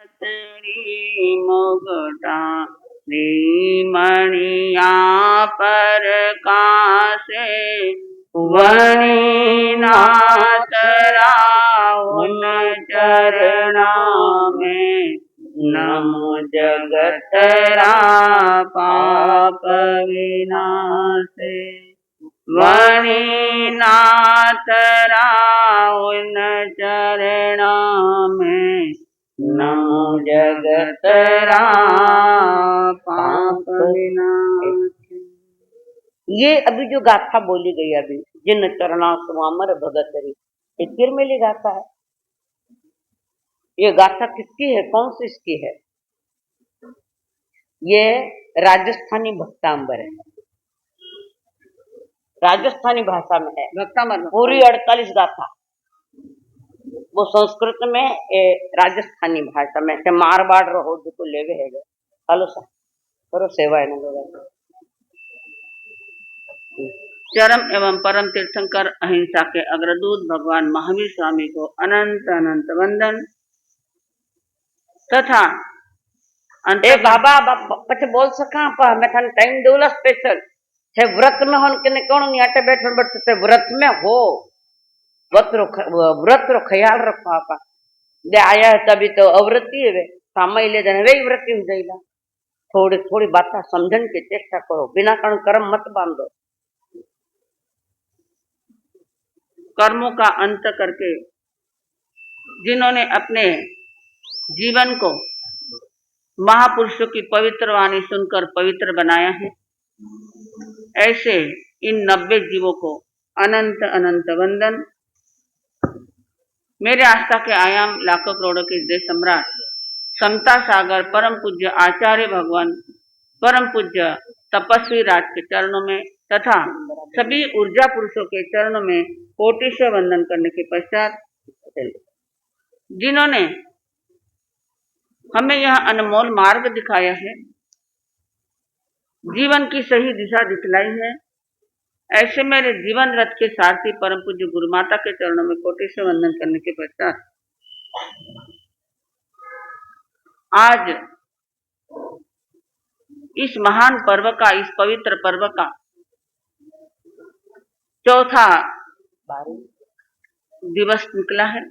श्री मुगटा मणिया पर कासे वणी नाथ राउन चरणा में नमो जगतरा पाप विनाशे वणी नाथ राउन चरणा में नमो जगतरा पाप विनाश। ये अभी जो गाथा बोली गई अभी, जिन चरणा सुमामर भगत रे, ये किरमिली गाथा है। ये गाथा किसकी है, कौन सी इसकी है? ये राजस्थानी भक्तांबर है, राजस्थानी भाषा में है भक्तांबर पूरी 48 गाथा। वो संस्कृत में राजस्थानी भाषा में से मारवाड़ रहो जो लेवे है। हेलो सर, करो सेवा है ना। चरम एवं परम तीर्थंकर अहिंसा के अग्रदूत भगवान महावीर स्वामी को अनंत अनंत वंदन तथा बाबा पछ बोल सका पर मैं थाने टाइम दूला स्पेशल है व्रत में होन के कौन नहीं आटे बैठ बैठते व्रत में हो व्रत रो ख्याल रखो आपा दे आया तभी तो अव्रती है समय ले जने वे व्रती हो जाइला। थोड़ी थोड़ी बात समझन की चेष्टा करो, बिना कारण कर्म मत बांधो। कर्मों का अंत करके जिन्होंने अपने जीवन को महापुरुषों की पवित्र वाणी सुनकर पवित्र बनाया है, ऐसे इन 90 जीवों को अनंत अनंत वंदन। मेरे आस्था के आयाम लाखों करोड़ों के देश सम्राट समता सागर परम पूज्य आचार्य भगवान परम पूज्य तपस्वी राज के चरणों में तथा सभी ऊर्जा पुरुषों के चरणों में कोटि से वंदन करने के पश्चात, जिन्होंने हमें यह अनमोल मार्ग दिखाया है, जीवन की सही दिशा दिखलाई है, ऐसे मेरे जीवन रथ के सारथी परम पूज्य गुरु माता के चरणों में कोटि से वंदन करने के पश्चात आज इस महान पर्व का, इस पवित्र पर्व का चौथा दिवस निकला है।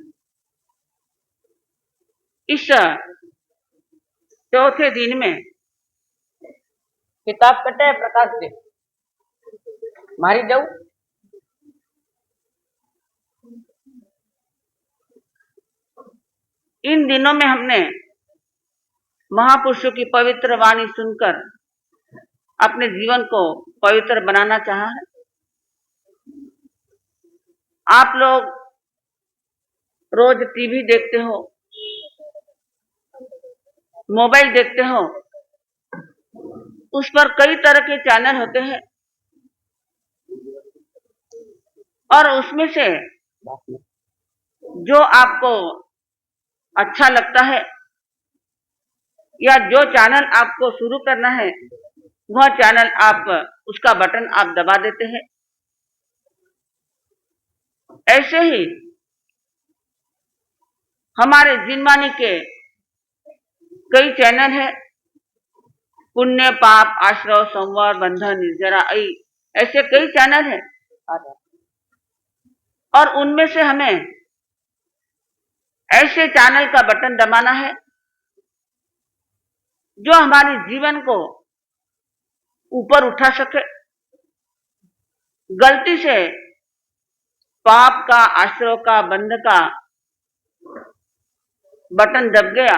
इस चौथे दिन में किताब कटे प्रकाश दे मारी जाऊ। इन दिनों में हमने महापुरुषों की पवित्र वाणी सुनकर अपने जीवन को पवित्र बनाना चाहा है। आप लोग रोज टीवी देखते हो, मोबाइल देखते हो, उस पर कई तरह के चैनल होते हैं और उसमें से जो आपको अच्छा लगता है या जो चैनल आपको शुरू करना है, वह चैनल आप उसका बटन आप दबा देते हैं। ऐसे ही हमारे जिनवाणी के कई चैनल हैं, पुण्य पाप आश्रव संवार बंधन निर्जरा ऐसे कई चैनल हैं और उनमें से हमें ऐसे चैनल का बटन दबाना है जो हमारे जीवन को ऊपर उठा सके। गलती से पाप का आश्रव का बंध का बटन दब गया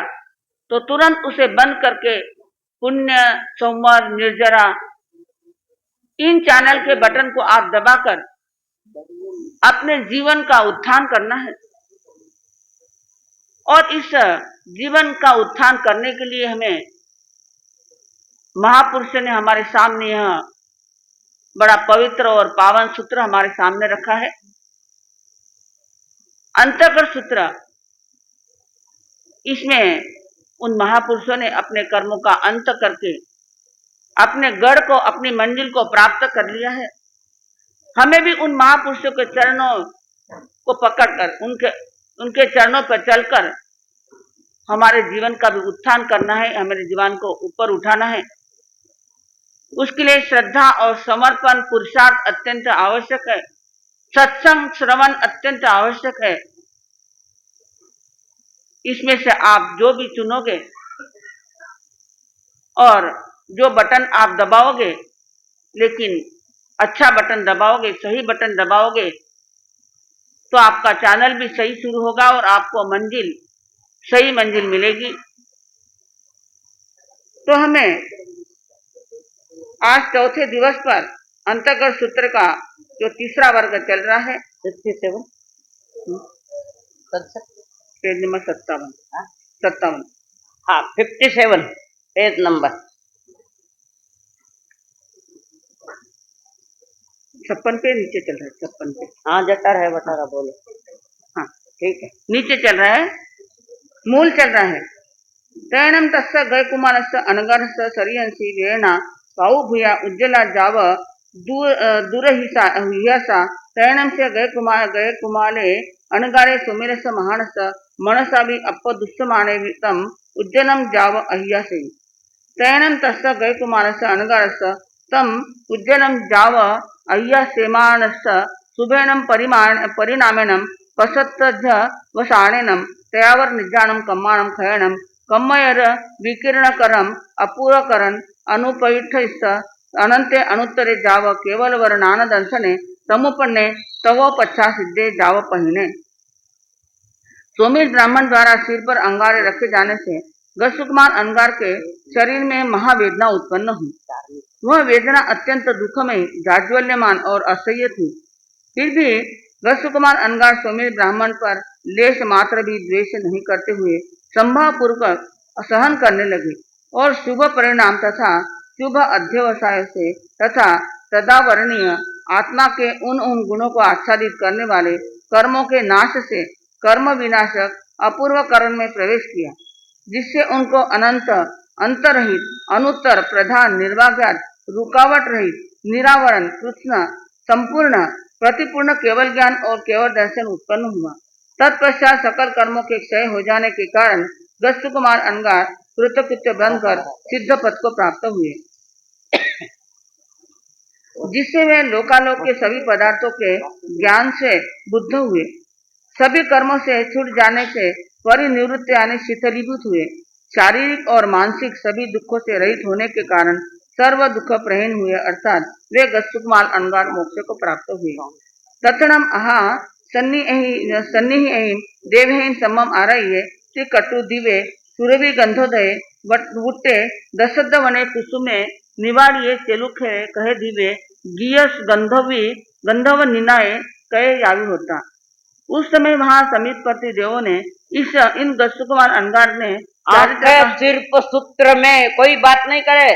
तो तुरंत उसे बंद करके पुण्य सोमवार निर्जरा इन चैनल के बटन को आप दबाकर अपने जीवन का उत्थान करना है। और इस जीवन का उत्थान करने के लिए हमें महापुरुषों ने हमारे सामने यह बड़ा पवित्र और पावन सूत्र हमारे सामने रखा है। अंतःकर सूत्र, इसमें उन महापुरुषों ने अपने कर्मों का अंत करके अपने गढ़ को, अपनी मंजिल को प्राप्त कर लिया है। हमें भी उन महापुरुषों के चरणों को पकड़कर उनके चरणों पर चलकर हमारे जीवन का भी उत्थान करना है, हमारे जीवन को ऊपर उठाना है, उसके लिए श्रद्धा और समर्पण पुरुषार्थ अत्यंत आवश्यक है। सत्संग श्रवण अत्यंत आवश्यक है। इसमें से आप जो भी चुनोगे और जो बटन आप दबाओगे, लेकिन अच्छा बटन दबाओगे, सही बटन दबाओगे, तो आपका चैनल भी सही शुरू होगा और आपको सही मंजिल मिलेगी। तो हमें आज चौथे दिवस पर अंतःकरण सूत्र का जो तीसरा वर्ग चल रहा है, 57 पेज नंबर 57, हाँ 57 पेज नंबर 56 पे नीचे चल रहा है, 56 पे। हाँ जटा है बता रहा, बोलो। हाँ ठीक है, नीचे चल रहा है, मूल चल रहा है। तैणम तस्य गय कुमारस्य अनगरस्य सरियंसी वेणा पाऊ भूया उज्ज्वला जाव दूरहिसा तैणम से गय कुमाले अनगारे सुमेरस महानस मनसा भी अप दुष्माने तम उज्जलम जाव अहियासे। तैणम तस्य गय कुमारस्य अनगारस्य तम उज्जलम जाव अह्यसेमानस सुभेणम परिणामेनम पसत्तज वसाणेनम तयावर निजानम कम्मानम खयनम कम्मयर विकीर्णकरम अपूरकरन अनुपैठस्त अनंते अनुत्तरे जाव केवल वर्णान दर्शने समुपन्ने तव पच्छा सिद्धे जाव पहिने। सोमेश ब्राह्मण द्वारा सिर पर अंगारे रखे जाने से गसुकुमार अंगार के शरीर में महावेदना उत्पन्न हुई। वह वेदना अत्यंत दुखमय, जाज्वल्यमान और असह्य थी। फिर भी गसुकुमार अंगार सोमेश ब्राह्मण पर लेश मात्र भी द्वेष नहीं करते हुए संभाव पूर्वक सहन करने लगे और शुभ परिणाम तथा शुभ अध्यवसाय से तथा तदावरणीय आत्मा के उन गुणों को आच्छादित करने वाले कर्मों के नाश से कर्म विनाशक अपूर्व कर्म में प्रवेश किया, जिससे उनको अनंत अंतरहित अनुत्तर प्रधान निर्वाज्ञात रुकावट रहित निरावरण कृष्ण संपूर्ण प्रतिपूर्ण केवल ज्ञान और केवल दर्शन उत्पन्न हुआ। तत्पश्चात सकल कर्मों के क्षय हो जाने के कारण गस्सुकुमार अंगार कृतकृत्य बनकर सिद्ध पद को प्राप्त हुए, जिससे वे लोकालोक के सभी पदार्थों के ज्ञान से बुद्ध हुए, सभी कर्मों से छूट जाने से परिनिवृत्त यानी शिथिलीभूत हुए, शारीरिक और मानसिक सभी दुखों से रहित होने के कारण सर्व दुख प्रहीन हुए, अर्थात वे गस्सुकुमार अंगार मोक्ष को प्राप्त हुए। तत्णम आहा सन्निहि देवहीन समम आरह्ये श्री कटु दिवे सुरभि गंधोदय वुट्टे दशद्ध वने कुसुमे निवाड़िये चेलुखे कहे दिवे गियस गंधव निनाए कहे यावी होता। उस समय वहां समीपवर्ती देवों ने इन गस्सुकुमार अंगार ने आंखें सिर्फ सूत्र में कोई बात नहीं करे,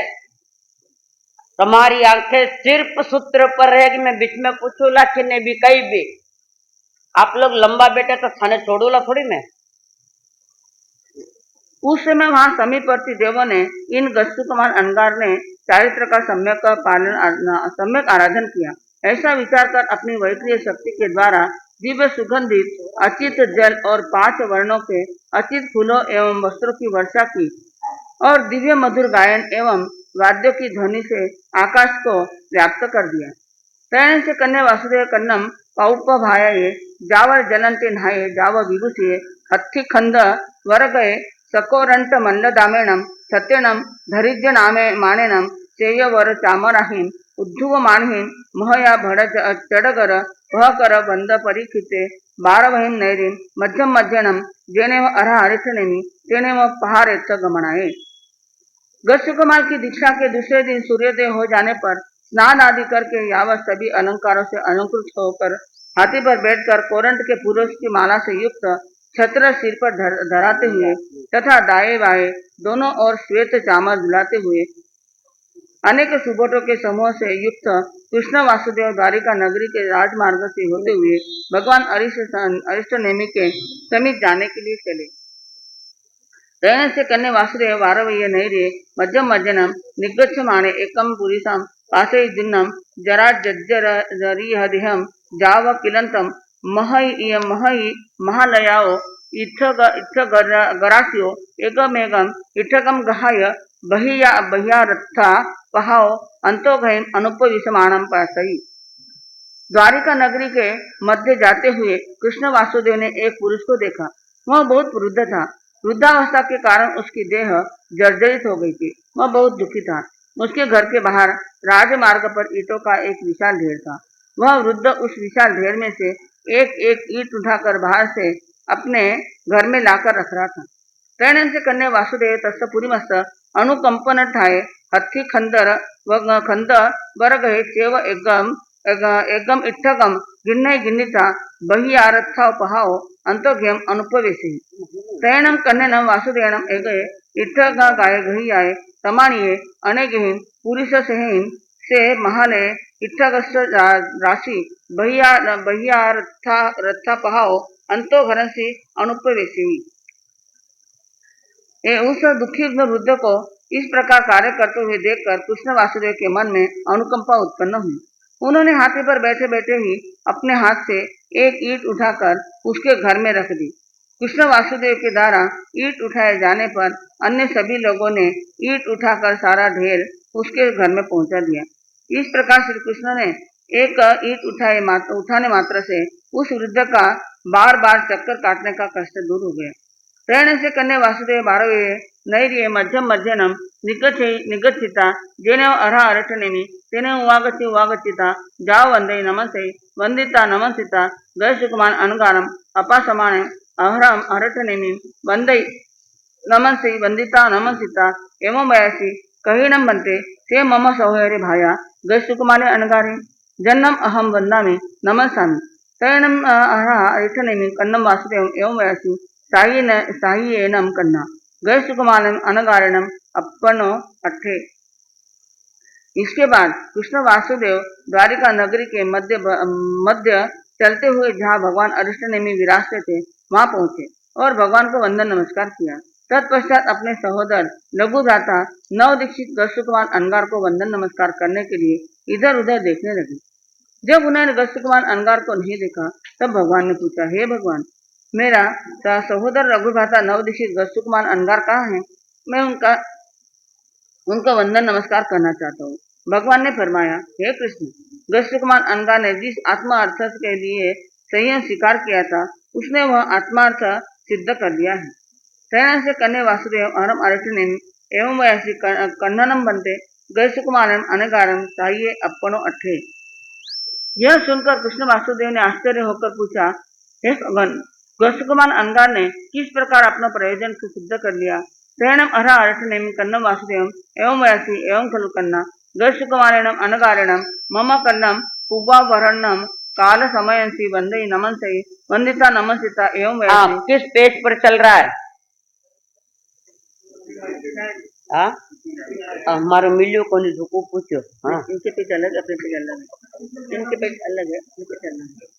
तुम्हारी आंखें सिर्फ सूत्र पर रहेगी। मैं बीच में पूछूला कि नहीं भी कहीं भी आप लोग लंबा बेटे तो थाने छोड़ूला थोड़ी मैं। उस समय वहां समीपवर्ती देवों ने इन गस्सुकुमार अंगार ने चारित्र का सम्यक आराधन किया। ऐसा विचार कर अपनी वैक्रिय शक्ति के द्वारा दिव्य सुगंधित अचित जल और 5 वर्णों के अचित फूलों एवं वस्त्रों की वर्षा की और दिव्य मधुर गायन एवं वाद्यों की ध्वनि से आकाश को व्याप्त कर दिया। तैण से कन्या वासुदेव कन्नम पौप भाये जावर जलंते नहाये जाव विभूषिये हत्थि खंद वर गए सकोरंट मंड दामेणम सत्यनम धरिज्य नामे मानेनम चेय वर चामराहीन उद्धुव मानहीन महया भड़ चडगर भकर बंद परीक्षिते बारवहीन नैरीन मध्यम मध्यनम जेने अरहा हरिठनेमी तेने पहारे गमनाए। गस्सुकुमार की दीक्षा के दूसरे दिन सूर्योदय हो जाने पर स्नान आदि करके यावत सभी अलंकारों से अलंकृत होकर हाथी पर बैठकर कोरंट के पुरुष की माला से युक्त छत्र सिर पर धराते हुए तथा दाएं बाएं दोनों ओर श्वेत चामर झुलाते हुए अनेक सुबोटों के समूह से युक्त कृष्ण वासुदेव द्वारिका नगरी के राजमार्ग से होते हुए भगवान अरिष्टनेमि के समीप जाने के लिए चले। तैण से कन्या वासुदेव वारवय्य नैरे मध्यम मध्यनम निगच्छमाने एकम पुरीसम पासे दिन्नम जरा जज्जरिहदिहम जाव किलंतम महई महालयाओ गरास्यो एकमेकम इत्थकम गहाय बह्यारथा पहाओ अंतोघयम अनुपविशमाणम पासई। द्वारिका नगरी के मध्य जाते हुए कृष्ण वासुदेव ने एक पुरुष को देखा। वह बहुत वृद्ध था। वृद्धावस्था के कारण उसकी देह जर्जरित हो गई थी। वह बहुत दुखी था। उसके घर के बाहर राजमार्ग पर ईंटों का एक विशाल ढेर था। वह वृद्ध उस विशाल ढेर में से एक एक ईंट उठाकर बाहर से अपने घर में लाकर रख रहा था। तैणन से कन्या वासुदेव तस्य पुरीमस्त अनुकंपन ठाए हत्थी खंद वर गए चेव एकम इट्ठगम गिन्नई गिन्निता बही आरथा पहाओ अंतोघ्यम अनुपवेशी। तैणम कन्यानम वासुदेवनम एगे इट्ठग गाय गही आए तमाणिये अनेगहीन पुरुष से महाले इट्ठगस्व राशि रथा पहाओ अंतो घरसी अनुपवेशी। उस दुखी वृद्ध को इस प्रकार कार्य करते हुए देखकर कृष्ण वासुदेव के मन में अनुकंपा उत्पन्न हुई। उन्होंने हाथी पर बैठे बैठे ही अपने हाथ से एक ईंट उठाकर उसके घर में रख दी। कृष्ण वासुदेव के द्वारा ईंट उठाए जाने पर अन्य सभी लोगों ने ईंट उठाकर सारा ढेर उसके घर में पहुंचा दिया। इस प्रकार श्री कृष्ण ने एक ईंट उठाने मात्र से उस वृद्ध का बार बार चक्कर काटने का कष्ट दूर हो गया। प्रेरण से कन्या वासुदेव बारवे नैर्ये मध्यम मध्यनम निगच्छिता जेने अर्हा अरटनेमि तेने उवागचिता जाव वंदे नमसे वंदिता नमसिता गय सुकुमान अनुगानम अपासमाने अहरम अरटनेमि वंदे नमसे वंदिता नमसिता एवं वयसी कहीणम बनते से मम सौहरे भाया गय सुकुमाने अनुगारे जन्नम अहम वंदामि नमसामि। तैणम अर्हा अरटनेमि कन्नम वासुदेव एवं वयसी साही एनम कन्ना गय सुकुमालम अनगारिणम अपनो अट्ठे। इसके बाद कृष्ण वासुदेव द्वारिका नगरी के मध्य चलते हुए जहाँ भगवान अरिष्टनेमि विराजते थे वहां पहुंचे और भगवान को वंदन नमस्कार किया। तत्पश्चात अपने सहोदर लघु भ्राता नव दीक्षित गस्सुकुमार अंगार को वंदन नमस्कार करने के लिए इधर उधर देखने लगे। जब उन्होंने गस्सुकुमार अंगार को नहीं देखा तब भगवान ने पूछा, हे भगवान, मेरा सहोदर लघु भ्राता नव दीक्षित गस्सुकुमार अंगार कहाँ है? मैं उनका वंदन नमस्कार करना चाहता हूँ। भगवान ने फरमाया, हे कृष्ण, गस्सुकुमार अंगार ने जिस आत्मा अर्थ के लिए संयम स्वीकार किया था उसने वह आत्मार्थ सिद्ध कर दिया है। तैण से कन्या वासुदेव अहरम अरिष्टनेमि एवं वयसी कन्ननम बनते गस्सुकुमारम अनगारम चाहिए अपनो अट्ठे। यह सुनकर कृष्ण वासुदेव ने आश्चर्य होकर पूछा, हे भगवान, गस्सुकुमार अंगार ने किस प्रकार अपना प्रयोजन को सिद्ध कर लिया? तैणम अर्हा अरिष्टनेमि कन्नम वासुदेवम एवं वयसी एवं खलु कन्ना गस्सुकुमारेणम अनगारिणम मम कन्नम पुब्बावरणम काल समयंसी वंदे नमनसे वंदिता नमसिता एवं वयसी। किस पेज पर चल रहा है? हमारे मिलियो को नहीं झुको पूछो। हाँ, इनके पेज अलग है, अपने पेज अलग है, इनके पेज अलग है, इनके पेज अलग है।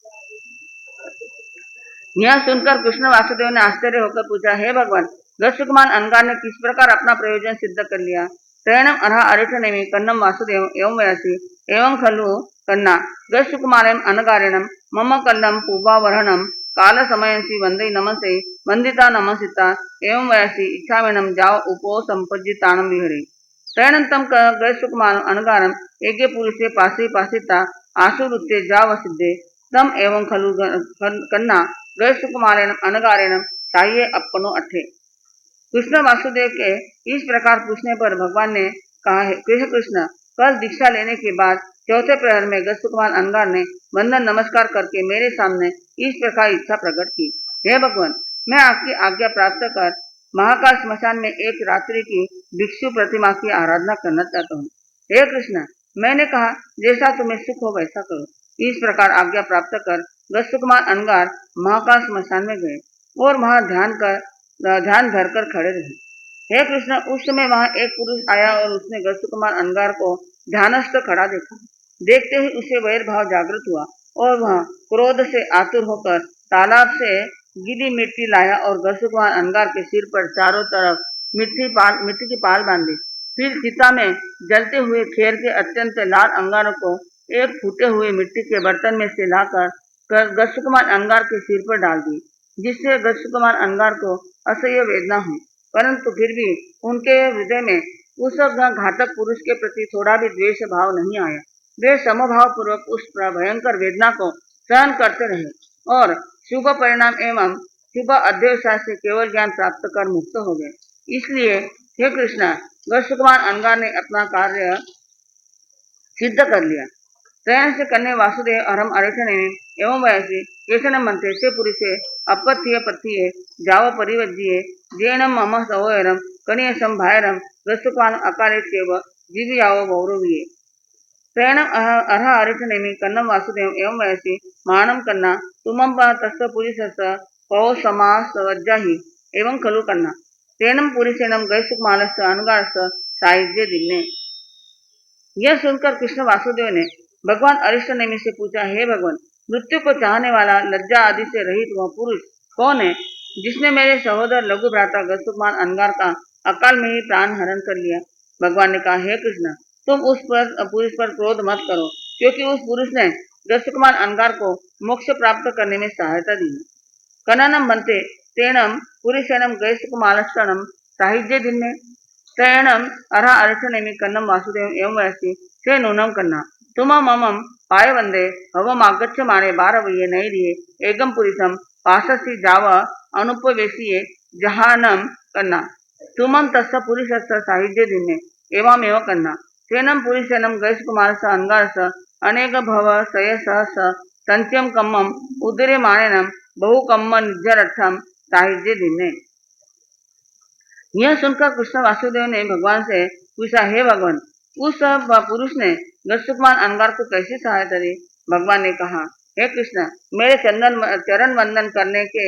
यह सुनकर कृष्ण वासुदेव ने आश्चर्य होकर पूछा, हे भगवान, गस्सुकुमार अंगार ने किस प्रकार अपना प्रयोजन सिद्ध कर लिया? तैणम अर्हा अरिष्टनेमि कन्नम वासुदेव एवं वयसी एवं खलु कन्ना गस्सुकुमारम अनगारिणम मम कन्नम पुब्बावरणम काल समयंसी वंदे नमसे वंदिता नमसिता एवं वयसी इच्छामिनम जाव उपो संपज्जितानम विहरे। तैणम तम गस्सुकुमार अनगारम एके पुरुषे पासिता आशुरुत्ते जाव सिद्धे तम एवं खलु कन्ना गस्सुकुमारेण अनगारेण चाहिए अपनो अट्ठे। कृष्ण वासुदेव के इस प्रकार पूछने पर भगवान ने कहा, हे कृष्ण, कल दीक्षा लेने के बाद चौथे प्रहर में गस्सुकुमार अंगार ने वंदन नमस्कार करके मेरे सामने इस प्रकार इच्छा प्रकट की, हे भगवान, मैं आपकी आज्ञा प्राप्त कर महाकाल स्मशान में एक रात्रि की भिक्षु प्रतिमा की आराधना करना चाहता हूँ। हे कृष्ण, मैंने कहा, जैसा तुम्हें सुख हो वैसा करो। इस प्रकार आज्ञा प्राप्त कर गस्सुकुमार अंगार महाकाल स्मशान में गए और वहां ध्यान धरकर खड़े रहे। हे कृष्ण, उस समय वहां एक पुरुष आया और उसने गस्सुकुमार अंगार को ध्यानस्थ खड़ा देखा। देखते ही उसे वैर भाव जागृत हुआ और वह क्रोध से आतुर होकर तालाब से गीली मिट्टी लाया और गस्सुकुमार अंगार के सिर पर चारों तरफ मिट्टी की पाल बांधी। फिर चिता में जलते हुए खेर के अत्यंत लाल अंगारों को एक फूटे हुए मिट्टी के बर्तन में से लाकर गस्सुकुमार अंगार के सिर पर डाल दी। जिससे गजकुमार अंगार को असह्य वेदना हुई, परंतु फिर भी उनके हृदय में उस घातक पुरुष के प्रति थोड़ा भी द्वेष भाव नहीं आया। वे समभाव पूर्वक उस भयंकर वेदना को सहन करते रहे और शुभ परिणाम एवं शुभ अध्यवसाय से केवल ज्ञान प्राप्त कर मुक्त हो गए। इसलिए हे कृष्ण, गजकुमार अंगार ने अपना कार्य सिद्ध कर लिया। तयन से कन्या वासुदेव अरम अरेठनेमि एवं वयसि केशनम मंत्रे से पुरुषे अपत्ये पत्ये जाव परिवज्ये जेनम मम सवोयरम कनियसम भायरम गजकुमार अकाले सेव जीवियाव गौरवीये। तयन अर्ह अरेठनेमि कन्नम वासुदेव एवं वयसि मानम कन्ना तुमम तस्य पुरुषस्य पौ समासवज्जाहि एवं खलु कन्ना तेनम पुरुषेनम गजकुमारस्य अनगारस्य सायुज्य दिन्ने। यह सुनकर कृष्ण वासुदेव ने भगवान अरिष्टनेमि से पूछा, हे भगवान, मृत्यु को चाहने वाला लज्जा आदि से रहित वह पुरुष कौन है जिसने मेरे सहोदर लघु भ्राता गजकुमार अंगार का अकाल में ही प्राण हरण कर लिया। भगवान ने कहा, हे कृष्ण, तुम उस पुरुष पर क्रोध मत करो, क्योंकि उस पुरुष ने गजकुमार अंगार को मोक्ष प्राप्त करने में सहायता दी। कननम बनते तेनम पुरुषेनम गजकुमारक्षणम साहिज्य दिन्ने त्रयणम अर्ह अर्थनेमि कन्नम वासुदेव एवं वयसि से नूनम कन्ना तुम ममम पाय वंदे हवम आगच्छ माने बारवये नैरिये एगम पुरुषम पाससी जाव अनुपवेशिये जहानम कन्ना तुमम तस्य पुरुषस्य साहिज्य दिन्ने एवमेव कन्ना तेनम पुरुषेनम गजकुमारस्य अनगारस्य अनेक भव सयसहस संत्यम कम्मम उदरे मानेनम बहुकम्म निज्जरर्थम साहिज्य दिन्ने। यह सुनकर कृष्ण वासुदेव ने भगवान से पूछा, हे भगवान, उस पुरुष ने गजकुमार अंगार को कैसे सहायता दी। भगवान ने कहा, हे कृष्ण, मेरे चरण वंदन करने के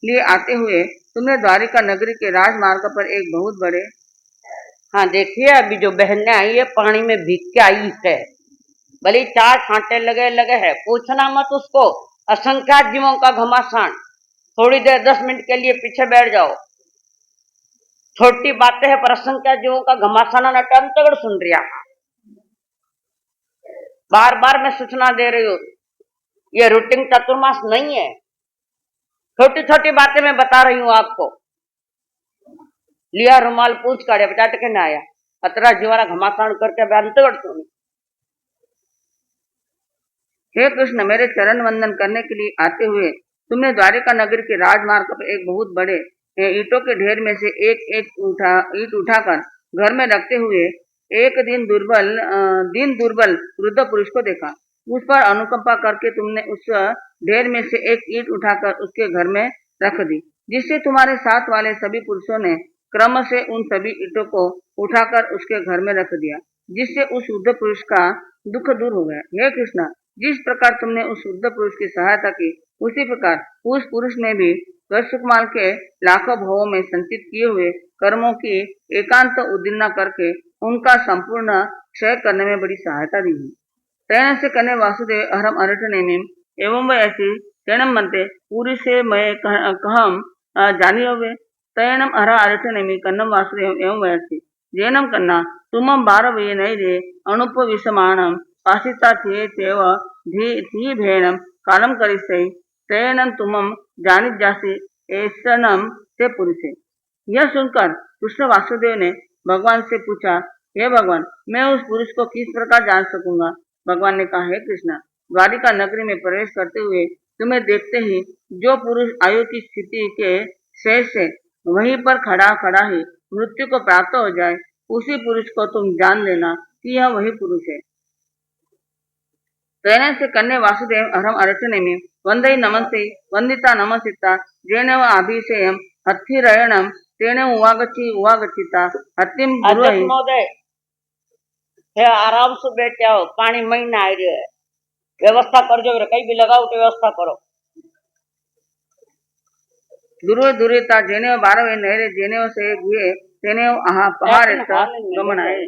लिए आते हुए तुमने द्वारिका नगरी के राजमार्ग पर एक बहुत बड़े हाँ देखिए, अभी जो बहन आई है पानी में भीग के आई है, भले 4 छांटे लगे है, पूछना मत उसको। असंख्यात जीवों का घमासान, थोड़ी देर 10 मिनट के लिए पीछे बैठ जाओ, छोटी बातें है पर असंख्यात जीवों का घमासान तगड़ सुन रहा। बार बार मैं सूचना दे रही हूँ, ये रूटीन चतुर्मास नहीं है, छोटी छोटी बातें मैं बता रही हूँ आपको। लिया रुमाल पूछ काढ़े बचा के ना आया, अतरा जीवारा घमासान करके अंतगढ़ सुनी। हे कृष्ण, मेरे चरण वंदन करने के लिए आते हुए तुमने द्वारिका नगरी के राजमार्ग पर एक बहुत बड़े ईंटों के ढेर में से एक ईंट उठाकर घर में रखते हुए एक दिन दुर्बल वृद्ध पुरुष को देखा। उस पर अनुकंपा करके तुमने उस ढेर में से एक ईंट उठाकर उसके घर में रख दी, जिससे तुम्हारे साथ वाले सभी पुरुषों ने क्रम से उन सभी ईंटों को उठाकर उसके घर में रख दिया, जिससे उस वृद्ध पुरुष का दुख दूर हो गया। हे कृष्ण, जिस प्रकार तुमने उस वृद्ध पुरुष की सहायता की, उसी प्रकार उस पुरुष ने भी गजकुमार के लाखों भावों में संचित किए हुए कर्मों की एकांत उद्दीना करके उनका संपूर्ण क्षय करने में बड़ी सहायता दी है। तैन से कन्या वासुदेव अहरम अरठनेमि एवं वह ऐसी तैनम मनते पूरी से मैं कहम जानी होवे तैनम अहरा अरठनेमि कन्नम वासुदेव एवं वह ऐसी जैनम कन्ना तुमम 12 वे नई रे अनुप विषमाणम पासिता थे तेव धी भेणम कालम करिसई तैनम तुमम जानी जासी ऐसनम से पुरुषे। यह सुनकर कृष्ण वासुदेव ने भगवान से पूछा, हे भगवान, मैं उस पुरुष को किस प्रकार जान सकूंगा। भगवान ने कहा, हे कृष्ण, द्वारिका नगरी में प्रवेश करते हुए तुम्हें देखते ही जो पुरुष आयु की स्थिति के शेष से वहीं पर खड़ा ही मृत्यु को प्राप्त हो जाए, उसी पुरुष को तुम जान लेना कि यह वही पुरुष है। तैन से कन्या वासुदेव अहरम अरचनेमि वंदई नमस्ते वंदिता नमसिता जैन अभिषेयम हत्थिरयणम तेन उवागचिता हत्तिम आराम से बैठ जाओ, पानी महीना आ रही है, व्यवस्था कर जो कहीं भी लगाओ तो व्यवस्था करो। दुरीता जेने 12 नहरे जेने से गुए तेने पहाड़ गमन आए।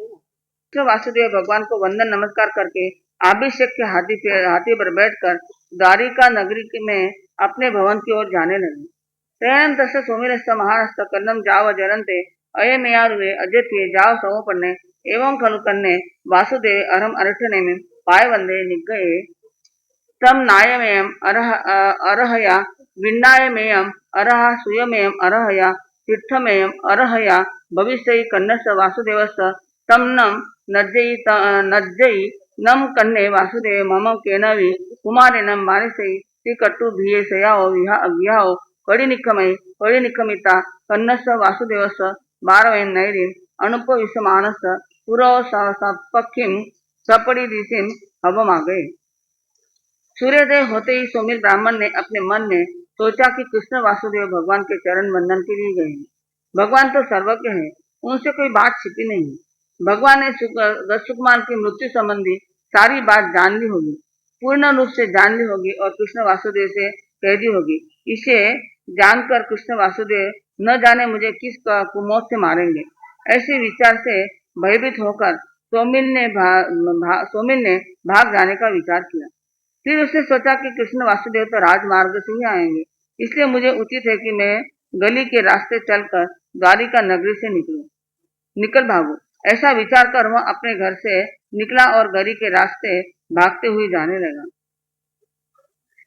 वासुदेव भगवान को वंदन नमस्कार करके अभिषेक के हाथी पर बैठकर द्वारिका नगरी में अपने भवन की ओर जाने लगे। तैन तस् सोमिरस्त महारस्त कन्नम जाव जरंते अयमेयारुवे अजत्ये जाव समोपन्ने एवं खलु कन्ने वासुदेव अरम अरठनेमि पाय वंदे निग्गये तम नायमेयम अरहया विन्नायमेयम् अरह सूयमेयम् अरहया तीर्थमेयम् अरहया भविष्यति कन्नस्य वासुदेवस्य तं नज्जयि नम कन्ने वासुदेव मम केनवि कुमारेण मानसै श्रीकट्टु भिये सयाओ विहाओ कड़िनिकमिता कन्नस्य वासुदेवस्य बारवैन नैरिम अनुपविशमानस्य पुरव सपक्षिम सपड़ी ऋषिम हवमागे। सूर्योदय होते ही सोमिल ब्राह्मण ने अपने मन में सोचा कि कृष्ण वासुदेव भगवान के चरण वंदन के लिए गए हैं। भगवान तो सर्वज्ञ है, उनसे कोई बात छिपी नहीं। भगवान ने सुकुमार की मृत्यु संबंधी सारी बात जान ली होगी, पूर्ण रूप से जान ली होगी और कृष्ण वासुदेव से कह दी होगी। इसे जानकर कृष्ण वासुदेव न जाने मुझे किस कुमौत से मारेंगे, ऐसे विचार से भयभीत होकर सोमिल ने भाग जाने का विचार किया। फिर उसने सोचा कि कृष्ण वासुदेव तो राजमार्ग से ही आएंगे, इसलिए मुझे उचित है कि मैं गली के रास्ते चलकर द्वारिका नगरी से निकल भागूं। ऐसा विचार कर वह अपने घर से निकला और गली के रास्ते भागते हुए जाने लगा।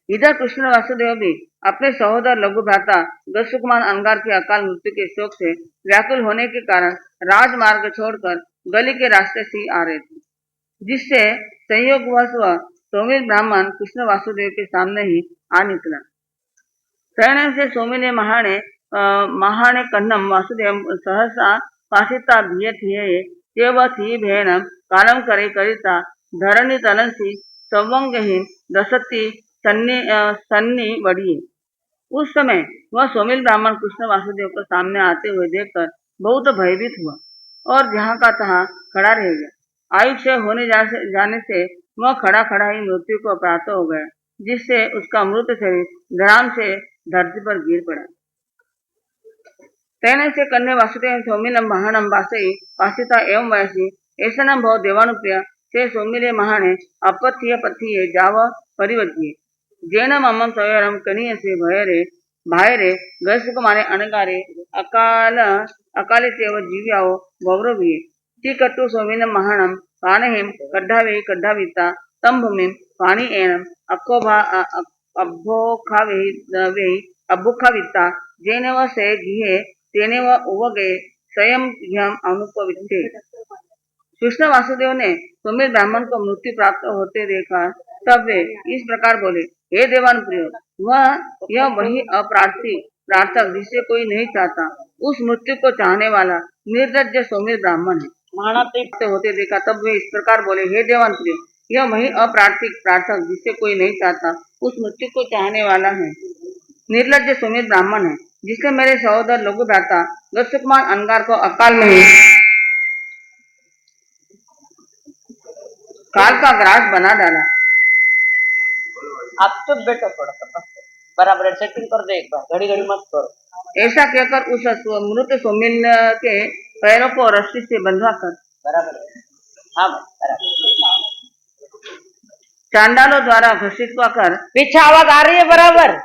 इधर कृष्ण वासुदेव भी अपने सहोदर लघु भ्राता गजसुकुमार अंगार की अकाल मृत्यु के शोक से व्याकुल होने के कारण राजमार्ग छोड़कर गली के रास्ते से आ रहे थे, जिससे संयोगवश वह सोमिल ब्राह्मण कृष्ण वासुदेव के सामने ही आ निकला। शरण से सोमिले महाणे कन्नम वासुदेव सहसा पासिता भिये तेव थी भेनम कालम करे करिता धरणी तलंसी संवंगहीन दसती सन्नी बड़ी। उस समय वह सोमिल ब्राह्मण कृष्ण वासुदेव को सामने आते हुए देखकर बहुत भयभीत हुआ और जहाँ का तहाँ खड़ा रह गया। आयु क्षय होने जाने से वह खड़ा ही मृत्यु को प्राप्त हो गया, जिससे उसका मृत शरीर धड़ाम से धरती पर गिर पड़ा। तेन से कन्ने वासुदेव सोमिलम महानम वासई पासिता एवं वयसी ऐसनम भव देवानुप्रिय से सोमिले महाने अपथ्य पथ्य जाव परिवज्ये जैन मम सवरम कनीय से भायरे गजकुमारे अनगारे अकाले सेव जीव्याओ गौरवीये श्रीकट्टु सोमिलम महानम पाणहिम कड्ढाविता तम भूमिम पाणी एनम अभोखाविता जैनव से गिहे तेनेव उवगे स्वयं ह्यम अनुपवित्ते। कृष्ण वासुदेव ने सोमिल ब्राह्मण को मृत्यु प्राप्त होते देखा, तब वे इस प्रकार बोले, हे देवानुप्रिय, यह वही प्रार्थक जिसे कोई नहीं चाहता, उस मृत्यु को चाहने वाला निर्लज्ज सोमिल ब्राह्मण है। प्राप्त होते देखा, तब वे इस प्रकार बोले, हे देवानुप्रिय, यह वही प्रार्थक जिसे कोई नहीं चाहता, उस मृत्यु को चाहने वाला है निर्लज्ज सोमिल ब्राह्मण है, जिसने मेरे सहोदर लघु भ्राता गजकुमार अंगार को अकाल में ही काल का ग्रास बना डाला। आप चुप बैठो, थोड़ा सा बराबर सेटिंग कर दे, एक बार घड़ी मत करो। ऐसा कहकर उस मृत सोमिल के पैरों को रस्सी से बंधवाकर बराबर, हाँ बराबर, चांडालों द्वारा घसीट कर पीछे आवाज आ रही है बराबर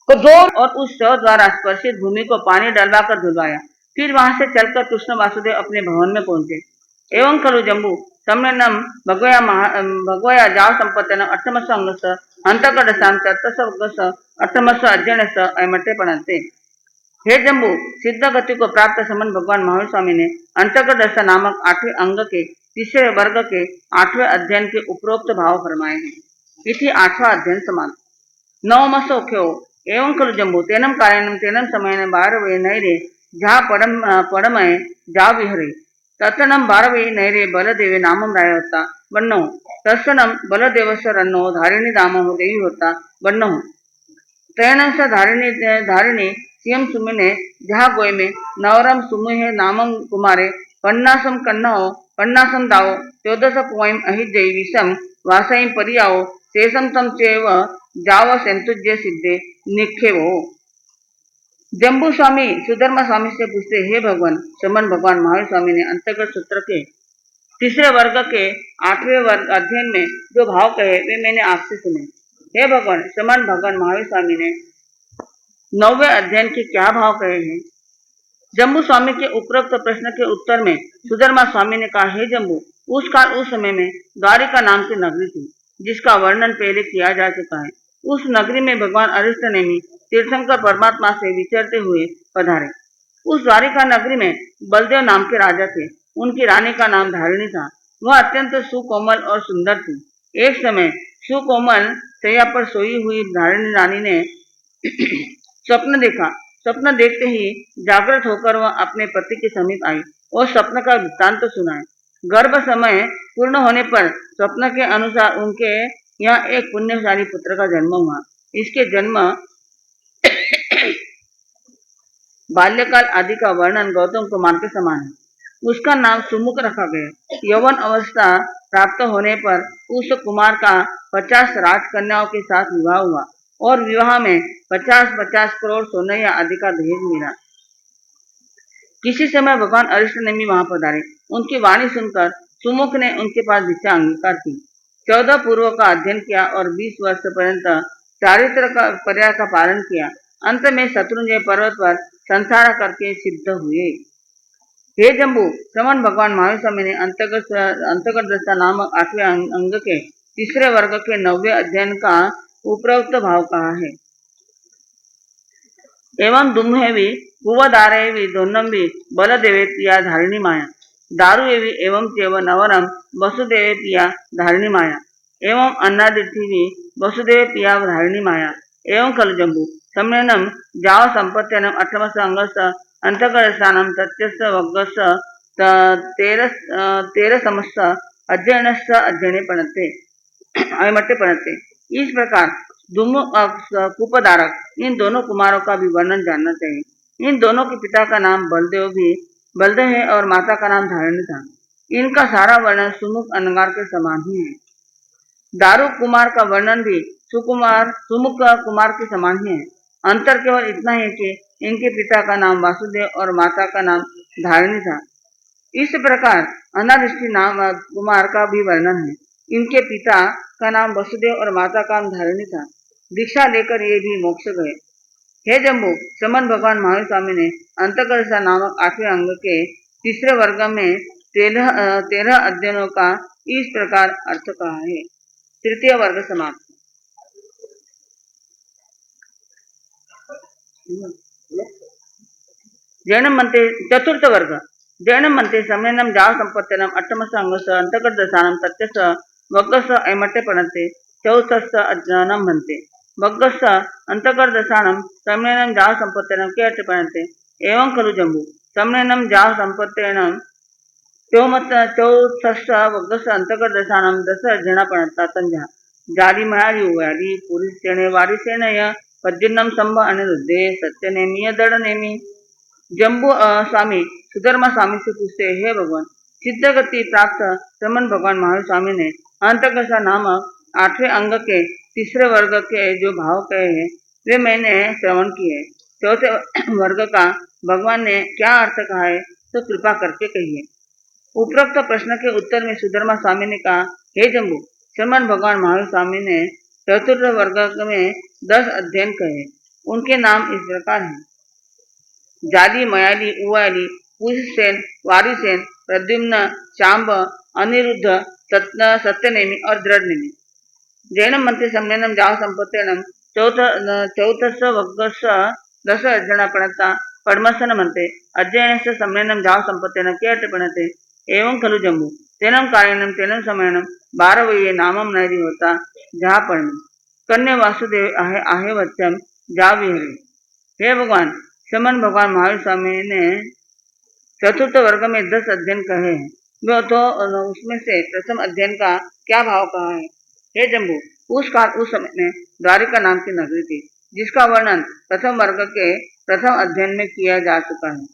को जोर, और उस शव द्वारा स्पर्शित भूमि को पानी डलवाकर धुलवाया। फिर वहां से चलकर कृष्ण वासुदेव अपने भवन में पहुंचे। एवं खलु जम्बू सम्मेलनम भगवया जाव संपत्तिन अष्टमस अंगस अंतकड़साम चतुर्स अष्टमस अध्ययनस अयमटे पढ़ते। हे जम्बू, सिद्ध गति को प्राप्त समन भगवान महावीर स्वामी ने अंतकदर्श नामक 8वें अंग के तीसरे वर्ग के 8वें अध्ययन के उपरोक्त भाव फरमाए हैं। इति 8वां अध्ययन समाप्त। नवमसोख्यो एवं खलु जम्बू तेनम कारणम तेनम समयन भारवे नैरे जहा पड़मय जा विहरे तत्नम भारवे नैरे बलदेवे नामम राय होता बन्नो तत्सनम बलदेवस रन्नो धारिणी दामो देवी होता बन्नो त्रयणस धारिणी सियम सुमिने जहा गोय में नवरम सुमुहे नामम कुमारे पन्नासम कन्नहो पन्नासम दाओ 14 पोइम अहिजय विषम वासई परियाओ शेषम तम चेव जाव सेंतुज्य सिद्धे निखेवो। जम्बू स्वामी सुधर्मा स्वामी से पूछते, हे भगवान शमन भगवान महावीर स्वामी ने अंतर्गत सूत्र के तीसरे वर्ग के 8वें वर्ग अध्ययन में जो भाव कहे वे मैंने आपसे सुने। हे भगवान शमन भगवान महावीर स्वामी ने 9वें अध्ययन के क्या भाव कहे हैं? जम्बू स्वामी के उपरोक्त प्रश्न के उत्तर में सुधर्मा स्वामी ने कहा, हे जम्बू, उस समय में द्वारिका नाम की नगरी थी, जिसका वर्णन पहले किया जा चुका है। उस नगरी में भगवान अरिष्टनेमी तीर्थंकर परमात्मा से विचरते हुए पधारे। उस द्वारिका नगरी में बलदेव नाम के राजा थे। उनकी रानी का नाम धारिणी था। वह अत्यंत सुकोमल और सुंदर थी। एक समय सुकोमल शैया पर सोई हुई धारिणी रानी ने स्वप्न देखा। स्वप्न देखते ही जागृत होकर वह अपने पति के समीप आई और स्वप्न का वृत्तांत सुनाए। गर्भ समय पूर्ण होने पर स्वप्न के अनुसार उनके यहाँ एक पुण्यशाली पुत्र का जन्म हुआ। इसके जन्म बाल्यकाल आदि का वर्णन गौतम कुमार के समान है। उसका नाम सुमुख रखा गया। यौवन अवस्था प्राप्त होने पर उस कुमार का 50 राजकन्याओं के साथ विवाह हुआ और विवाह में 50-50 करोड़ सोने या आदि का दहेज मिला। किसी समय भगवान अरिष्टनेमी वहां पधारे। उनकी वाणी सुनकर सुमुख ने उनके पास भिक्षा अंगीकार की। 14 पूर्व का अध्ययन किया और 20 वर्ष पर्यंत चारित्र का पर्याय का पालन किया। अंत में शत्रुंजय पर्वत पर संसार करके सिद्ध हुए। हे जम्बू, श्रमण भगवान महावीर स्वामी ने अंतर्गत दशा नामक 8वें अंग के तीसरे वर्ग के 9वें अध्ययन का उपरोक्त भाव कहा है। एवं दुम्हेवी कुवदारेवी दोन्नम्बी बलदेवेतिया धारिणी माया दारुएवी एवं चेव नवरम वसुदेवेतिया धारिणी माया एवं अन्नादिर्थीवी वसुदेव पिया धारिणी माया एवं खलु जम्बू सम्मेलनम जाव संपत्त्यनम 8मस अंगस अंतकरस्थानम तत्यस वग्गस तेरह समस्त अध्ययनस्थ अध्ययने पणते अयमट्टे पणते। इस प्रकार दुम कूपधारक इन दोनों कुमारों का भी वर्णन जानना चाहिए। इन दोनों के पिता का नाम बलदेव है और माता का नाम धारिणी था। इनका सारा वर्णन सुमुख अंगार के समान ही है। दारू कुमार का वर्णन भी सुमुख कुमार के समान ही है। अंतर केवल इतना है कि इनके पिता का नाम वासुदेव और माता का नाम धारिणी था। इस प्रकार अनादिष्टि नाम कुमार का भी वर्णन है। इनके पिता का नाम वसुदेव और माता का नाम धारिणी था। दीक्षा लेकर ये भी मोक्ष गए। हे जम्बू, श्रमण भगवान महावीर स्वामी ने अंतकरसा नामक 8वें अंग के तीसरे वर्ग में 13 अध्ययनों का इस प्रकार अर्थ कहा है। तृतीय वर्ग समाप्त। जैनम मनते चतुर्थ वर्ग। जैनम मनते सम्मेलनम जाव संपत्त्यनम 8मस अंगस अंतर्गत दशानम तत्यस वग्गस ऐमट्टे पणते चौथस्थ अध्ययनम मनते वग्गस अंतर्गत दशानम सम्मेलनम जाव संपत्त्यनम के अट्टे पणते एवं खलु जम्बू सम्मेलनम जाव संपत्त्यनम चौथस्थ वग्गस अंतर्गत दशानम 10 अध्ययना पणता तंजा जारी मयारी उयारी पुरुषेणे वारिसेण पद्युन्नम संभ अनिरुद्धे सत्यनेमी दृढ़नेमी। जम्बू स्वामी सुधर्मा स्वामी से पूछते, हे भगवान, सिद्ध गति प्राप्त श्रमण भगवान महावीर स्वामी ने अंतकरसा नामक 8वें अंग के तीसरे वर्ग के जो भाव कहे हैं वे मैंने श्रवण किए। चौथे वर्ग का भगवान ने क्या अर्थ कहा है तो कृपा करके कहिए। उपरोक्त प्रश्न के उत्तर में सुधर्मा स्वामी ने कहा, हे जम्बू, श्रमण भगवान महावीर स्वामी ने चतुर्थ वर्ग में 10 अध्ययन कहे। उनके नाम इस प्रकार हैं: जाली, मयाली, उयाली, पुष्यसेन, वारिसेन, प्रद्युम्न, शांब, अनिरुद्ध, सत्यनेमी और दृढ़नेमी। जैनम मनते सम्मेलनम जाव संपत्त्यनम चौथस्थ वग्गस 10 अध्ययना पणता पद्मसन मनते अध्ययनस्य सम्मेलनम जाव संपत्त्यनम के अट्टे पणते एवं खलु जम्बू तेनम कारणम तेनम सम्मेलनम 12 वये नामम नैरी होता जहाँ पढ़ने कन्या वासुदेव आहे वच्चम जा विहरे। हे भगवान, श्रमण भगवान महावीर स्वामी ने चतुर्थ वर्ग में 10 अध्ययन कहे हैं। वो तो उसमें से प्रथम अध्ययन का क्या भाव कहा है। हे जम्बू, उस समय में द्वारिका नाम की नगरी थी जिसका वर्णन प्रथम वर्ग के प्रथम अध्ययन में किया जा चुका है।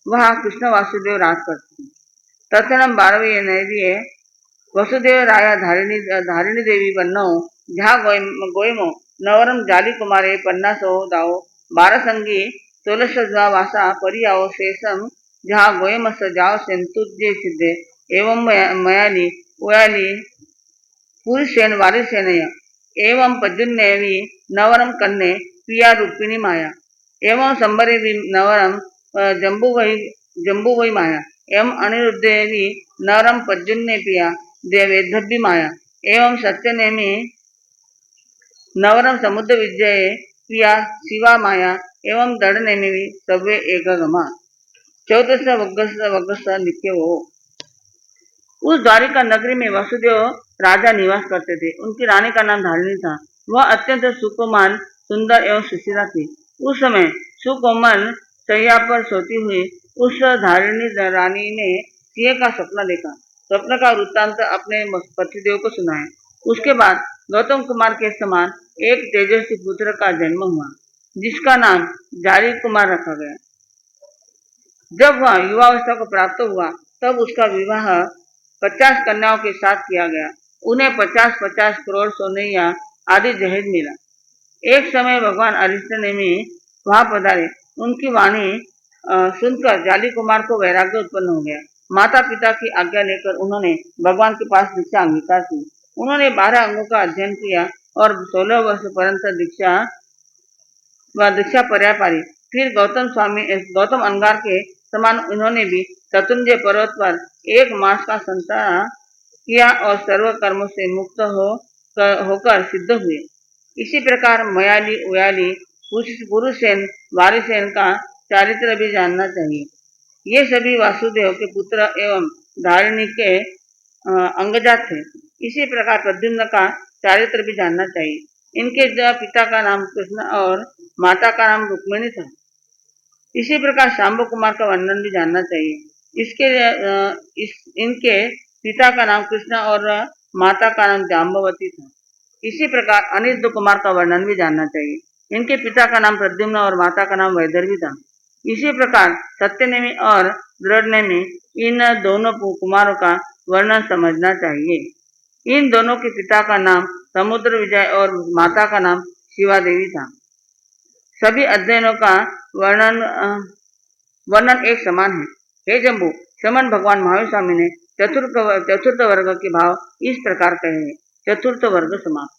वहाँ कृष्ण वासुदेव राज करते हैं। तत्णम 12वें नैरिये वसुदेव राया धारिणी देवी बन्नो जहा गोयमो नवरम जाली कुमारे 50 दाओ 12 संगी 16 वासा परियाओ शेषम जहा गोयमस जाओ सेंतुजे सिद्धे एवं मयाली उयाली पुरुषेन वारिसेनय एवं पद्युन्नेवी नवरम कन्ने प्रिया रूपिणी माया एवं संबरेवी नवरम जम्बुवई माया एवं अनिरुद्धेवी नवरम पद्युन्ने प्रिया देवेद्धि माया एवं सत्यनेमी नवरम समुद्र विजय प्रिया शिवा माया एवं दृढ़ नेमी सवे एकगमा 14 लिखे हो। उस द्वारिका नगरी में वसुदेव राजा निवास करते थे। उनकी रानी का नाम धारिणी था। वह अत्यंत सुकोमल, सुंदर एवं सुशीला थी। उस समय सुकोमल शैया पर सोती हुई उस धारिणी रानी ने सिंह का सपना देखा। स्वप्न का वृत्तांत अपने पतिदेव को सुनाया। उसके बाद गौतम कुमार के समान एक तेजस्वी पुत्र का जन्म हुआ, जिसका नाम जारी कुमार रखा गया। जब वह युवावस्था को प्राप्त हुआ तब उसका विवाह 50 कन्याओं के साथ किया गया। उन्हें 50-50 करोड़ सोनैया आदि जहेज मिला। एक समय भगवान अरिष्ट नेमी वहां पधारे। उनकी वाणी सुनकर जाली कुमार को वैराग्य उत्पन्न हो गया। माता पिता की आज्ञा लेकर उन्होंने भगवान के पास दीक्षा अंगीकार की। उन्होंने 12 अंगों का अध्ययन किया और 16 वर्ष पर्यंत दीक्षा पर्याय पारी। फिर गौतम अंगार के समान इन्होंने भी शत्रुंजय पर्वत पर 1 मास का संतान किया और सर्व कर्मों से मुक्त होकर सिद्ध हुए। इसी प्रकार मयाली, उयाली, पुरुषसेन, वारिसेन का चारित्र भी जानना चाहिए। ये सभी वासुदेव के पुत्र एवं धारिणी के अंगजात थे। इसी प्रकार प्रद्युम्न का चारित्र भी जानना चाहिए। इनके पिता का नाम कृष्ण और माता का नाम रुक्मिणी था। इसी प्रकार शांबु कुमार का वर्णन भी जानना चाहिए। इनके पिता का नाम कृष्ण और माता का नाम जाम्बवती था। इसी प्रकार अनिरुद्ध कुमार का वर्णन भी जानना चाहिए। इनके पिता का नाम प्रद्युम्न और माता का नाम वैदर्भी था। इसी प्रकार सत्यनेमी और दृढ़नेमी, इन दोनों कुमारों का वर्णन समझना चाहिए। इन दोनों के पिता का नाम समुद्र विजय और माता का नाम शिवा देवी था। सभी अध्ययनों का वर्णन एक समान है। हे जम्बू, श्रमण भगवान महावीर स्वामी ने चतुर्थ वर्ग के भाव इस प्रकार कहे हैं। चतुर्थ वर्ग समाप्त।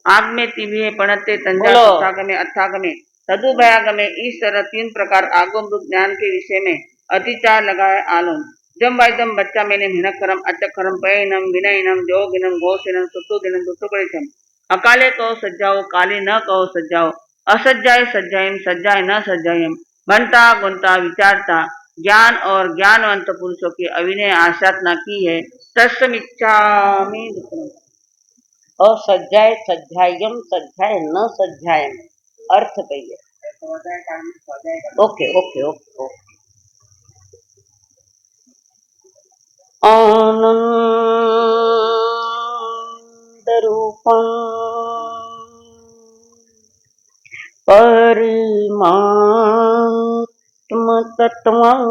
आगमे, तिभिये, पणते, तंजा, सुतागमे, अर्थागमे, तदुभयागमे, इस तरह 3 प्रकार आगम रूप ज्ञान के विषय में अतिचार लगाए आलोन। जम वाइदम बच्चा मैंने हिनकरम अचकरम पयनम विनयनम जोगिनम घोषिनम सुतुदिनम दुतुकड़ितम। अकाले कहो सज्जाओ, काले न कहो सज्जाओ। असज्जाय सज्जायम, सज्जाय न सज्जायम। बनता गुनता विचारता ज्ञान और ज्ञानवंत पुरुषों की अविनय आशातना की है। तस्मिच्छामि दुःखम। और सज्जाए सज्जायम, सज्जाए न सज्जायम अर्थ कहिए। Okay okay okay okay. आनंद रूपम परमात्म तत्वं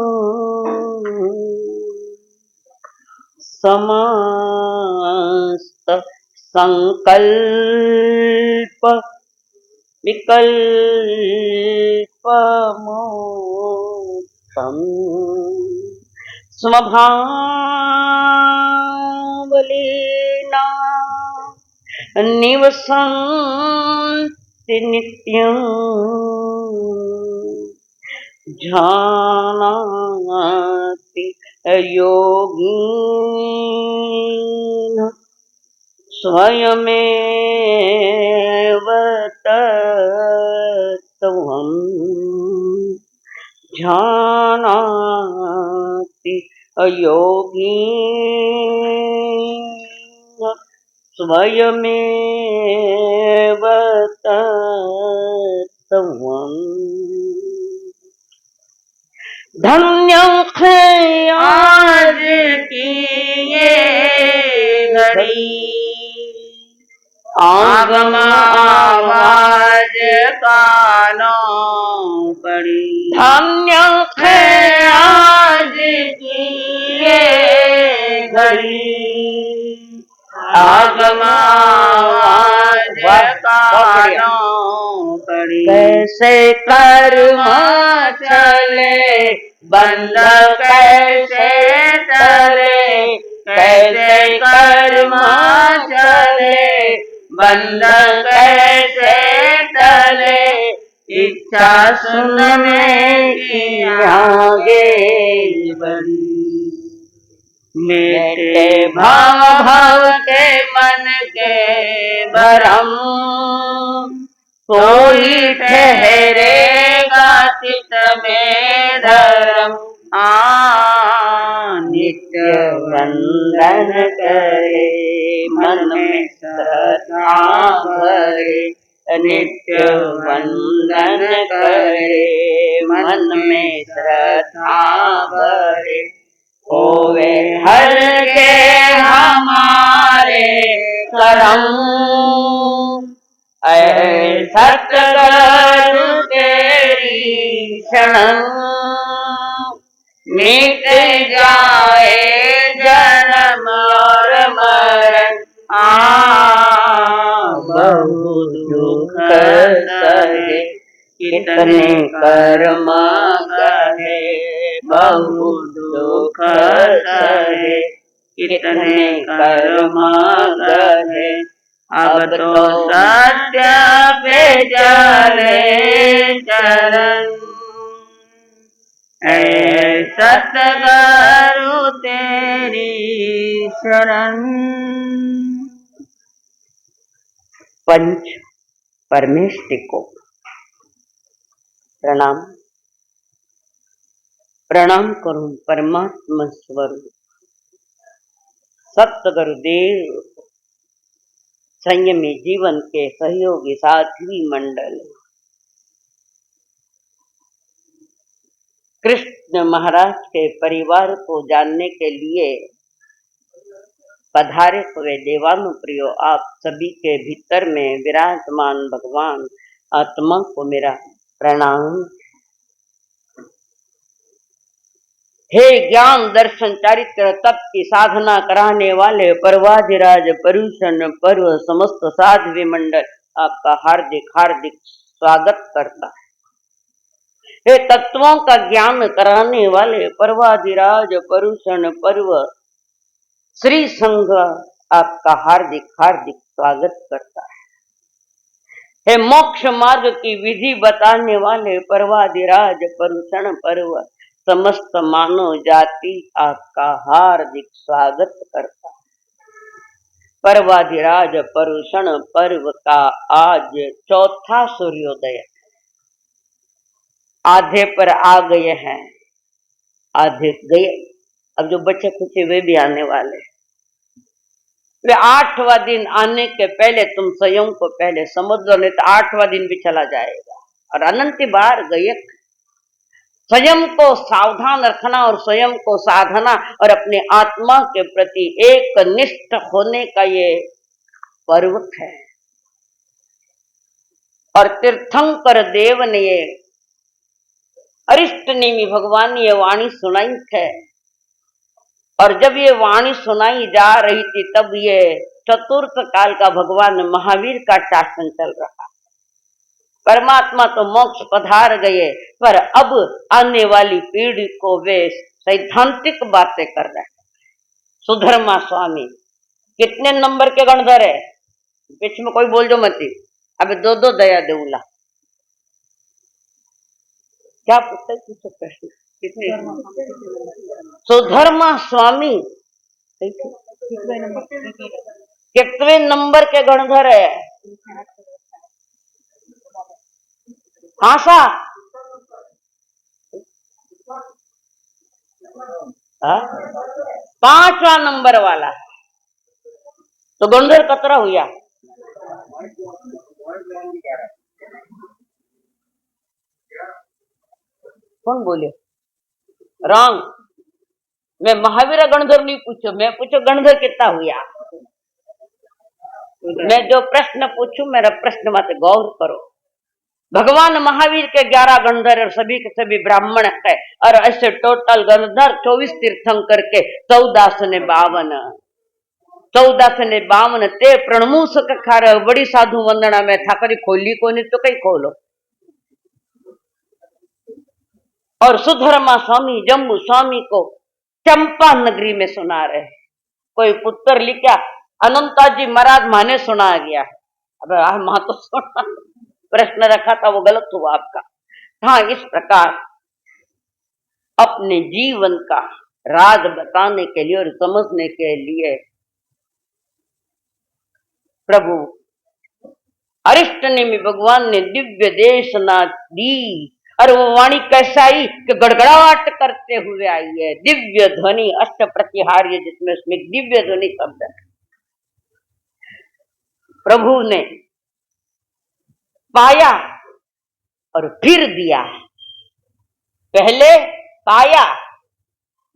समस्त संकल्प विकल्पमुक्तम् स्वभावलीना निवसन्ति नित्यम् जानाति योगिन स्वयमेव तत्त्वम् जानाति योगिन स्वयमेव तत्त्वम्। धन्य है आज की ये घड़ी, आगम आवाज कानों पड़ी। धन्य है आज की ये घड़ी, आगम आवाज कानों पड़ी। कैसे कर्म चले बंद कैसे टले, कैसे कर्म चले बंद कैसे टले। इच्छा सुनने की आगे बढ़ी। मिटे भाव भाव के मन के भरम, कोई ठहरेगा चित्त में धर्म। नित्य वंदन करे मन में श्रद्धा भरे, नित्य वंदन करे मन में श्रद्धा भरे। होवे हर के हमारे करम, सतगुरु तेरी शरण, मिट जाए जन्म और मरण। बहुत दुख सहे कितने कर्म गहे, बहुत दुख सहे कितने कर्म गहे। अब तो सत्य पे चले चरण, सतगुरु तेरी शरण। पंच परमेष्टि को प्रणाम। प्रणाम करूं परमात्मा स्वरूप सतगुरुदेव, संयमी जीवन के सहयोगी साथी मंडल, कृष्ण महाराज के परिवार को जानने के लिए पधारे हुए देवानुप्रियो, आप सभी के भीतर में विराजमान भगवान आत्मा को मेरा प्रणाम। हे ज्ञान दर्शन चारित्र तप की साधना कराने वाले पर्वाधिराज परुषण पर्व समस्त साध्वी मंडल, आपका हार्दिक हार्दिक स्वागत करता है। हे तत्वों का ज्ञान कराने वाले पर्वाधिराज परुषण पर्व श्री संघ, आपका हार्दिक हार्दिक स्वागत करता है। हे मोक्ष मार्ग की विधि बताने वाले पर्वाधिराज परुषण पर्व समस्त मानव जाति, आपका हार्दिक स्वागत करता है। पर्वाधिराज परुषण पर्व का आज चौथा सूर्योदय, आधे पर आ गए हैं, आधे गए। अब जो बच्चे कुछ वे भी आने वाले, वे 8वां दिन आने के पहले तुम स्वयं को पहले समझ लो, नहीं तो 8वां दिन भी चला जाएगा। और अनंत बार गए, स्वयं को सावधान रखना और स्वयं को साधना और अपने आत्मा के प्रति एक निष्ठ होने का ये पर्व है। और तीर्थंकर देव ने ये अरिष्ट नेमी भगवान ने ये वाणी सुनाई है, और जब ये वाणी सुनाई जा रही थी तब ये चतुर्थ काल का भगवान महावीर का शासन चल रहा। परमात्मा तो मोक्ष पधार गए, पर अब आने वाली पीढ़ी को वे सैद्धांतिक बातें कर रहे हैं। सुधर्मा स्वामी कितने नंबर के गणधर है? बीच में कोई बोल जो मत, अब 2-2 दया देऊला। क्या पूछते पूछो प्रश्न कितने? सुधर्मा स्वामी कितने नंबर के गणधर है? हाँ सा 5वां नंबर वाला, तो गणधर कतरा हुआ? कौन बोले? रॉन्ग। मैं महावीर गणधर नहीं पूछो, मैं पूछो गणधर कितना हुआ। मैं जो प्रश्न पूछूं मेरा प्रश्न मत गौर करो। भगवान महावीर के 11 गणधर और सभी के सभी ब्राह्मण है, और ऐसे टोटल गणधर 24 तीर्थंकर के 1452 ते प्रणमूस खार बड़ी साधु वंदना में था करी खोली को नहीं तो कहीं खोलो। और सुधर्मा स्वामी जम्मू स्वामी को चंपा नगरी में सुना रहे। कोई पुत्र लिखा अनंता जी महाराज माने सुना गया। अब मां तो सुना, प्रश्न रखा था वो गलत हुआ आपका। हाँ, इस प्रकार अपने जीवन का राज बताने के लिए और समझने के लिए प्रभु अरिष्टनेमि भगवान ने दिव्य देशना दी। और वो वाणी कैसा आई कि गड़गड़ाहट करते हुए आई है, दिव्य ध्वनि अष्ट प्रतिहार्य, जिसमें उसमें दिव्य ध्वनि शब्द है। प्रभु ने पाया और फिर दिया। पहले पाया,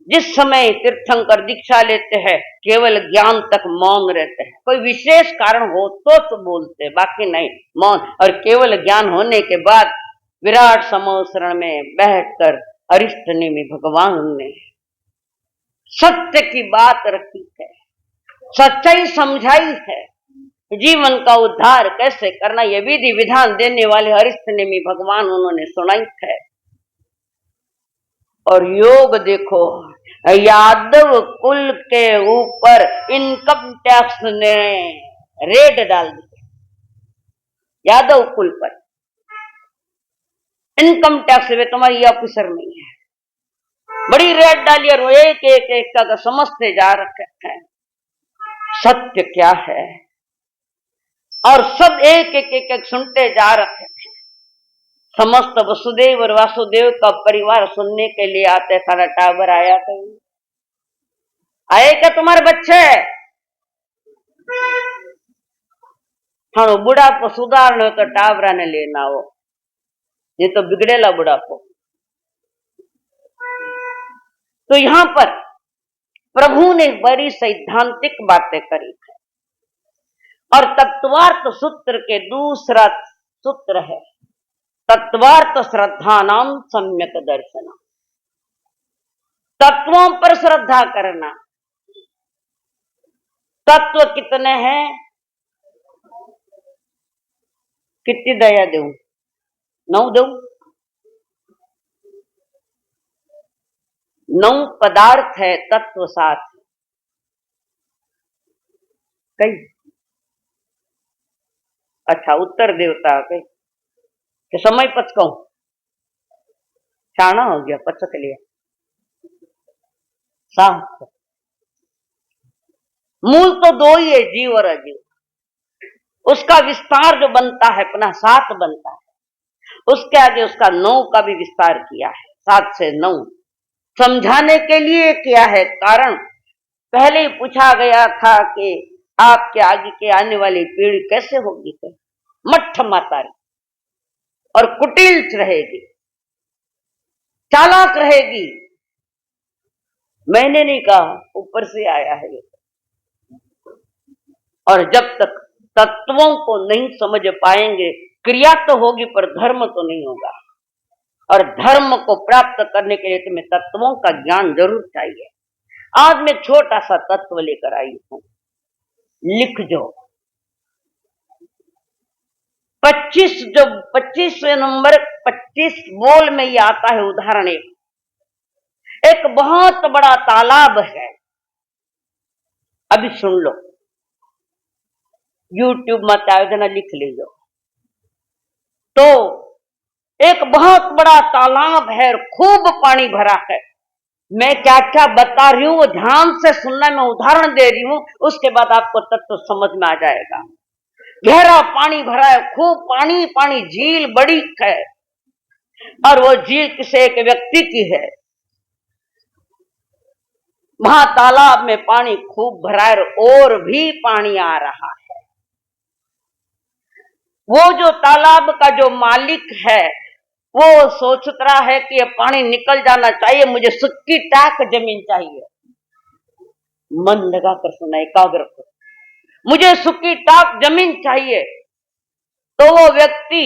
जिस समय तीर्थंकर दीक्षा लेते हैं केवल ज्ञान तक मौन रहते हैं, कोई विशेष कारण हो तो बोलते, बाकी नहीं मौन। और केवल ज्ञान होने के बाद विराट समोसरण में बैठकर अरिष्टनेमि भगवान ने सत्य की बात रखी है, सच्चाई समझाई है, जीवन का उद्धार कैसे करना यह विधि विधान देने वाले अरिष्टनेमि भगवान उन्होंने सुनाई है। और योग देखो, यादव कुल के ऊपर इनकम टैक्स ने रेड डाल दी। यादव कुल पर इनकम टैक्स में तुम्हारी ऑफिसर नहीं है, बड़ी रेड डाली और एक एक एक का समझते जा रखे हैं सत्य क्या है, और सब एक एक एक एक सुनते जा रखे हैं। समस्त वसुदेव और वासुदेव का परिवार सुनने के लिए आते। खाना टावर आया कहीं आए क्या तुम्हारे बच्चे? हाँ, बुढ़ापो सुधारने तो टावरा ने लेना हो, ये तो बिगड़ेला बुढ़ापो। तो यहां पर प्रभु ने बड़ी सैद्धांतिक बातें करी है। और तत्वार्थ सूत्र के दूसरा सूत्र है तत्वार्थ श्रद्धा नाम सम्यक दर्शन। तत्वों पर श्रद्धा करना। तत्व कितने हैं? कितनी दया दूं? 9 दूं? 9 पदार्थ है, तत्व 7 कई। अच्छा, उत्तर देवता कई कि समय पचकाऊ शाना हो गया, पचक लिया। 7 मूल तो 2 ही है, जीव और अजीव। उसका विस्तार जो बनता है अपना 7 बनता है, उसके आगे उसका 9 का भी विस्तार किया है। 7 से 9 समझाने के लिए किया है। कारण पहले ही पूछा गया था कि आपके आगे के आने वाली पीढ़ी कैसे होगी, मठ मातारी और कुटिल रहेगी, चालाक रहेगी। मैंने नहीं कहा, ऊपर से आया है ये। और जब तक तत्वों को नहीं समझ पाएंगे, क्रिया तो होगी पर धर्म तो नहीं होगा। और धर्म को प्राप्त करने के लिए तुम्हें तत्वों का ज्ञान जरूर चाहिए। आज मैं छोटा सा तत्व लेकर आई हूं, लिख जो 25वें नंबर 25 बोल में ये आता है। उदाहरण एक बहुत बड़ा तालाब है। अभी सुन लो, यूट्यूब मत आयोजना लिख लीजिए। तो एक बहुत बड़ा तालाब है, खूब पानी भरा है। मैं क्या क्या बता रही हूं वो ध्यान से सुनना, मैं उदाहरण दे रही हूं, उसके बाद आपको तत्व समझ में आ जाएगा। गहरा पानी भरा है, खूब पानी पानी, झील बड़ी है। और वो झील किसी एक व्यक्ति की है। वहां तालाब में पानी खूब भरा है और भी पानी आ रहा है। वो जो तालाब का जो मालिक है वो सोच रहा है कि ये पानी निकल जाना चाहिए, मुझे सूखी टाक जमीन चाहिए। मन लगाकर सुना, एकाग्र कर, मुझे सूखी टाक जमीन चाहिए। तो वो व्यक्ति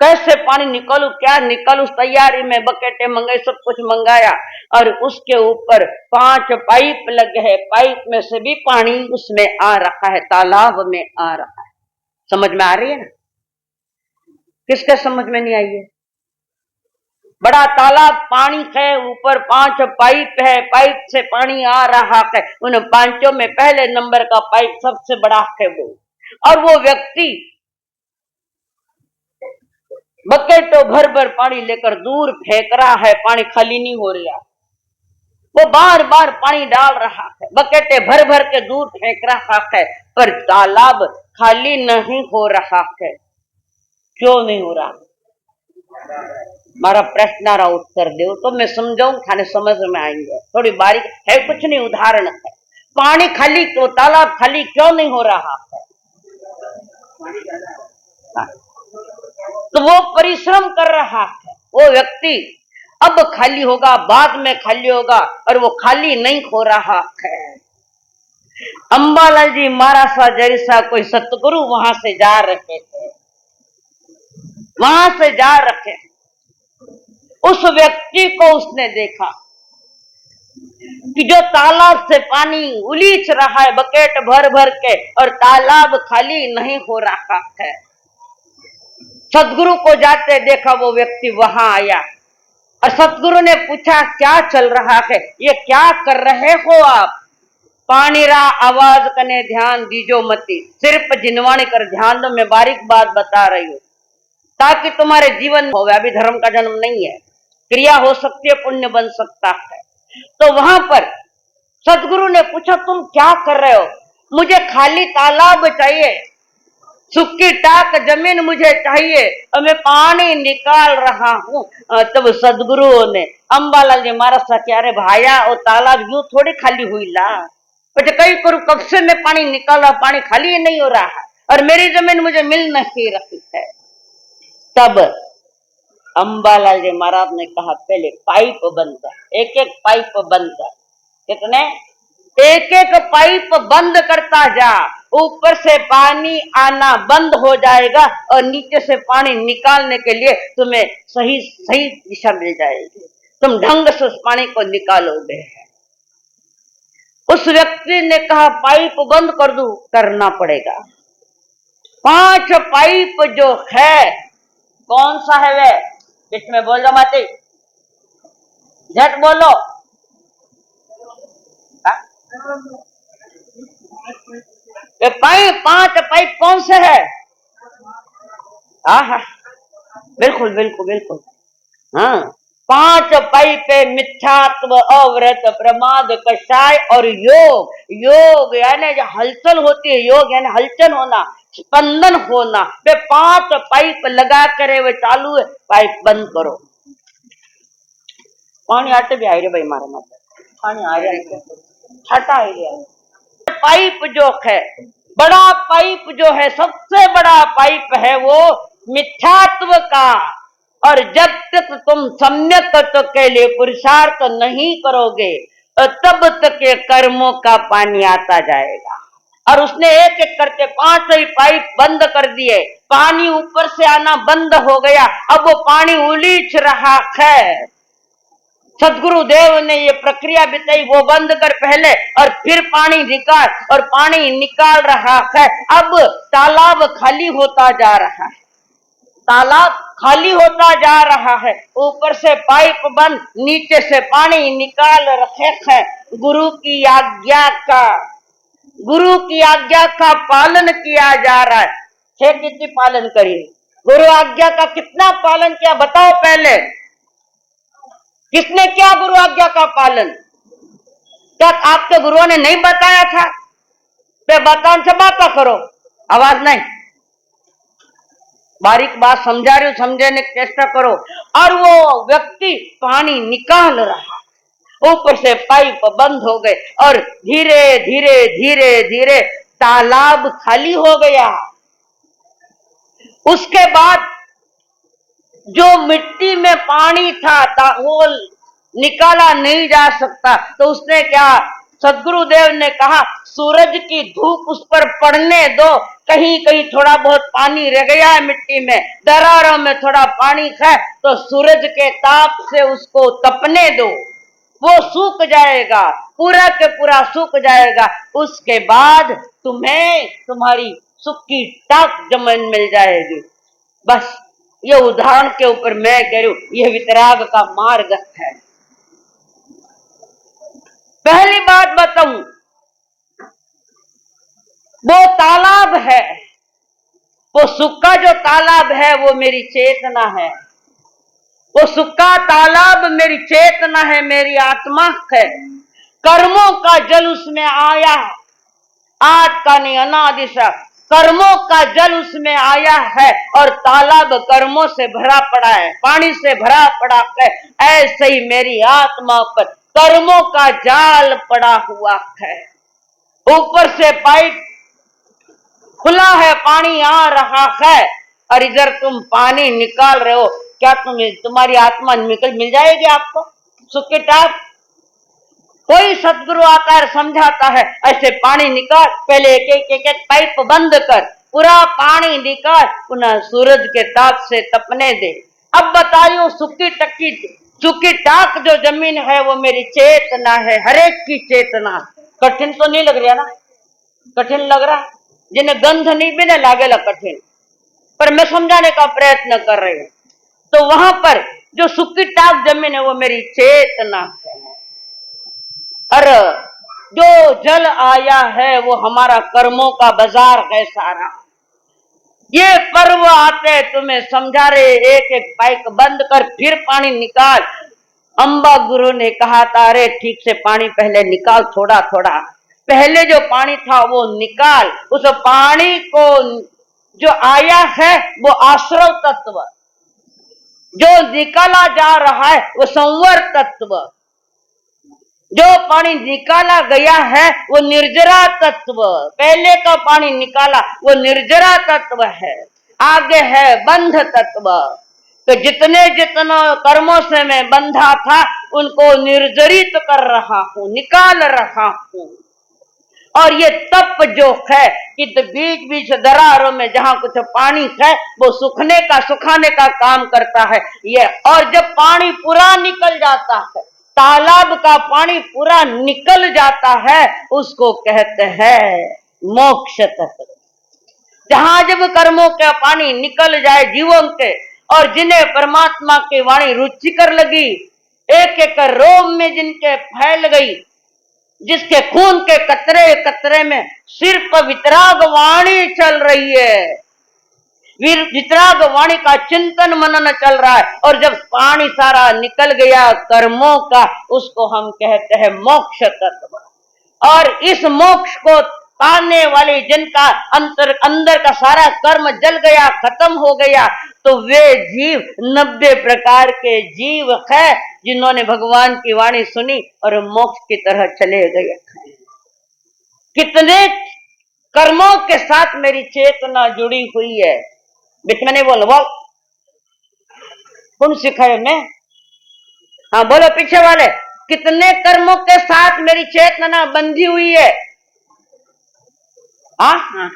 कैसे पानी निकालू, क्या निकालू, तैयारी में बकेटे मंगाए, सब कुछ मंगाया। और उसके ऊपर 5 पाइप लगे हैं, पाइप में से भी पानी उसमें आ रहा है, तालाब में आ रहा है। समझ में आ रही है ना? किसके समझ में नहीं आई है? बड़ा तालाब, पानी है, ऊपर 5 पाइप है, पाइप से पानी आ रहा है। उन 5 में पहले नंबर का पाइप सबसे बड़ा है वो। और वो व्यक्ति बकेटों भर भर पानी लेकर दूर फेंक रहा है, पानी खाली नहीं हो रहा। वो बार बार पानी डाल रहा है, बकेटे भर भर के दूर फेंक रहा है, पर तालाब खाली नहीं हो रहा है। क्यों नहीं हो रहा? मारा प्रश्न रा उत्तर दो तो मैं समझाऊं, थाने समझ में आएंगे। थोड़ी बारीक है, कुछ नहीं, उदाहरण है। पानी खाली तो तालाब खाली क्यों नहीं हो रहा है? तो वो परिश्रम कर रहा है, वो व्यक्ति अब खाली होगा, बाद में खाली होगा, और वो खाली नहीं हो रहा है। अंबालाल जी महाराज सा जैसा कोई सतगुरु वहां से जा रहे थे, वहां से जा रखे। उस व्यक्ति को उसने देखा कि जो तालाब से पानी उलीच रहा है बकेट भर भर के, और तालाब खाली नहीं हो रहा है। सतगुरु को जाते देखा, वो व्यक्ति वहां आया और सतगुरु ने पूछा, क्या चल रहा है, ये क्या कर रहे हो आप? पानी रा आवाज कने ध्यान दीजो मती, सिर्फ जिनवाणी कर ध्यान दो। मैं बारीक बात बता रही हूँ ताकि तुम्हारे जीवन हो। अभी धर्म का जन्म नहीं है, क्रिया हो सकती है, पुण्य बन सकता है। तो वहां पर सतगुरु ने पूछा, तुम क्या कर रहे हो? मुझे खाली तालाब चाहिए, सूखी टाक जमीन मुझे चाहिए, और मैं पानी निकाल रहा हूँ। तब सदगुरुओं ने अंबालाल जी महाराज सा क्या, रे भाया वो तालाब यूं थोड़ी खाली हुई ला, बच्चे कई करूं, कब से मैं पानी निकाल रहा, पानी खाली नहीं हो रहा है, और मेरी जमीन मुझे मिल नहीं रही है। तब अंबालाल जी महाराज ने कहा, पहले पाइप बंद कर, एक एक पाइप बंद कर। कितने? एक एक पाइप बंद करता जा, ऊपर से पानी आना बंद हो जाएगा, और नीचे से पानी निकालने के लिए तुम्हें सही सही दिशा मिल जाएगी, तुम ढंग से उस पानी को निकालोगे। उस व्यक्ति ने कहा, पाइप बंद कर दूं? करना पड़ेगा। 5 पाइप जो है, कौन सा है वे? इसमें बोल दो माते, झट बोलो। पाइप 5 पाइप कौन से है? हाँ, बिल्कुल बिल्कुल बिल्कुल, हाँ। 5 पाइप मिथ्यात्व, अव्रत, प्रमाद, कषाय और योग। योग यानी जो हलचल होती है, योग यानी हलचल होना, स्पंदन होना। वे 5 पाइप लगा करे, वे चालू है, पाइप बंद करो। पानी आते भी आए रे भाई, मारे माते पानी आ रहा है, छाटा आ रहा है। पाइप जो है, बड़ा पाइप जो है, सबसे बड़ा पाइप है वो मिथ्यात्व का। और जब तक तुम सम्यक तत्व के लिए पुरुषार्थ नहीं करोगे, तब तक ये कर्मों का पानी आता जाएगा। और उसने एक एक करके 5 ही पाइप बंद कर दिए, पानी ऊपर से आना बंद हो गया। अब वो पानी उलीच रहा है। सदगुरु देव ने ये प्रक्रिया बताई, वो बंद कर पहले, और फिर पानी निकाल, और पानी निकाल रहा है। अब तालाब खाली होता जा रहा है, तालाब खाली होता जा रहा है। ऊपर से पाइप बंद, नीचे से पानी निकाल रखे हैं। गुरु की आज्ञा का, गुरु की आज्ञा का पालन किया जा रहा है। कितनी पालन करिए, गुरु आज्ञा का कितना पालन किया बताओ पहले? किसने किया गुरु आज्ञा का पालन? क्या आपके गुरुओं ने नहीं बताया था? तो बतान से बात करो, आवाज नहीं, बारीक बात समझा रही हूं, समझने की चेष्टा करो। और वो व्यक्ति पानी निकाल रहा, ऊपर से पाइप बंद हो गए, और धीरे धीरे धीरे धीरे तालाब खाली हो गया। उसके बाद जो मिट्टी में पानी था वो निकाला नहीं जा सकता, तो उसने क्या, सदगुरुदेव ने कहा, सूरज की धूप उस पर पड़ने दो, कहीं कहीं थोड़ा बहुत पानी रह गया है मिट्टी में, दरारों में थोड़ा पानी है, तो सूरज के ताप से उसको तपने दो, वो सूख जाएगा, पूरा के पूरा सूख जाएगा। उसके बाद तुम्हें तुम्हारी सूखी टाक जमीन मिल जाएगी। बस ये उदाहरण के ऊपर मैं कह रही हूं, यह वितराग का मार्ग है। पहली बात बताऊं, वो तालाब है, वो सुख का जो तालाब है वो मेरी चेतना है, वो सुख का तालाब मेरी चेतना है, मेरी आत्मा है। कर्मों का जल उसमें आया, आज का नहीं अनादि से कर्मों का जल उसमें आया है और तालाब कर्मों से भरा पड़ा है, पानी से भरा पड़ा है। ऐसे ही मेरी आत्मा पर कर्मों का जाल पड़ा हुआ है। ऊपर से पाइप खुला है, पानी आ रहा है और इधर तुम पानी निकाल रहे हो। क्या तुम्हारी आत्मा मिल जाएगी आपको सुख की टाप? कोई सदगुरु आता है समझाता है ऐसे पानी निकाल, पहले एक पाइप बंद कर, पूरा पानी निकाल, पुनः सूरज के ताप से तपने दे। अब बताइयो सुखी टाक जो जमीन है वो मेरी चेतना है, हरेक की चेतना। कठिन तो नहीं लग रहा ना? कठिन लग रहा? जिन्हें गंध नहीं भी ना लागेला कठिन, पर मैं समझाने का प्रयत्न कर रही हूं। तो वहां पर जो सुखी टाक जमीन है वो मेरी चेतना है और जो जल आया है वो हमारा कर्मों का बाजार है सारा। ये पर्व आते तुम्हें समझा रहे, एक एक पाइप बंद कर फिर पानी निकाल। अंबा गुरु ने कहा था अरे ठीक से पानी पहले निकाल, थोड़ा थोड़ा पहले जो पानी था वो निकाल। उस पानी को जो आया है वो आश्रव तत्व, जो निकाला जा रहा है वो संवर तत्व, जो पानी निकाला गया है वो निर्जरा तत्व। पहले का पानी निकाला वो निर्जरा तत्व है, आगे है बंध तत्व। तो जितने कर्मों से मैं बंधा था उनको निर्जरित कर रहा हूं, निकाल रहा हूं। और ये तप जो है कि बीच बीच दरारों में जहां कुछ पानी है वो सुखाने का काम करता है ये। और जब पानी पूरा निकल जाता है, तालाब का पानी पूरा निकल जाता है, उसको कहते हैं मोक्ष तत्व। जहां जब कर्मों का पानी निकल जाए जीवों के, और जिन्हें परमात्मा की वाणी रुचिकर लगी, एक एक रोम में जिनके फैल गई, जिसके खून के कतरे कतरे में सिर्फ वितराग वाणी चल रही है, वितराग वाणी का चिंतन मनन चल रहा है, और जब पानी सारा निकल गया कर्मों का, उसको हम कहते हैं मोक्ष तत्व। और इस मोक्ष को पाने वाले जिनका अंदर का सारा कर्म जल गया, खत्म हो गया, तो वे जीव 90 प्रकार के जीव है जिन्होंने भगवान की वाणी सुनी और मोक्ष की तरह चले गए। कितने कर्मों के साथ मेरी चेतना जुड़ी हुई है, बीच में नहीं बोल कौन सिखाए मैं? हाँ बोलो पीछे वाले, कितने कर्मों के साथ मेरी चेतना बंधी हुई है? हाँ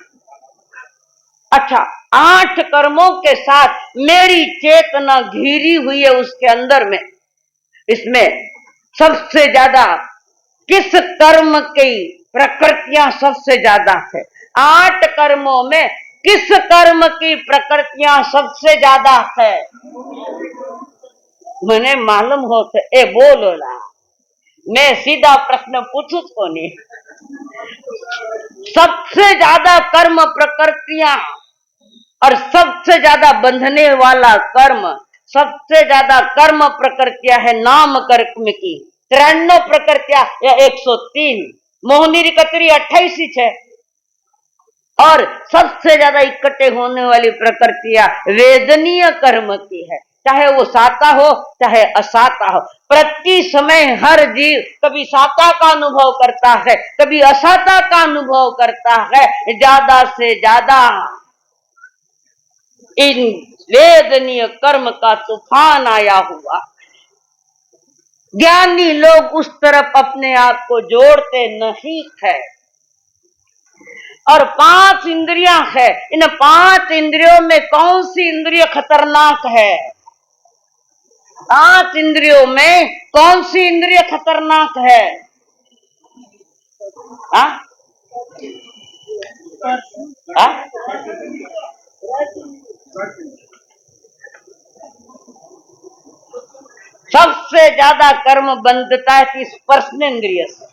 अच्छा, 8 कर्मों के साथ मेरी चेतना घिरी हुई है उसके अंदर में। इसमें सबसे ज्यादा किस कर्म की प्रकृतियां सबसे ज्यादा है? 8 कर्मों में किस कर्म की प्रकृतियां सबसे ज्यादा है? मैंने मालूम हो तो ए बोलो ना, मैं सीधा प्रश्न पूछू तो नहीं। सबसे ज्यादा कर्म प्रकृतियां और सबसे ज्यादा बंधने वाला कर्म, सबसे ज्यादा कर्म प्रकृतियां है नाम कर्म की 93 प्रकृतियां या 103, मोहनी कतरी 28 है। और सबसे ज्यादा इकट्ठे होने वाली प्रकृतियां वेदनीय कर्म की है, चाहे वो साता हो चाहे असाता हो। प्रति समय हर जीव कभी साता का अनुभव करता है, कभी असाता का अनुभव करता है। ज्यादा से ज्यादा इन वेदनीय कर्म का तूफान आया हुआ। ज्ञानी लोग उस तरफ अपने आप को जोड़ते नहीं है। और 5 इंद्रियां है, इन 5 इंद्रियों में कौन सी इंद्रिय खतरनाक है? 5 इंद्रियों में कौन सी इंद्रिय खतरनाक है? आ? आ? सबसे ज्यादा कर्म बंधता है कि स्पर्श इंद्रिय से।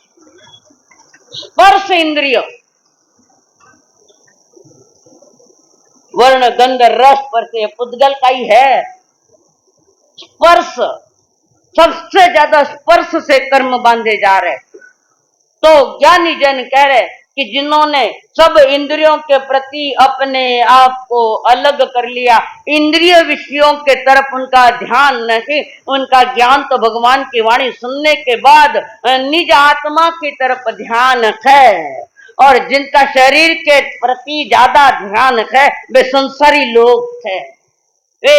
स्पर्श इंद्रिय वर्ण गंध रस पर से पुद्गल का ही है। स्पर्श, सबसे ज्यादा स्पर्श से कर्म बांधे जा रहे। तो ज्ञानी जन कह रहे कि जिन्होंने सब इंद्रियों के प्रति अपने आप को अलग कर लिया, इंद्रिय विषयों के तरफ उनका ध्यान नहीं, उनका ज्ञान तो भगवान की वाणी सुनने के बाद निज आत्मा की तरफ ध्यान है, और जिनका शरीर के प्रति ज्यादा ध्यान है वे संसारी लोग थे। वे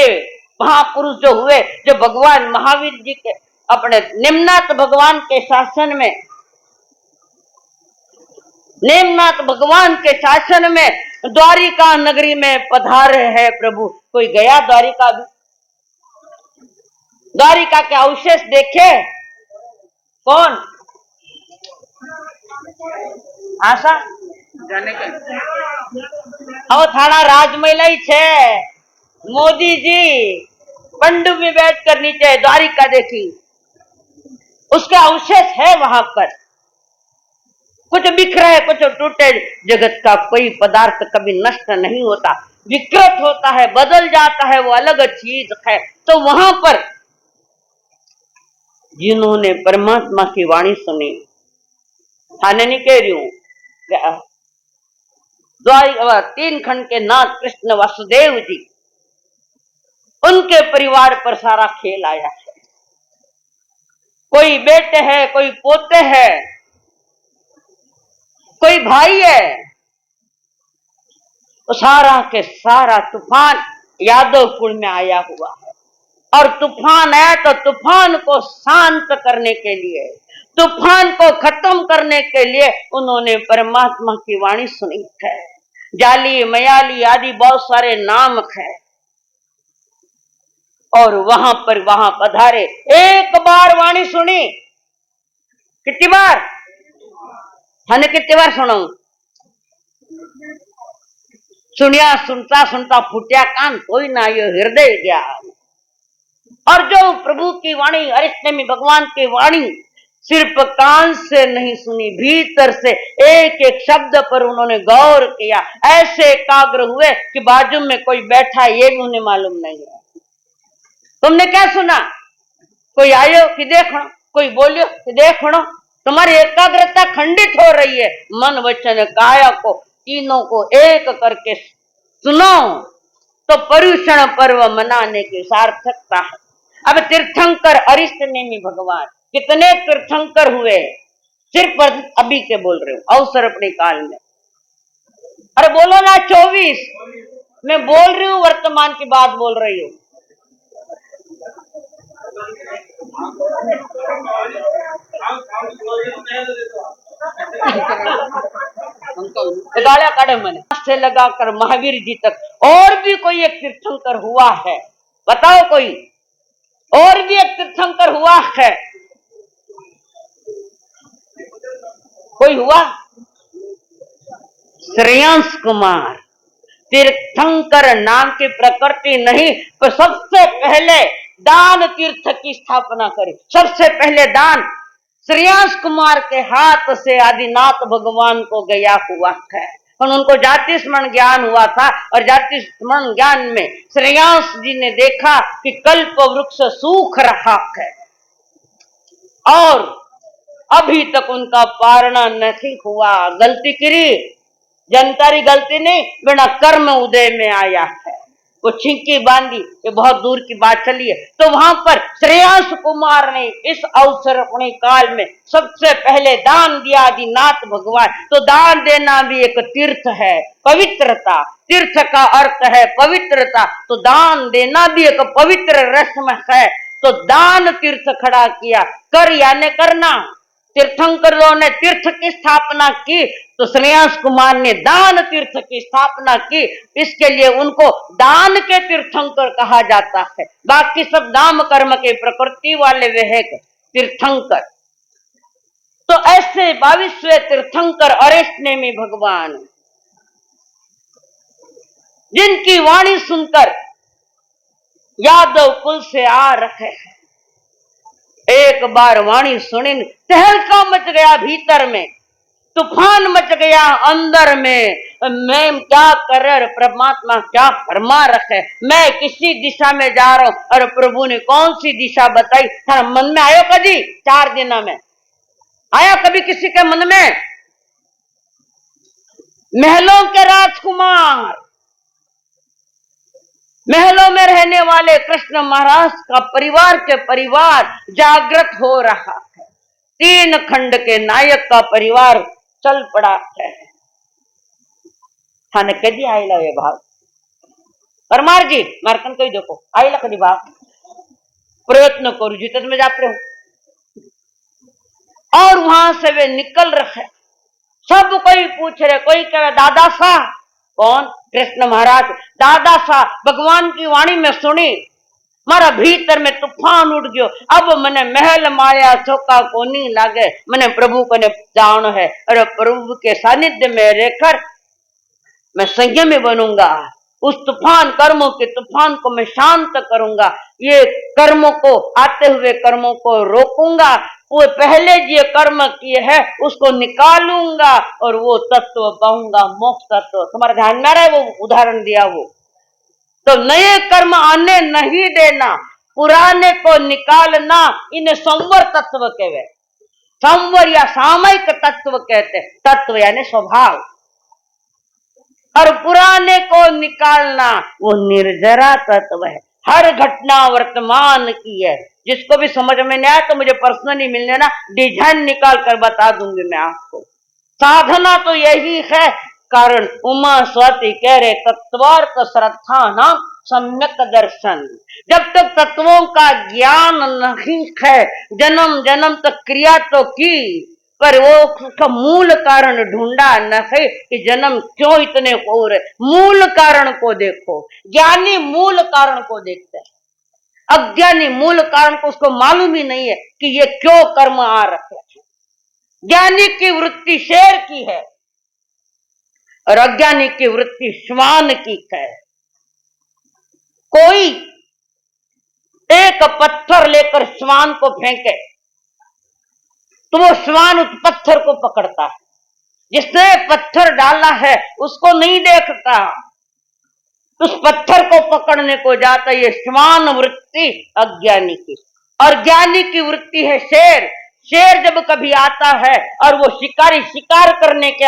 महापुरुष जो हुए, जो भगवान महावीर जी के अपने निम्नाथ भगवान के शासन में, नेमनाथ भगवान के शासन में द्वारिका नगरी में पधारे है प्रभु। कोई गया द्वारिका भी? द्वारिका के अवशेष देखे? कौन? आशा जाने के હવે થાણા રાજમહેલ છે। मोदी जी पंडु में बैठकर नीचे द्वारिका देखी, उसके अवशेष है वहां पर। कुछ बिखरा है, कुछ टूटे। जगत का कोई पदार्थ कभी नष्ट नहीं होता, विकृत होता है, बदल जाता है, वो अलग चीज है। तो वहां पर जिन्होंने परमात्मा की वाणी सुनी, थाने नहीं कह रही हूं, द्वारिका 3 खंड के नाथ कृष्ण वासुदेव जी, उनके परिवार पर सारा खेल आया है। कोई बेटे है, कोई पोते है, कोई भाई है। तो सारा के सारा तूफान यादव कुल में आया हुआ है। और तूफान आया तो तूफान को शांत करने के लिए, तूफान को खत्म करने के लिए उन्होंने परमात्मा की वाणी सुनी है। जाली, मयाली आदि बहुत सारे नाम है। और वहां पधारे, एक बार वाणी सुनी। कितनी बार? थाने कितनी बार सुनाऊं? सुनिया, सुनता सुनता फूटिया कान, कोई ना ये हृदय ज्ञान। और जो प्रभु की वाणी, अरिष्टनेमी भगवान की वाणी सिर्फ कान से नहीं सुनी, भीतर से एक एक शब्द पर उन्होंने गौर किया। ऐसे एकाग्र हुए कि बाजू में कोई बैठा ये भी उन्हें मालूम नहीं है। तुमने क्या सुना? कोई आयो कि देखो, कोई बोलियो कि देखो। तुम्हारी एकाग्रता खंडित हो रही है। मन वचन काया को तीनों को एक करके सुनो तो पर्युषण पर्व मनाने की सार्थकता है। अब तीर्थंकर अरिष्टनेमी भगवान कितने तीर्थंकर हुए, सिर्फ अभी के बोल रहे हो, अवसर अपने काल में। अरे बोलो ना 24, मैं बोल रही हूँ, वर्तमान की बात बोल रही हूँ। गालियां काटे मैंने से लगाकर महावीर जी तक। और भी कोई एक तीर्थंकर हुआ है? बताओ कोई और भी एक तीर्थंकर हुआ है? कोई हुआ? श्रेयांश कुमार तीर्थंकर नाम की प्रकृति नहीं, पर सबसे पहले दान तीर्थ की स्थापना करी। सबसे पहले दान श्रेयांश कुमार के हाथ से आदिनाथ भगवान को गया हुआ है। और उनको जाति स्मरण ज्ञान हुआ था, और जाति स्मरण ज्ञान में श्रेयांश जी ने देखा कि कल्प वृक्ष सूख रहा है और अभी तक उनका पारणा नहीं हुआ। गलती करी, जनतारी गलती नहीं, बिना कर्म उदय में आया है। वो छिंकी बांधी, ये बहुत दूर की बात चली है। तो वहां पर श्रेयांश कुमार ने इस अवसर अपने काल में सबसे पहले दान दिया आदिनाथ भगवान। तो दान देना भी एक तीर्थ है, पवित्रता। तीर्थ का अर्थ है पवित्रता, तो दान देना भी एक पवित्र रस्म है। तो दान तीर्थ खड़ा किया, कर यानी करना। तीर्थंकरों ने तीर्थ की स्थापना की, तो श्रेयांश कुमार ने दान तीर्थ की स्थापना की। इसके लिए उनको दान के तीर्थंकर कहा जाता है। बाकी सब नाम कर्म के प्रकृति वाले वे है तीर्थंकर। तो ऐसे 22वें तीर्थंकर अरिष्टनेमी भगवान, जिनकी वाणी सुनकर यादव कुल से आ रहे हैं। एक बार वाणी सुनी, तहलका मच गया भीतर में, तूफान मच गया अंदर में। मैं क्या कर रहा, परमात्मा क्या फरमा रखे, मैं किसी दिशा में जा रहा हूं। और प्रभु ने कौन सी दिशा बताई? थारा मन में आयो कभी? 4 दिनों में आया कभी किसी के मन में? महलों के राजकुमार, महलों में रहने वाले कृष्ण महाराज का परिवार के परिवार जागृत हो रहा है। 3 खंड के नायक का परिवार चल पड़ा है। थाने कदी आयला ये भाव परमार जी मारकन कही देखो आयला कदी भाव प्रयत्न करू जी तब में जाते हो। और वहां से वे निकल रहे, सब कोई पूछ रहे, कोई कहे दादा सा कौन? कृष्ण महाराज। दादा सा भगवान की वाणी में सुनी, मारा भीतर में तूफान उठ गयो, अब मने महल माया चौका को नहीं लागे, मने प्रभु को ने जान है। अरे प्रभु के सानिध्य में रहकर मैं संयमी बनूंगा, उस तूफान कर्मों के तूफान को मैं शांत करूंगा, ये कर्मों को आते हुए कर्मों को रोकूंगा, वो पहले जो कर्म किए हैं उसको निकालूंगा और वो तत्व पाऊंगा, मोक्ष तत्व। तुम्हारे ध्यान में आ रहा है वो उदाहरण दिया वो? तो नए कर्म आने नहीं देना, पुराने को निकालना, इन्हें संवर तत्व कहते। संवर या सामयिक तत्व कहते, तत्व यानी स्वभाव। और पुराने को निकालना वो निर्जरा तत्व है। हर घटना वर्तमान की है। जिसको भी समझ में नहीं आया तो मुझे पर्सनली मिलने ना, डिजाइन निकाल कर बता दूंगी मैं आपको। साधना तो यही है। कारण उमा स्वाति कह रहे तत्वार्थ श्रद्धा नाम सम्यक दर्शन। जब तक तत्वों का ज्ञान नहीं है, जन्म जन्म तक क्रिया तो की, पर वो उसका मूल कारण ढूंढा नहीं कि जन्म क्यों इतने हो रहे। मूल कारण को देखो। ज्ञानी मूल कारण को देखते हैं, अज्ञानी मूल कारण को उसको मालूम ही नहीं है कि ये क्यों कर्म आ रखे। ज्ञानी की वृत्ति शेर की है और अज्ञानी की वृत्ति श्वान की है। कोई एक पत्थर लेकर श्वान को फेंके तो वो श्वान उस पत्थर को पकड़ता है, जिसने पत्थर डाला है उसको नहीं देखता, उस पत्थर को पकड़ने को जाता। ये श्वान वृत्ति अज्ञानी की। और ज्ञानी की वृत्ति है शेर। शेर जब कभी आता है और वो शिकारी शिकार करने के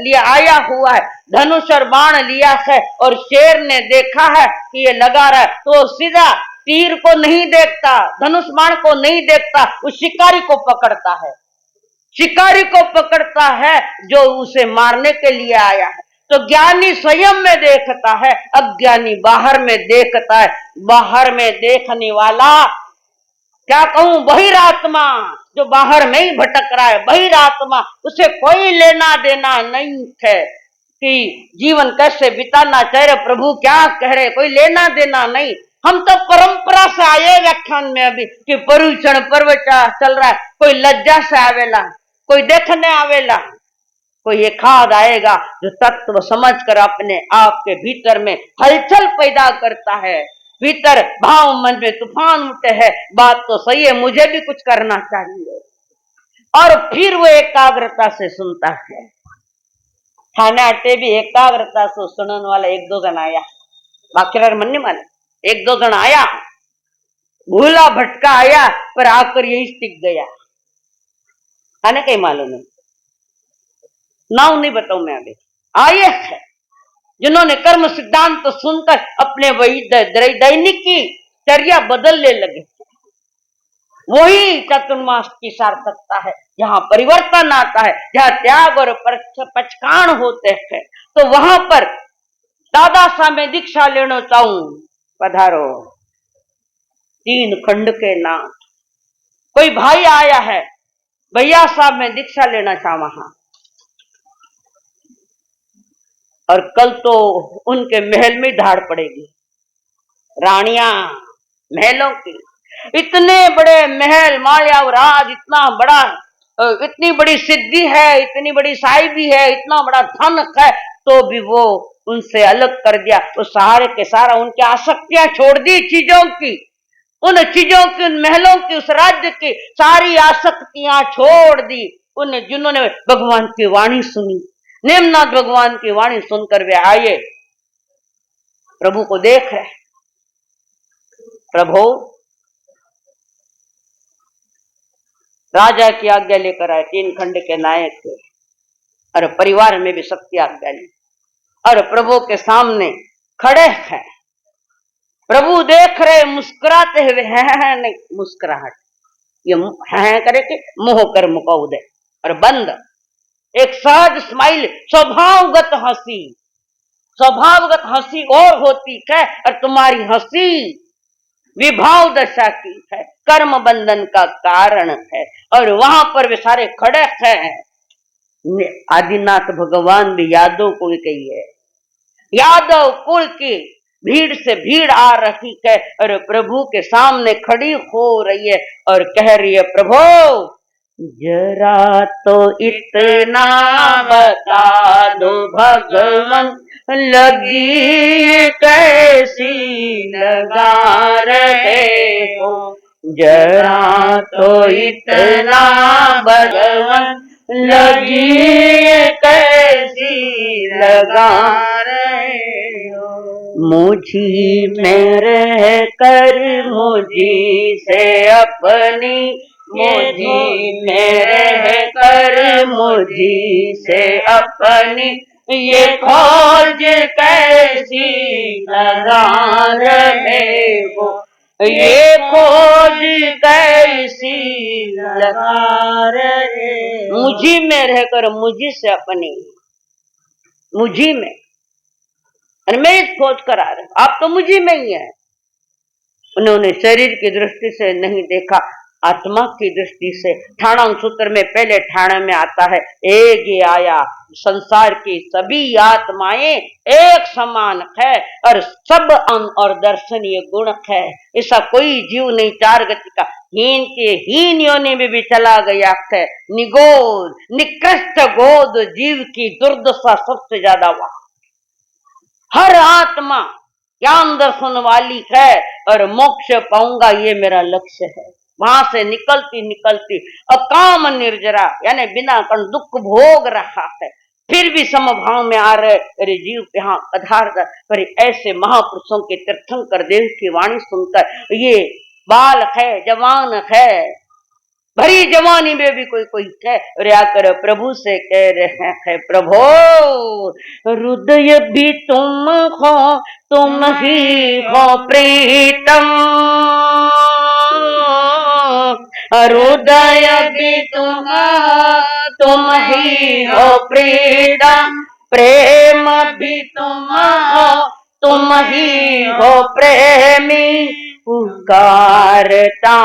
लिए आया हुआ है, धनुष और बाण लिया है और शेर ने देखा है कि ये लगा रहा है, तो सीधा तीर को नहीं देखता, धनुष बाण को नहीं देखता, उस शिकारी को पकड़ता है। शिकारी को पकड़ता है जो उसे मारने के लिए आया है। तो ज्ञानी स्वयं में देखता है, अज्ञानी बाहर में देखता है। बाहर में देखने वाला क्या कहूं, बहिरात्मा, जो बाहर में ही भटक रहा है, बहिरात्मा, उसे कोई लेना देना नहीं है कि जीवन कैसे बिताना चाहिए, प्रभु क्या कह रहे, कोई लेना देना नहीं। हम तो परंपरा से आए व्याख्यान में अभी कि परुषण पर्व चल रहा है, कोई लज्जा से आवेला, कोई देखने आवेला, कोई एक खाद आएगा जो तत्व समझकर अपने आप के भीतर में हलचल पैदा करता है। भीतर भाव मन में तूफान उठे है, बात तो सही है, मुझे भी कुछ करना चाहिए। और फिर वो एकाग्रता से सुनता है। खाने आटे भी एकाग्रता से सुनने वाला 1-2 जन आया, बाकी मन नहीं माने। 1-2 जन आया, भूला भटका आया, पर आकर यही टिक गया। खाने कहीं मालूम नहीं, नाम नहीं बताऊं मैं। अभी आए हैं जिन्होंने कर्म सिद्धांत तो सुनकर अपने वही दैनिक की चर्या बदलने लगे। वही चतुर्मास की सार्थकता है, जहां परिवर्तन आता है, जहां त्याग और पचकान होते हैं। तो वहां पर दादा सा मैं दीक्षा लेना चाहूं, पधारो। 3 खंड के नाम। कोई भाई आया है, भैया साहब मैं दीक्षा लेना चाहूं। और कल तो उनके महल में धाड़ पड़ेगी। रानियां महलों की, इतने बड़े महल, माया राज इतना बड़ा, इतनी बड़ी सिद्धि है, इतनी बड़ी साहिबी है, इतना बड़ा धन है, तो भी वो उनसे अलग कर दिया। तो सारे के सारा उनकी आसक्तियां छोड़ दी चीजों की, उन चीजों की, उन महलों की, उस राज्य की सारी आसक्तियां छोड़ दी। उन जिन्होंने भगवान की वाणी सुनी, नेमनाथ भगवान की वाणी सुनकर वे आए, प्रभु को देख रहे। प्रभु राजा की आज्ञा लेकर आए, 3 खंड के नायक थे और परिवार में भी शक्ति आज्ञा ली और प्रभु के सामने खड़े हैं। प्रभु देख रहे, मुस्कुराते हुए हैं, नहीं मुस्कुराहट, ये है करे कि मुंह कर मुका उदय और बंद, एक सहज स्माइल, स्वभावगत हंसी। स्वभावगत हंसी और होती है और तुम्हारी हंसी विभाव दशा की है, कर्म बंधन का कारण है। और वहां पर वे सारे खड़े हैं। आदिनाथ भगवान भी यादव कुल के ही है, यादव कुल की भीड़ से भीड़ आ रही है और प्रभु के सामने खड़ी हो रही है और कह रही है, प्रभु जरा तो इतना बता दो भगवान, लगी कैसी लगा रहे हो, जरा तो इतना भगवान, लगी कैसी लगा रहे हो। मुझी में रह कर मुझी से अपनी, मुझी में रह कर मुझी से अपनी, ये खोज कैसी लगा रहे हो, ये खोज कैसी लगा रहे हो। मुझी में रहकर मुझी से अपनी, मुझी में, और मैं इस खोज करा रहे, आप तो मुझी में ही है। उन्होंने शरीर की दृष्टि से नहीं देखा, आत्मा की दृष्टि से। ठाणा सूत्र में पहले ठाणे में आता है, एक ही आया, संसार की सभी आत्माएं एक समान है और सब अंग और दर्शनीय गुण है। ऐसा कोई जीव नहीं, 4 गति का, हीन के हीन योनि में भी चला गया है। निगोद निकृष्ट गोद जीव की दुर्दशा सबसे ज्यादा वहां। हर आत्मा ज्ञान दर्शन वाली है और मोक्ष पाऊंगा ये मेरा लक्ष्य है। वहां से निकलती निकलती अकाम निर्जरा, यानी बिना कण दुख भोग रहा है, फिर भी समभाव में आ रहे। अरे जीव यहाँ पदार्थ पर ऐसे महापुरुषों के तीर्थंकर देव की वाणी सुनकर, ये बाल है, जवान है, भरी जवानी में भी कोई कोई कह आकर प्रभु से कह रहे हैं, प्रभु हृदय भी तुम हो, तुम ही हो प्रीतम, हृदय भी तुम ही हो प्रीतम, प्रेम भी तुम ही हो प्रेमी, पुकारता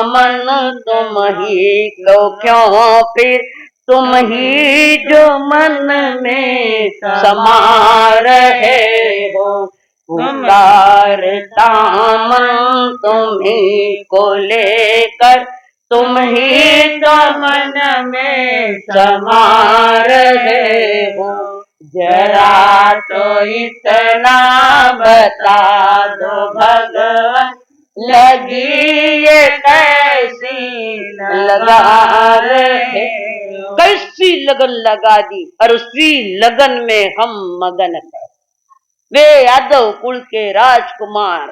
मन तुम ही को क्यों फिर, तुम ही जो मन में समा रहे हो, पुकारता मन तुम ही को लेकर, तुम ही तो मन में समा रहे हो, जरा तो इतना बता दो भगवान, लगी ये कैसी लगा रहे हो। कैसी लगन लगा दी और उसी लगन में हम मगन है। वे यादव कुल के राजकुमार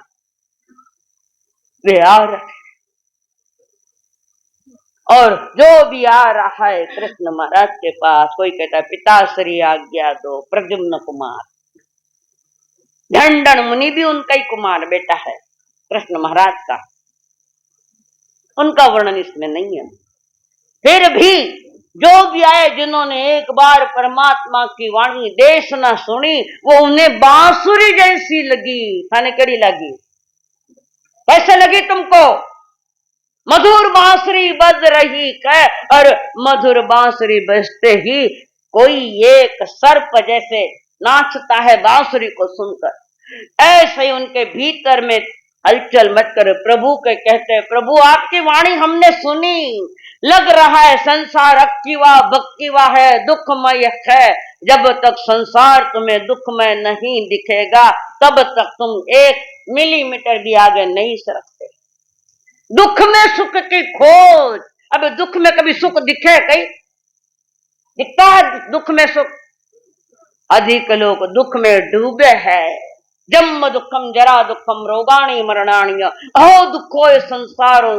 वे आ रहे, और जो भी आ रहा है कृष्ण महाराज के पास, कोई कहता है पिताश्री आज्ञा दो, प्रद्युम्न कुमार, झंडन मुनि भी उनका ही कुमार बेटा है कृष्ण महाराज का, उनका वर्णन इसमें नहीं है। फिर भी जो भी आए, जिन्होंने एक बार परमात्मा की वाणी देश न सुनी, वो उन्हें बांसुरी जैसी लगी। थाने कड़ी लगी, कैसे लगी तुमको? मधुर बांसुरी बज रही है और मधुर बांसुरी बजते ही कोई एक सर्प जैसे नाचता है बांसुरी को सुनकर, ऐसे ही उनके भीतर में हलचल मच कर प्रभु के कहते हैं, प्रभु आपकी वाणी हमने सुनी, लग रहा है संसार अक्कीवा बक्कीवा है, दुखमय है। जब तक संसार तुम्हें दुखमय नहीं दिखेगा, तब तक तुम 1 मिलीमीटर भी आगे नहीं सरकते। दुख में सुख की खोज, अब दुख में कभी सुख दिखे? कहीं दिखता है दुख में सुख? अधिक लोग दुख में डूबे हैं। जन्म दुखम जरा दुखम रोगाणी मरणाणी अहो दुखो संसारो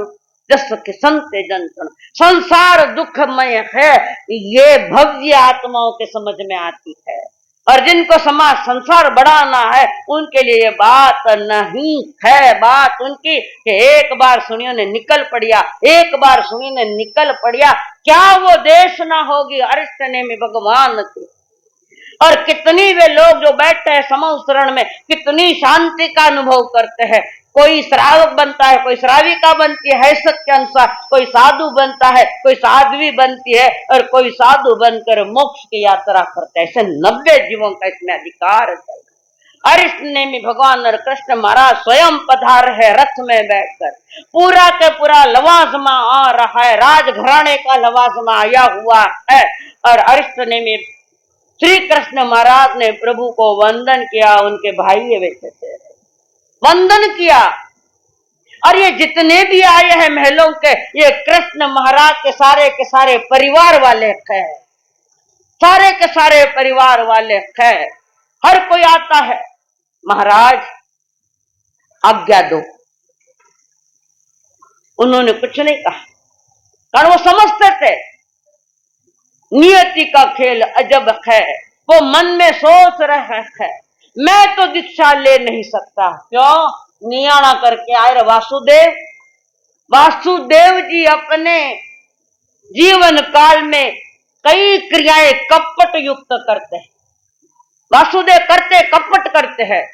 जस के संते जंतन। संसार दुखमय है, ये भव्य आत्माओं के समझ में आती है। और जिनको समाज संसार बढ़ाना है उनके लिए ये बात नहीं है। बात उनकी कि एक बार सुनियो ने निकल पड़िया, एक बार सुनियो ने निकल पड़िया, क्या वो देश ना होगी अरिष्टने में भगवान की। और कितनी वे लोग जो बैठते हैं समूह में कितनी शांति का अनुभव करते हैं। कोई श्रावक बनता है, कोई श्राविका बनती है हैसियत के अनुसार, कोई साधु बनता है, कोई साध्वी बनती है और कोई साधु बनकर मोक्ष की यात्रा करता है। ऐसे 90 जीवों का इसमें अधिकार है। और इसने में भगवान और कृष्ण महाराज स्वयं पधार है रथ में बैठकर। पूरा के पूरा लवाजमा आ रहा है, राजघराने का लवाजमा आया हुआ है। और अरिष्टने में श्री कृष्ण महाराज ने प्रभु को वंदन किया, उनके भाई बैठे थे, वंदन किया। और ये जितने भी आए हैं महलों के, ये कृष्ण महाराज के सारे परिवार वाले हैं, सारे के सारे परिवार वाले हैं। हर कोई आता है, महाराज आज्ञा दो। उन्होंने कुछ नहीं कहा, कारण वो समझते थे नियति का खेल अजब है। वो मन में सोच रहे हैं मैं तो दीक्षा ले नहीं सकता। क्यों? नियाणा करके आए वासुदेव। वासुदेव जी अपने जीवन काल में कई क्रियाएं कपट युक्त करते हैं। वासुदेव करते कपट करते हैं,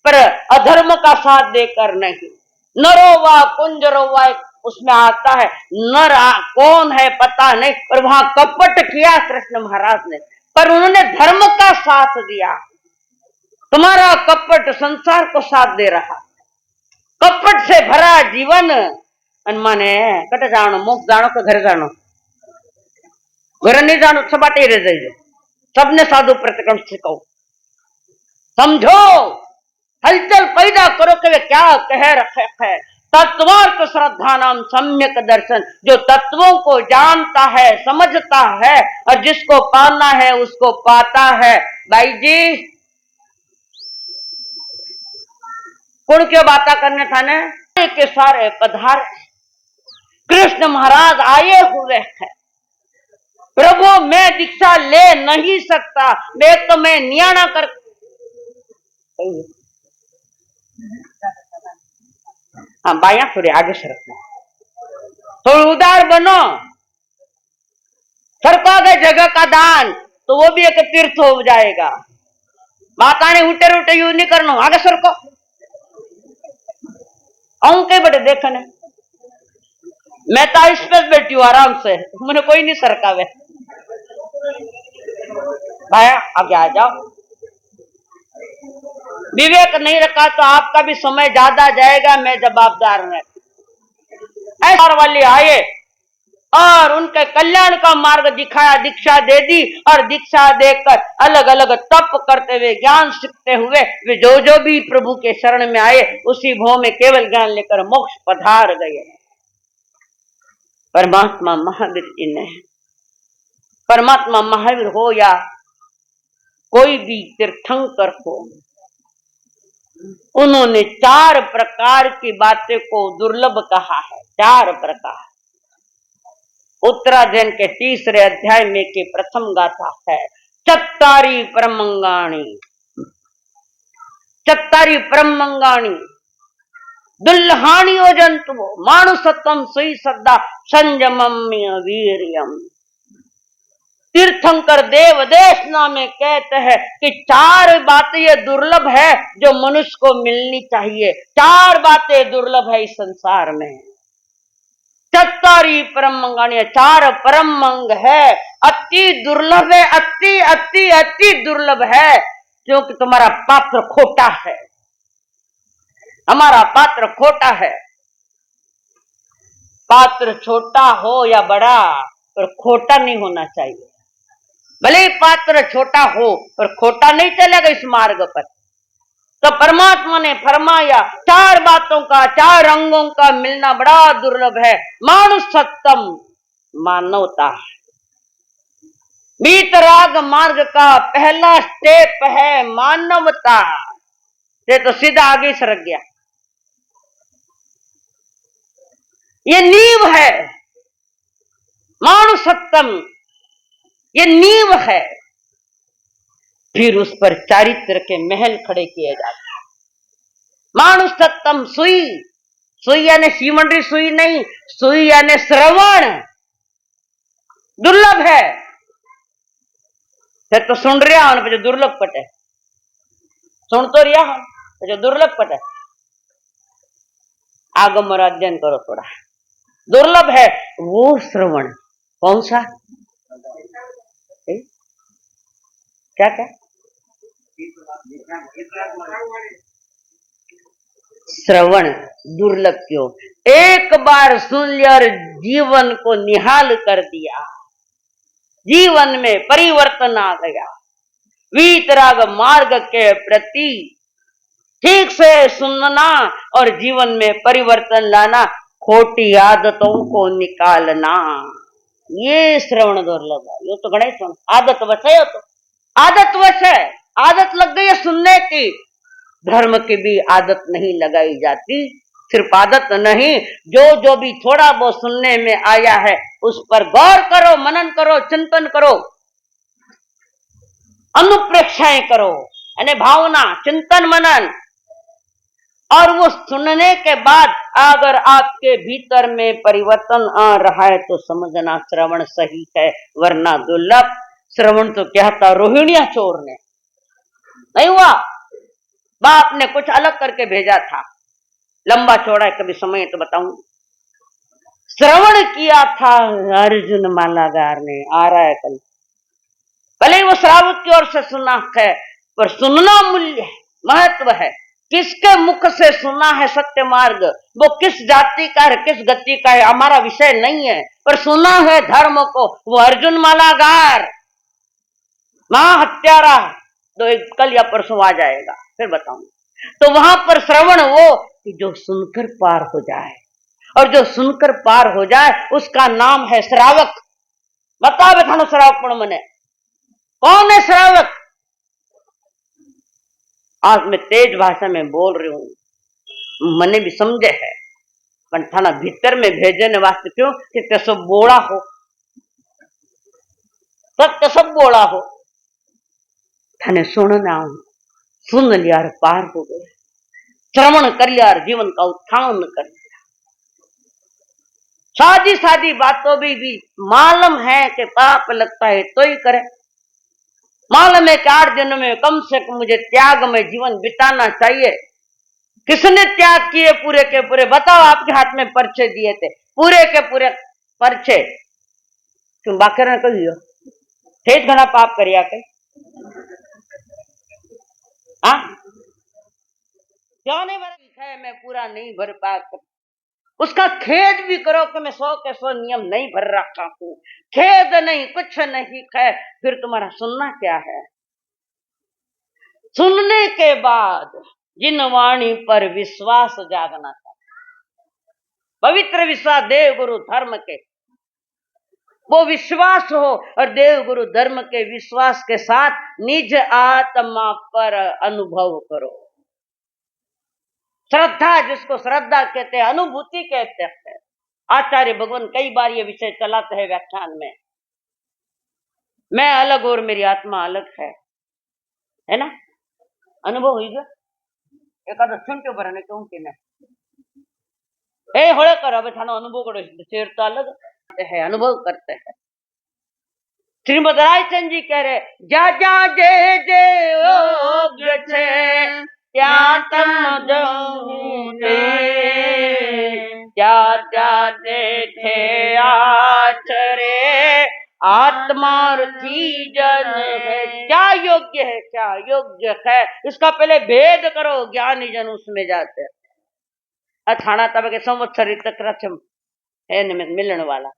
पर अधर्म का साथ देकर नहीं। नरोवा कुंजरोवा उसमें आता है, नर कौन है पता नहीं, पर वहां कपट किया कृष्ण महाराज ने, पर उन्होंने धर्म का साथ दिया। तुम्हारा कपट संसार को साथ दे रहा, कपट से भरा जीवन। अनमाने कट जानो, मुख जानो के घर जानो, घर नहीं जानो, सब बाटे रह जाइए। सबने साधु प्रतिक्रम सिखाओ, समझो, हलचल पैदा करो कि वे क्या कह रखे है। तत्वार्थ श्रद्धा नाम सम्यक दर्शन। जो तत्वों को जानता है, समझता है और जिसको पाना है उसको पाता है। भाई जी कुण क्यों बातें करने था ने के सारे पधार। कृष्ण महाराज आए हुए हैं। प्रभु मैं दीक्षा ले नहीं सकता, मैं नियाणा कर। हाँ बाया थोड़ी आगे सरकना, थोड़ी उदार बनो। सरकोगे जगह का दान तो वो भी एक तीर्थ हो जाएगा। माता ने उल्टे उल्टे यूज नहीं करना, आगे सरको। औंके बड़े देखने, मैं तो इस पे बैठी हूँ आराम से, मैंने कोई नहीं सरकावे। भाया आगे आ जाओ। विवेक नहीं रखा तो आपका भी समय ज्यादा जाएगा, मैं जवाबदार नहीं। ऐसा वाले आए और उनके कल्याण का मार्ग दिखाया, दीक्षा दे दी। और दीक्षा देकर अलग अलग तप करते हुए, ज्ञान सीखते हुए वे जो भी प्रभु के शरण में आए उसी भाव में केवल ज्ञान लेकर मोक्ष पधार गए। परमात्मा महावीर जी ने, परमात्मा महावीर हो या कोई भी तीर्थंकर हो, उन्होंने 4 प्रकार की बातें को दुर्लभ कहा है। 4 प्रकार। उत्तरायण के 3रे अध्याय में की प्रथम गाथा है चत्तारी परमंगाणी। चत्तारी परमंगाणी दुल्हानी हो जंतु मानुसत्वम सुई श्रद्धा संयमम्य वीर्यम। तीर्थंकर देवदेशना में कहते हैं कि 4 बातें ये दुर्लभ है जो मनुष्य को मिलनी चाहिए। 4 बातें दुर्लभ है इस संसार में। चत्तारी परम मंगाणी, 4 परम मंग है, अति दुर्लभ है, अति अति अति दुर्लभ है, क्योंकि तुम्हारा पात्र खोटा है, हमारा पात्र खोटा है। पात्र छोटा हो या बड़ा, पर खोटा नहीं होना चाहिए। भले पात्र छोटा हो पर खोटा नहीं चलेगा इस मार्ग पर। तो परमात्मा ने फरमाया 4 बातों का, 4 अंगों का मिलना बड़ा दुर्लभ है। मानुषत्वम मानवता, वीतराग मार्ग का पहला स्टेप है मानवता। ये तो सीधा आगे सरक गया। ये नींव है मानुषत्तम, ये नींव है। फिर उस पर चारित्र के महल खड़े किए जाते हैं। मानुषत्तम सुई, सुई यानी सीमंडरी सुई नहीं, सुई यानी श्रवण दुर्लभ है। फिर तो सुन रहा हूं पे जो दुर्लभ पटे, सुन तो रहा हूं जो दुर्लभ पटे। आगम और अध्ययन करो थोड़ा। दुर्लभ है वो श्रवण। कौन सा? क्या क्या? श्रवण दुर्लभ क्यों? एक बार सुन लिया और जीवन को निहाल कर दिया, जीवन में परिवर्तन आ गया। वीतराग मार्ग के प्रति ठीक से सुनना और जीवन में परिवर्तन लाना, खोटी आदतों को निकालना, ये श्रवण दुर्लभ है। ये तो गणेश आदत वश है, तो आदत वश है, आदत लग गई है सुनने की। धर्म की भी आदत नहीं लगाई जाती। सिर्फ आदत नहीं, जो भी थोड़ा बहुत सुनने में आया है उस पर गौर करो, मनन करो, चिंतन करो, अनुप्रेक्षाएं करो, यानी भावना, चिंतन, मनन। और वो सुनने के बाद अगर आपके भीतर में परिवर्तन आ रहा है तो समझना श्रवण सही है, वरना दुर्लभ। श्रवण तो क्या था, रोहिणिया चोरने नहीं हुआ, बाप ने कुछ अलग करके भेजा था। लंबा चौड़ा है, कभी समय तो बताऊं। श्रवण किया था अर्जुन मालागार ने, आ रहा है कल। भले ही वो श्रावक की ओर से सुना है, पर सुनना मूल्य है, महत्व है। किसके मुख से सुना है सत्य मार्ग, वो किस जाति का है, किस गति का है, हमारा विषय नहीं है। पर सुना है धर्म को, वो अर्जुन मालागार, महा हत्यारा, तो एक कल या परसों आ जाएगा, फिर बताऊंगा। तो वहां पर श्रवण वो कि जो सुनकर पार हो जाए, और जो सुनकर पार हो जाए उसका नाम है श्रावक। बता बैठानो श्रावक पण मने कौन है श्रावक? आज मैं तेज भाषा में बोल रही हूं, मने भी समझे है, पर थाना भीतर में भेजने वास्ते क्यों कि ते सब बोला हो, सत्य सब बोला हो। थाने सुनना, सुन लिया और पार हो गए, श्रवण कर लिया और जीवन का उत्थान कर लिया। सादी सादी बातों भी मालूम है कि पाप लगता है तो ही करे, मालूम है कि 8 दिनों में कम से कम मुझे त्याग में जीवन बिताना चाहिए। किसने त्याग किए पूरे के पूरे? बताओ, आपके हाथ में पर्चे दिए थे, पूरे के पूरे पर्चे। तुम बाकर न कहियो ठेठ घना पाप करिया के, क्यों नहीं भर है? मैं पूरा नहीं भर पा, उसका खेद भी करो कि मैं 100 के 100 नियम नहीं भर रखा हूं। खेद नहीं, कुछ नहीं है, फिर तुम्हारा सुनना क्या है? सुनने के बाद जिन वाणी पर विश्वास जागना था, पवित्र विश्वास, देव गुरु धर्म के, वो विश्वास हो, और देव गुरु धर्म के विश्वास के साथ निज आत्मा पर अनुभव करो। श्रद्धा, जिसको श्रद्धा कहते हैं, अनुभूति कहते हैं। आचार्य भगवान कई बार ये विषय चलाते हैं व्याख्यान में, मैं अलग और मेरी आत्मा अलग है ना? अनुभव हुई गया एक आधा छुंटे पर ने क्यों कि ए होळे कर, अब थानो अनुभव करो, शेर तो अलग है, अनुभव करते हैं। श्रीमद रायचंद जी कह रहे, जा जा जे जे योग्य छे त्या तम जूते, त्या त्या देखे आचरे आत्मार्थी जन है। क्या योग्य है, क्या योग्य है, इसका पहले भेद करो। ज्ञानी जन उसमें जाते हैं। अठाणा तब के संवत्सरी तक रचम है मिलने वाला,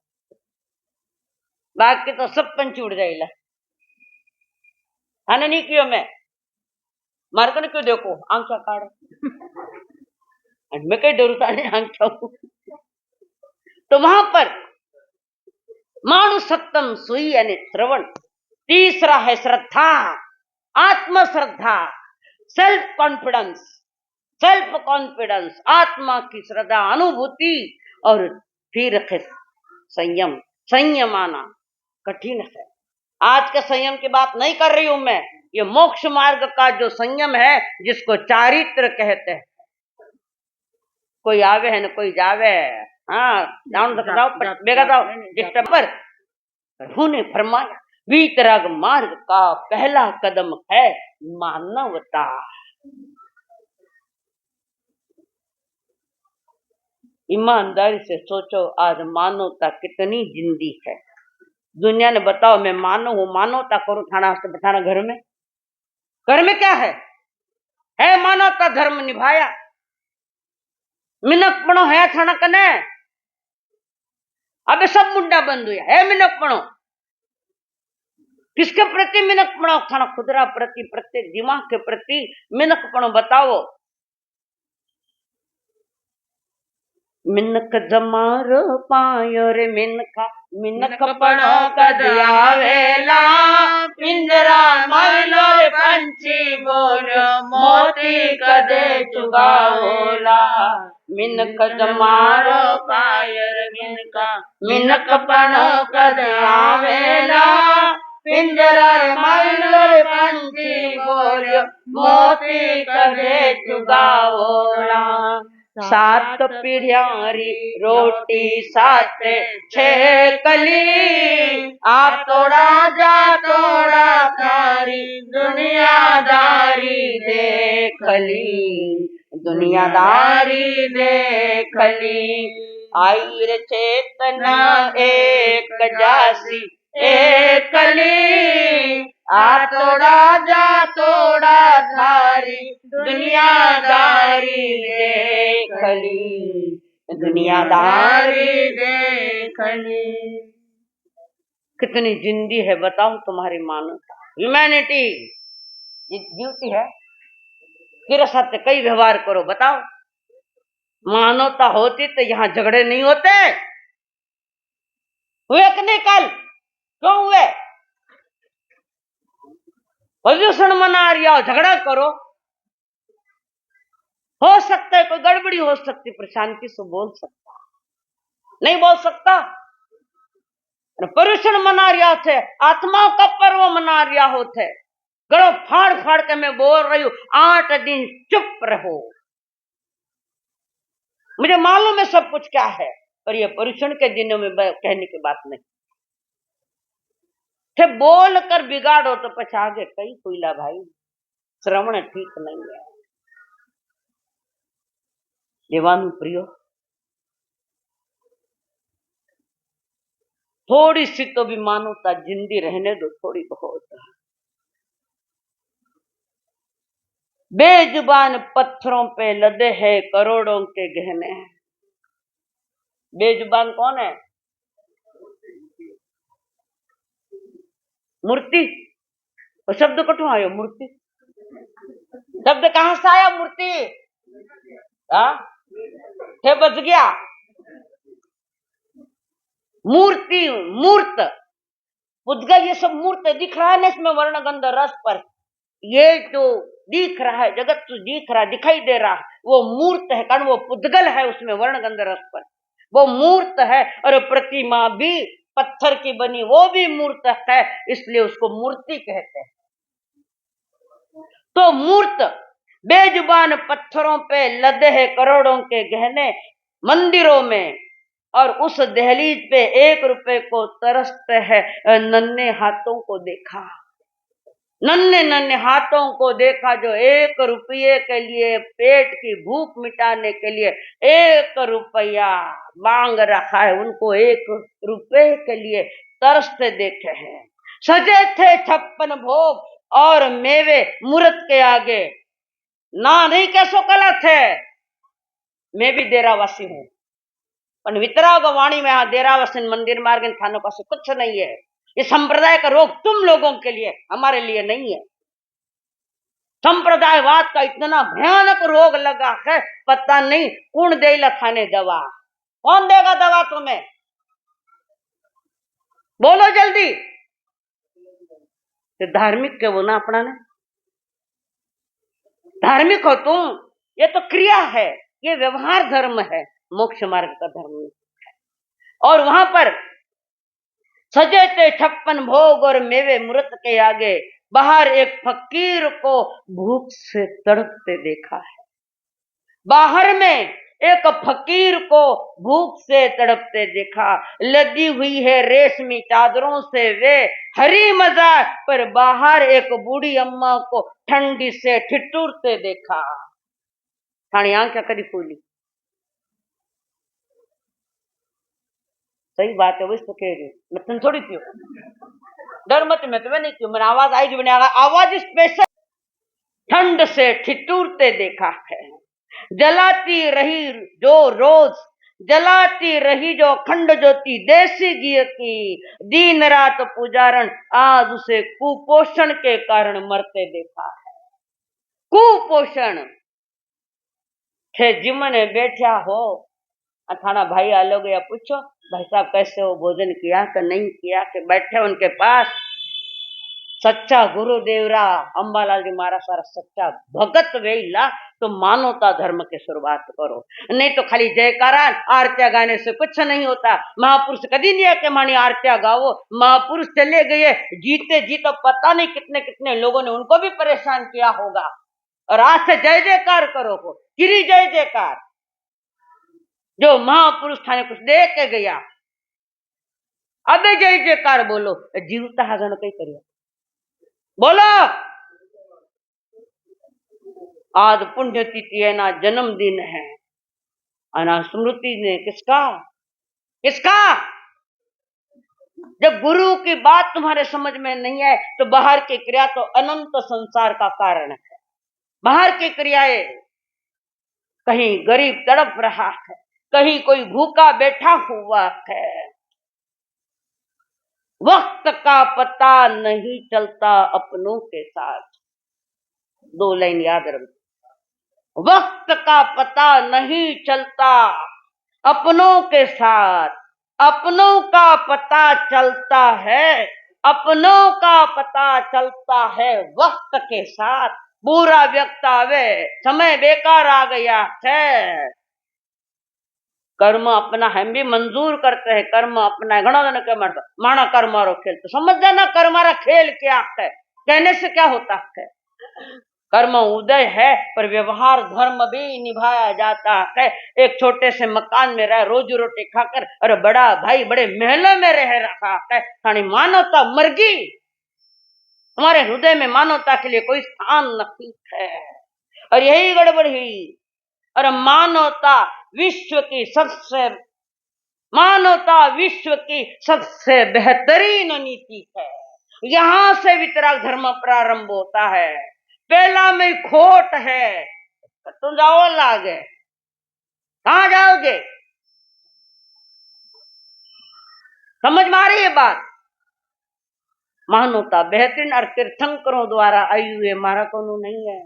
बाकी तो सब पंच उड़ जाएगा। थाने नहीं कियो, मैं मार को नहीं क्यों देखो आंखा काढ़ो, मैं कहीं डरूता नहीं आंखा। तो वहां पर मानु सत्तम सुई यानी श्रवण, तीसरा है श्रद्धा, आत्म श्रद्धा, सेल्फ कॉन्फिडेंस, सेल्फ कॉन्फिडेंस, आत्मा की श्रद्धा, अनुभूति, और फिर है संयम। संयम आना कठिन है। आज के संयम की बात नहीं कर रही हूं मैं, ये मोक्ष मार्ग का जो संयम है, जिसको चारित्र कहते हैं। कोई आवे है न कोई जावे है। हाँ, बेगा जाओ डिस्टर्ब पर। प्रभु ने फरमाया वीतराग मार्ग का पहला कदम है मानवता। ईमानदारी से सोचो, आज मानवता कितनी जिंदी है। दुनिया ने बताओ मैं मानव हूं, मानवता करो, थाना से बैठाना घर में। घर में क्या है मानवता, धर्म निभाया, मिनकपणो है थाना कने। अबे सब मुंडा बंद हुआ है मिनकपणो। किसके प्रति मिनकपणो थाना? खुदरा प्रति, प्रत्येक दिमाग के प्रति मिनकपणो बताओ। मिनक जमारो पायो रे मिनका, मिनकपणो कद आवेला। पिंजरा मारलो रे पंछी बोलो, मोती कदे चुगावेला। मिनक जमारो पायो रे मिनका, मिनकपणो कद आवेला। पिंजरा मारलो रे पंछी बोलो, मोती कदे चुगावेला। सात पीढ़ियारी रोटी सात छह कली, आप तोड़ा जा तोड़ा थारी दुनियादारी देखली, दुनियादारी देखली। आई रे चेतना एक जासी एक कली, आ तोड़ा जा तोड़ा थारी दुनियादारी देखली, दुनियादारी देखली। कितनी जिंदी है बताओ तुम्हारी मानवता, ह्यूमैनिटी, ये ड्यूटी है। फिर सत्य कई व्यवहार करो, बताओ मानवता होती तो यहाँ झगड़े नहीं होते। हुए कि नहीं कल? क्यों हुए? प्रदूषण मना रहा हो, झगड़ा करो। हो सकता है कोई गड़बड़ी हो सकती, पर शांति से बोल सकता, नहीं बोल सकता। प्रदूषण मना रहा थे, आत्माओं का पर्व मना रहा होते, गड़ो फाड़ फाड़ के मैं बोल रही हूं 8 दिन चुप रहो। मुझे मालूम है सब कुछ क्या है, पर यह प्रदूषण के दिनों में कहने की बात नहीं थे। बोल कर बिगाड़ो तो पछा आगे कई कोयला भाई, श्रवण ठीक नहीं है। देवानु प्रियो, थोड़ी सी तो भी मानवता जिंदी रहने दो, थोड़ी बहुत। बेजुबान पत्थरों पे लदे हैं करोड़ों के गहने। बेजुबान कौन है? मूर्ति। और शब्द कठों आयो मूर्ति, शब्द कहां से आया मूर्ति? थे बच गया। मूर्ति, मूर्त, पुद्गल, ये सब मूर्त दिख रहा है ना इसमें वर्ण गंध रस पर। ये जो दिख रहा है जगत दिख रहा, दिखाई दे रहा, वो मूर्त है, कारण वो पुद्गल है उसमें वर्ण गंध रस पर, वो मूर्त है। और प्रतिमा भी पत्थर की बनी, वो भी मूर्त है, इसलिए उसको मूर्ति कहते हैं। तो मूर्त, बेजुबान पत्थरों पे लदे हैं करोड़ों के गहने मंदिरों में, और उस दहलीज पे 1 रुपए को तरसते हैं नन्हे हाथों को देखा, नन्हे नन्हे हाथों को देखा जो 1 रुपये के लिए, पेट की भूख मिटाने के लिए 1 रुपया मांग रखा है, उनको 1 रुपये के लिए तरसते देखे हैं। सजे थे 56 भोग और मेवे मूर्त के आगे, ना नहीं कैसो गलत है। मैं भी डेरावासी हूं, पर वितराग वाणी में यहाँ डेरावासी मंदिर मार्ग थानों का कुछ नहीं है। ये संप्रदाय का रोग तुम लोगों के लिए, हमारे लिए नहीं है। संप्रदायवाद का इतना भयानक रोग लगा है, पता नहीं कौन देला थाने दवा, कौन देगा दवा तुम्हें? बोलो जल्दी। तो धार्मिक के वो ना अपना ने, धार्मिक हो तुम, ये तो क्रिया है, ये व्यवहार धर्म है, मोक्ष मार्ग का धर्म नहीं। और वहां पर सजे थे 56 भोग और मेवे मूर्त के आगे, बाहर एक फकीर को भूख से तड़पते देखा है। बाहर में एक फकीर को भूख से तड़पते देखा, लदी हुई है रेशमी चादरों से वे हरी मजाक, पर बाहर एक बूढ़ी अम्मा को ठंडी से ठिठुरते देखा। थानी आंखें कदी फूली, सही बात है, वो इसको कह रही मैं तुम थोड़ी थी, डर मत, मैं तुम्हें नहीं थी, मैंने आवाज आई जो आवाज स्पेशल, ठंड से ठिठुरते देखा है। जलाती रही जो रोज, जलाती रही जो अखंड ज्योति देसी घी की, दिन रात पुजारण आज उसे कुपोषण के कारण मरते देखा है। कुपोषण थे जिमने बैठा हो, थाना भाई आलो गया पूछो भाई साहब कैसे हो, भोजन किया कि नहीं किया, कि बैठे उनके पास सच्चा गुरुदेवरा अंबालाल जी महाराज सारा सच्चा भगत वेला, तो मानवता धर्म की शुरुआत करो, नहीं तो खाली जयकारा आरत्या गाने से कुछ नहीं होता। महापुरुष कभी नहीं है कि मानी आरत्या गाओ, महापुरुष चले गए जीते जी, तो पता नहीं कितने कितने लोगों ने उनको भी परेशान किया होगा, और आज से जय जयकार करो हो, गिरी जय जयकार, जो महापुरुष थाने कुछ दे के गया, अबे जय जयकार बोलो, जीवता हाजन कई करिए बोलो। आज पुण्यतिथि है ना, जन्मदिन है, अना स्मृति ने किसका किसका, जब गुरु की बात तुम्हारे समझ में नहीं है तो बाहर की क्रिया तो अनंत संसार का कारण है। बाहर की क्रियाएं, कहीं गरीब तड़प रहा है, कहीं कोई भूखा बैठा हुआ है, वक्त का पता नहीं चलता अपनों के साथ, 2 लाइन याद रखो, वक्त का पता नहीं चलता अपनों के साथ, अपनों का पता चलता है, अपनों का पता चलता है वक्त के साथ। बुरा व्यक्त आवे, समय बेकार आ गया है, कर्म अपना हम भी मंजूर करते हैं, कर्म अपना है, घना के मरता माना कर्मारो खेल, तो समझ जाना कर्मारा खेल क्या है, कहने से क्या होता है। कर्म उदय है पर व्यवहार धर्म भी निभाया जाता है। एक छोटे से मकान में रह रोजी रोटी खाकर, और बड़ा भाई बड़े महलों में रह रहा है, यानी मानवता मर गई, हमारे हृदय में मानवता के लिए कोई स्थान नहीं है, और यही गड़बड़ हुई। और मानवता विश्व की सबसे बेहतरीन नीति है, यहां से वितराग धर्म प्रारंभ होता है, पहला में खोट है, तुम जाओ लागे, कहां जाओगे, समझ में आ रही है बात। मानवता बेहतरीन और तीर्थंकरों द्वारा आई हुई है, हमारा कोनो नहीं है,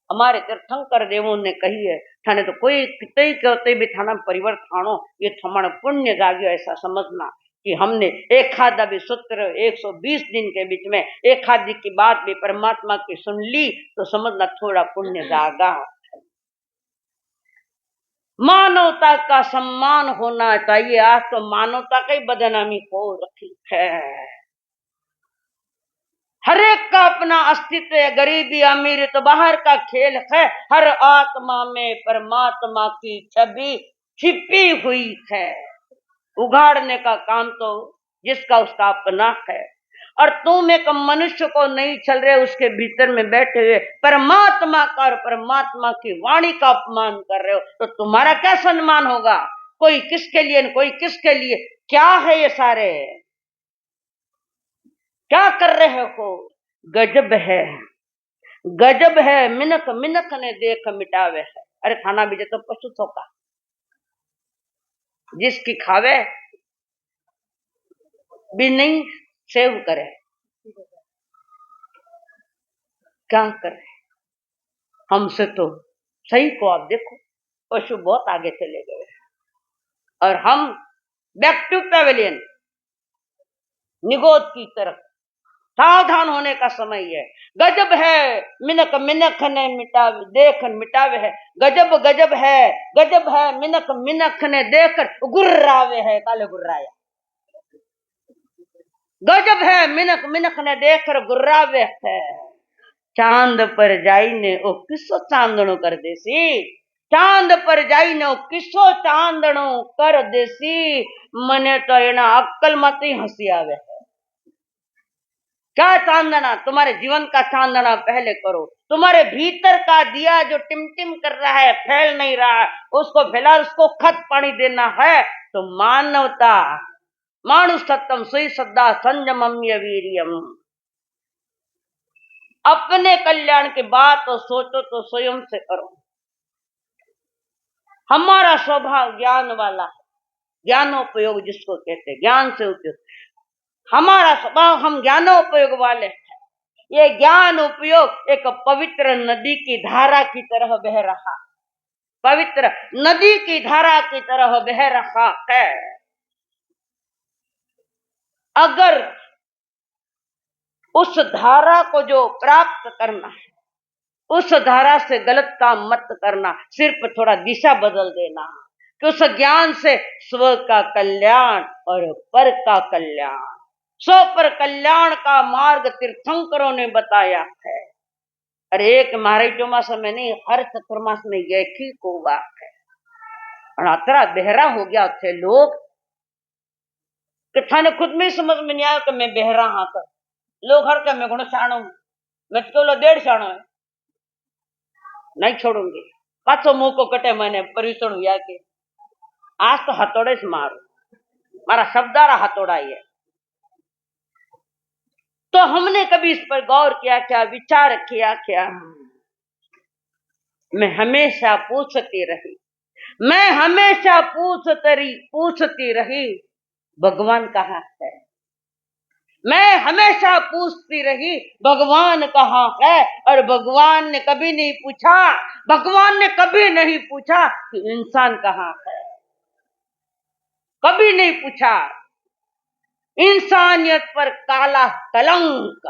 हमारे तीर्थंकर देवों ने कही है, थाने तो कोई कितने कहते भी थाना परिवर्तन हो, ये हमारा पुण्य जाग्यो, ऐसा समझना कि हमने एक आधा भी सूत्र 120 दिन के बीच में एक आधी की बात भी परमात्मा की सुन ली, तो समझना थोड़ा पुण्य जागा। मानवता का सम्मान होना चाहिए, आज तो मानवता का ही बदनामी हो रखी है, हर एक का अपना अस्तित्व है, गरीबी अमीरी तो बाहर का खेल है, हर आत्मा में परमात्मा की छवि छिपी हुई है, उगाड़ने का काम तो जिसका उसका अपना है। और तुम एक मनुष्य को नहीं चल रहे, उसके भीतर में बैठे हुए परमात्मा का और परमात्मा की वाणी का अपमान कर रहे हो, तो तुम्हारा क्या सम्मान होगा। कोई किसके लिए, कोई किसके लिए, क्या है ये सारे, क्या कर रहे हो। गजब है, गजब है, मिनक मिनक ने देख मिटावे है। अरे खाना भी तो पशु थोका, जिसकी खावे भी नहीं सेव करे, क्या करे। हमसे तो सही को आप देखो, पशु बहुत आगे चले गए, और हम बैक टू पेविलियन, निगोद की तरफ, सावधान होने का समय है। गजब है मिनक मिनक ने मिटावे देख मिटावे है, गजब गजब है मिनक मिनक ने देखकर गुर्रावे है काले गुर्राया। गजब है मिनक मिनक ने देखकर गुर्रावे है। चांद पर जाईने ओ किस्सो चांदणो कर देसी, चांद पर जाईने ओ किस्सो चांदणो कर देसी। मने तो एना अक्कल मत ही हंसी आवे है। क्या चांदना? तुम्हारे जीवन का चांदना पहले करो। तुम्हारे भीतर का दिया जो टिमटिम कर रहा है, फैल नहीं रहा है, उसको फैला, उसको खत पानी देना है। तो मानवता मानुषत्वम सुई सद्दा संयमम्य वीरियम। अपने कल्याण की बात तो सोचो तो स्वयं से करो। हमारा स्वभाव ज्ञान वाला है, ज्ञानोपयोग जिसको कहते हैं, ज्ञान से उपयोग। हमारा स्वभाव, हम ज्ञानोपयोग वाले हैं। ये ज्ञान उपयोग एक पवित्र नदी की धारा की तरह बह रहा, पवित्र नदी की धारा की तरह बह रहा है। अगर उस धारा को जो प्राप्त करना है, उस धारा से गलत काम मत करना, सिर्फ थोड़ा दिशा बदल देना कि उस ज्ञान से स्व का कल्याण और पर का कल्याण, स्व पर कल्याण का मार्ग तीर्थंकरों ने बताया है। अरे एक मारे चौमास में नहीं, हर चतुर्मास में एक ही को बात है। और अतरा बहरा हो गया थे लोग कि थाने खुद में समझ में नहीं आया कि मैं बहरा हाँ कर। लोग हर के मैं गुण शाणो, मैं तो 1.5 शाणो है, नहीं छोड़ूंगी। पाछो मुंह को कटे मैंने परिसण हुआ के आज तो हथौड़े से मारो, मारा शब्दारा हथौड़ा ही है। तो हमने कभी इस पर गौर किया क्या, विचार किया क्या? मैं हमेशा पूछती रही, मैं हमेशा पूछती रही भगवान कहाँ है। मैं हमेशा पूछती रही भगवान कहाँ है। और भगवान ने कभी नहीं पूछा, भगवान ने कभी नहीं पूछा कि इंसान कहाँ है, कभी नहीं पूछा। इंसानियत पर काला कलंक,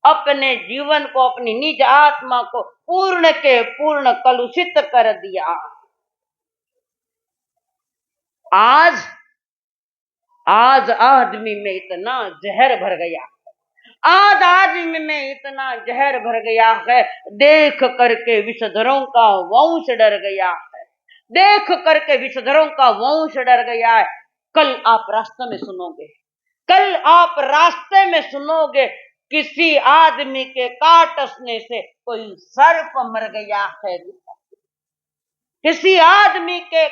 अपने जीवन को, अपनी निज आत्मा को पूर्ण के पूर्ण कलुषित कर दिया। आज आदमी में इतना जहर भर गया, आज आदमी में इतना जहर भर गया है, देख करके विषधरों का वंश डर गया है, देख करके विषधरों का वंश डर गया है। कल आप रास्ते में सुनोगे, कल आप रास्ते में सुनोगे किसी आदमी के काटने से कोई सर्प मर गया है, किसी आदमी के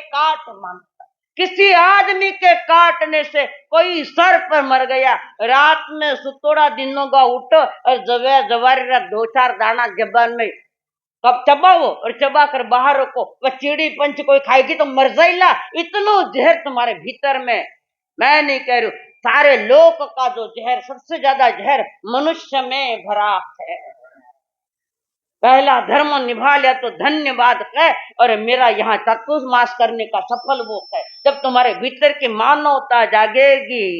किसी आदमी के काटने से कोई सर्प मर गया। रात में सुतोड़ा दिनों का उठो और जवारी 2-4 दाना जबान में कब चबाओ और चबा कर बाहर रखो, वह चिड़ी पंच कोई खाएगी तो मर जाएगा। इतना जहर तुम्हारे भीतर में, मैं नहीं कह रही हूं, सारे लोक का जो जहर, सबसे ज्यादा जहर मनुष्य में भरा है। पहला धर्म निभा लिया तो धन्यवाद है। और मेरा यहाँ चतुर्मास करने का सफल वो है जब तुम्हारे भीतर की मानवता जागेगी।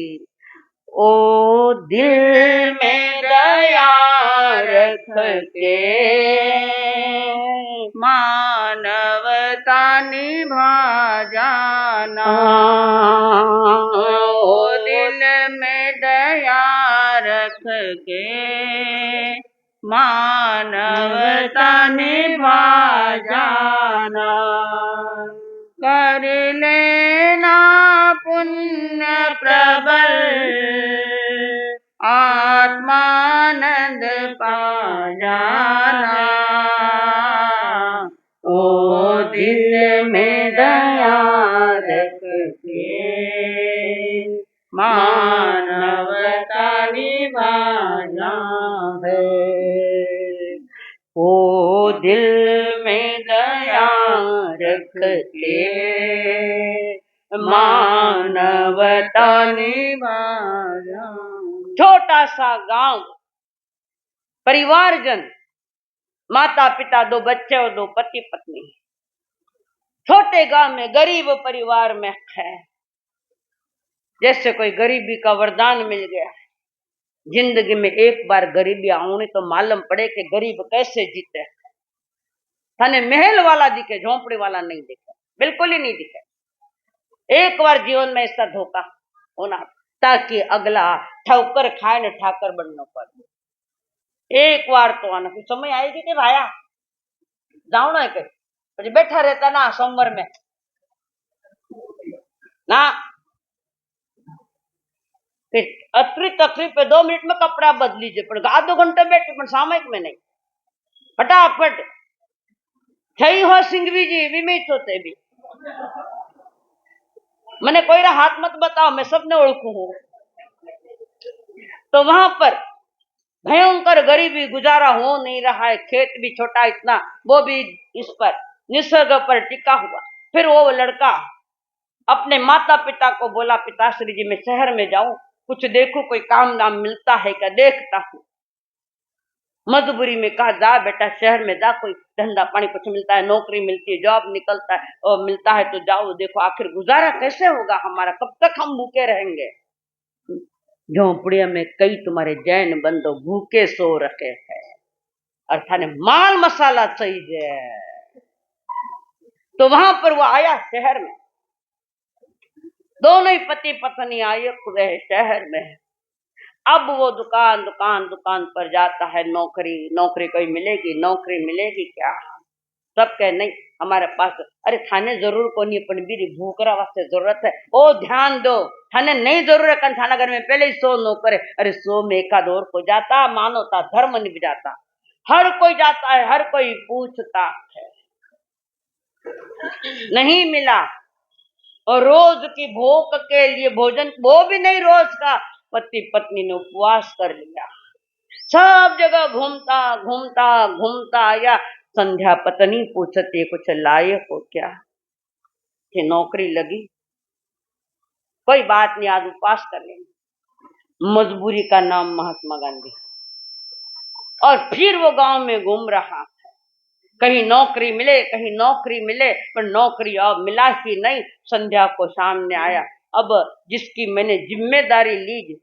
ओ दिल में दया रख के मानवता निभा जाना, ओ दिल में दया रख के मानवता निभा जाना। कर लेना पुण्य प्रबल, आत्मानंद पा जाना। ओ दिल में दया रख के मानवता निभाना है। ओ दिल में दया रख के मानवता निभाना। छोटा सा गांव, परिवारजन, माता पिता, 2 बच्चे और 2 पति पत्नी, छोटे गांव में गरीब परिवार में है। जैसे कोई गरीबी का वरदान मिल गया, जिंदगी में एक बार गरीबी आऊनी तो मालूम पड़े कि गरीब कैसे जीते। थाने महल वाला दिखे, झोंपड़ी वाला नहीं दिखे, बिल्कुल ही नहीं दिखे। एक बार जीवन में ऐसा धोखा होना ताकि अगला ठोकर खाए न ठाकर बनना पड़े। एक बार तो आना फिर समय आएगी कि भाया जाओ ना के પછી बैठा रहता ना सोमवार में ना फिर अतरी तकलीफ पे 2 मिनट में कपड़ा बदल लीजिए पर आधो घंटे बैठे पर सामयिक में नहीं फटाफट थई हो सिंघवी जी विमित होते भी मैंने कोई रा हाथ मत बताओ मैं सबने ओळखू हूं। तो वहां पर भयंकर गरीबी गुजारा हो नहीं रहा है, खेत भी छोटा इतना वो भी इस पर निसर्ग पर टिका हुआ। फिर वो लड़का अपने माता पिता को बोला पिताश्री जी मैं शहर में जाऊं कुछ देखूं कोई काम नाम मिलता है क्या देखता हूं। मजबूरी में कहा जा बेटा शहर में जा कोई धंधा पानी कुछ मिलता है नौकरी मिलती है जॉब निकलता है और मिलता है तो जाओ देखो आखिर गुजारा कैसे होगा हमारा कब तक हम भूखे रहेंगे। झोंपड़िया में कई तुम्हारे जैन बंदो भूखे सो रखे हैं और थाने माल मसाला चाहिए। तो वहां पर वो आया शहर में, दोनों ही पति पत्नी आए खुदे शहर में। अब वो दुकान दुकान दुकान पर जाता है नौकरी नौकरी कोई मिलेगी नौकरी मिलेगी क्या। सब कहे नहीं हमारे पास अरे थाने जरूर को नहीं पण बीरी भूखरा वास्ते जरूरत है ओ ध्यान दो थाने नहीं जरूरत है थाना घर में पहले ही 100 नौकर है। अरे 100 में एकाद और को जाता मानवता धर्म निभ जाता। हर कोई जाता है हर कोई पूछता है नहीं मिला और रोज की भूख के लिए भोजन वो भी नहीं रोज का पति पत्नी ने उपवास कर लिया। सब जगह घूमता घूमता घूमता आया। संध्या पत्नी पूछती कुछ लायक हो क्या कि नौकरी लगी कोई बात नहीं आज उपवास कर लेंगे। मजबूरी का नाम महात्मा गांधी। और फिर वो गांव में घूम रहा कहीं नौकरी मिले पर नौकरी अब मिला ही नहीं। संध्या को सामने आया अब जिसकी मैंने जिम्मेदारी ली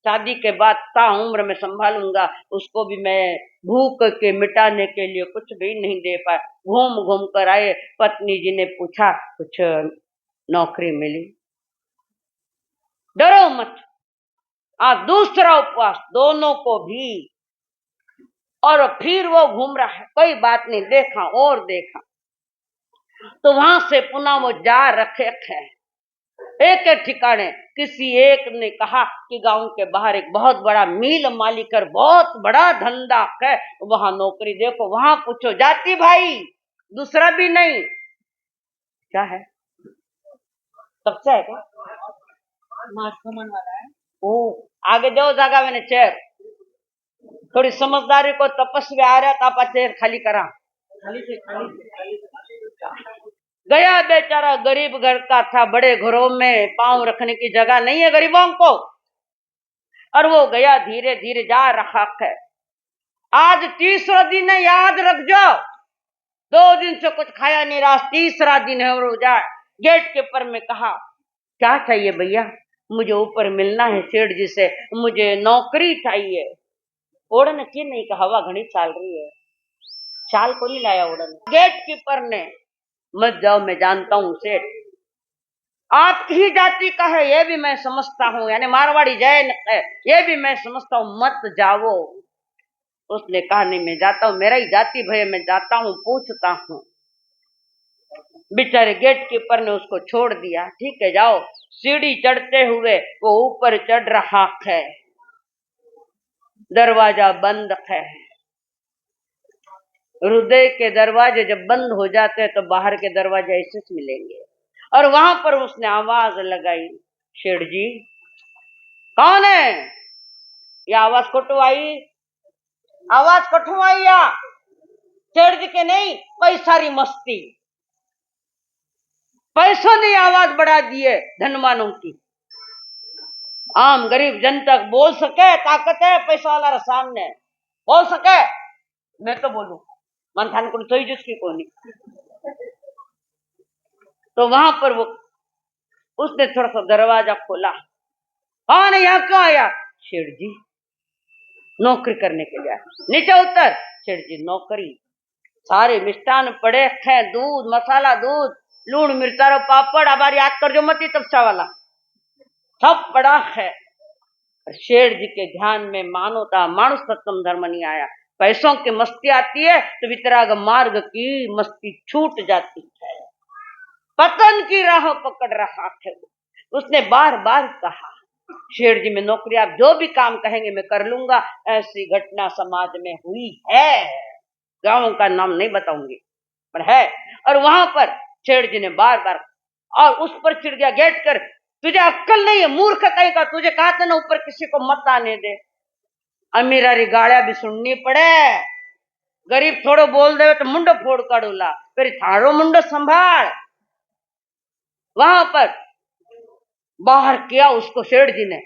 शादी के बाद ता उम्र में संभालूंगा उसको भी मैं भूख के मिटाने के लिए कुछ भी नहीं दे पाया। घूम घूम कर आए पत्नी जी ने पूछा कुछ नौकरी मिली। डरो मत आज दूसरा उपवास दोनों को भी। और फिर वो घूम रहा है कोई बात नहीं देखा और देखा तो वहां से पुनः वो जा रखे है एक ठिकाने। किसी एक ने कहा कि गांव के बाहर एक बहुत बड़ा मिल मालिक और बहुत बड़ा धंधा है वहां नौकरी देखो वहां पूछो जाती भाई दूसरा भी नहीं क्या है सबसे है क्या वाला है ओ आगे जाओ जागा मैंने चेयर थोड़ी समझदारी को तपस्वी आ रहा था आप चेयर खाली करा खाली गया बेचारा गरीब घर का था बड़े घरों में पांव रखने की जगह नहीं है गरीबों को। और वो गया धीरे धीरे जा रहा है। आज तीसरा दिन है याद रख जाओ 2 दिन से कुछ खाया नहीं रहा तीसरा दिन है और जाए गेट के ऊपर में कहा क्या चाहिए भैया मुझे ऊपर मिलना है सेठ जी से मुझे नौकरी चाहिए। ओढ़न की नहीं का हवा घनी चाल रही है चाल को नहीं लाया ओढ़न। गेट कीपर ने मत जाओ मैं जानता हूं सेठ आपकी ही जाति का है ये भी मैं समझता हूं यानी मारवाड़ी जैन है ये भी मैं समझता हूं मत जाओ। उसने कहा नहीं मैं जाता हूं मेरा ही जाति भय मैं जाता हूं पूछता हूं। बेचारे गेट कीपर ने उसको छोड़ दिया ठीक है जाओ। सीढ़ी चढ़ते हुए वो ऊपर चढ़ रहा है दरवाजा बंद है। हृदय के दरवाजे जब बंद हो जाते हैं तो बाहर के दरवाजे ऐसे मिलेंगे। और वहां पर उसने आवाज लगाई शेठ जी कौन है ये आवाज कठुआई या शेठ जी के नहीं पैसा री मस्ती पैसों ने आवाज बढ़ा दी है धनवानों की। आम गरीब जनता बोल सके ताकत है पैसा वाला सामने बोल सके मैं तो बोलूं मन थान को सोई जिसकी कोनी। तो वहां पर वो उसने थोड़ा सा दरवाजा खोला कौन है यहाँ क्यों आया शेठ जी नौकरी करने के लिए। नीचे उतर। सेठ जी नौकरी, सारे मिष्ठान पड़े हैं, दूध मसाला, दूध लूण मिर्चा पापड़, हमारी याद कर जो मती तपसा वाला सब पड़ा है। शेठ जी के ध्यान में मानवता मानुष सत्तम धर्म नहीं आया। पैसों की मस्ती आती है तो वितराग मार्ग की मस्ती छूट जाती है। पतन की राह पकड़ रहा है। उसने बार बार कहा, शेठ जी मैं नौकरी, आप जो भी काम कहेंगे मैं कर लूंगा। ऐसी घटना समाज में हुई है, गांव का नाम नहीं बताऊंगी पर है। और वहां पर शेठ जी ने बार बार, और उस पर चिढ़ गया गेट कर, तुझे अक्कल नहीं है मूर्ख कहीं का, तुझे कहा था ना ऊपर किसी को मत आने दे। अमीरारी गाड़िया भी सुननी पड़े, गरीब थोड़ो बोल दे तो मुंडो फोड़ काड़ूला, फिर थारो मुंडो संभाल। वहां पर बाहर किया उसको सेठ जी ने,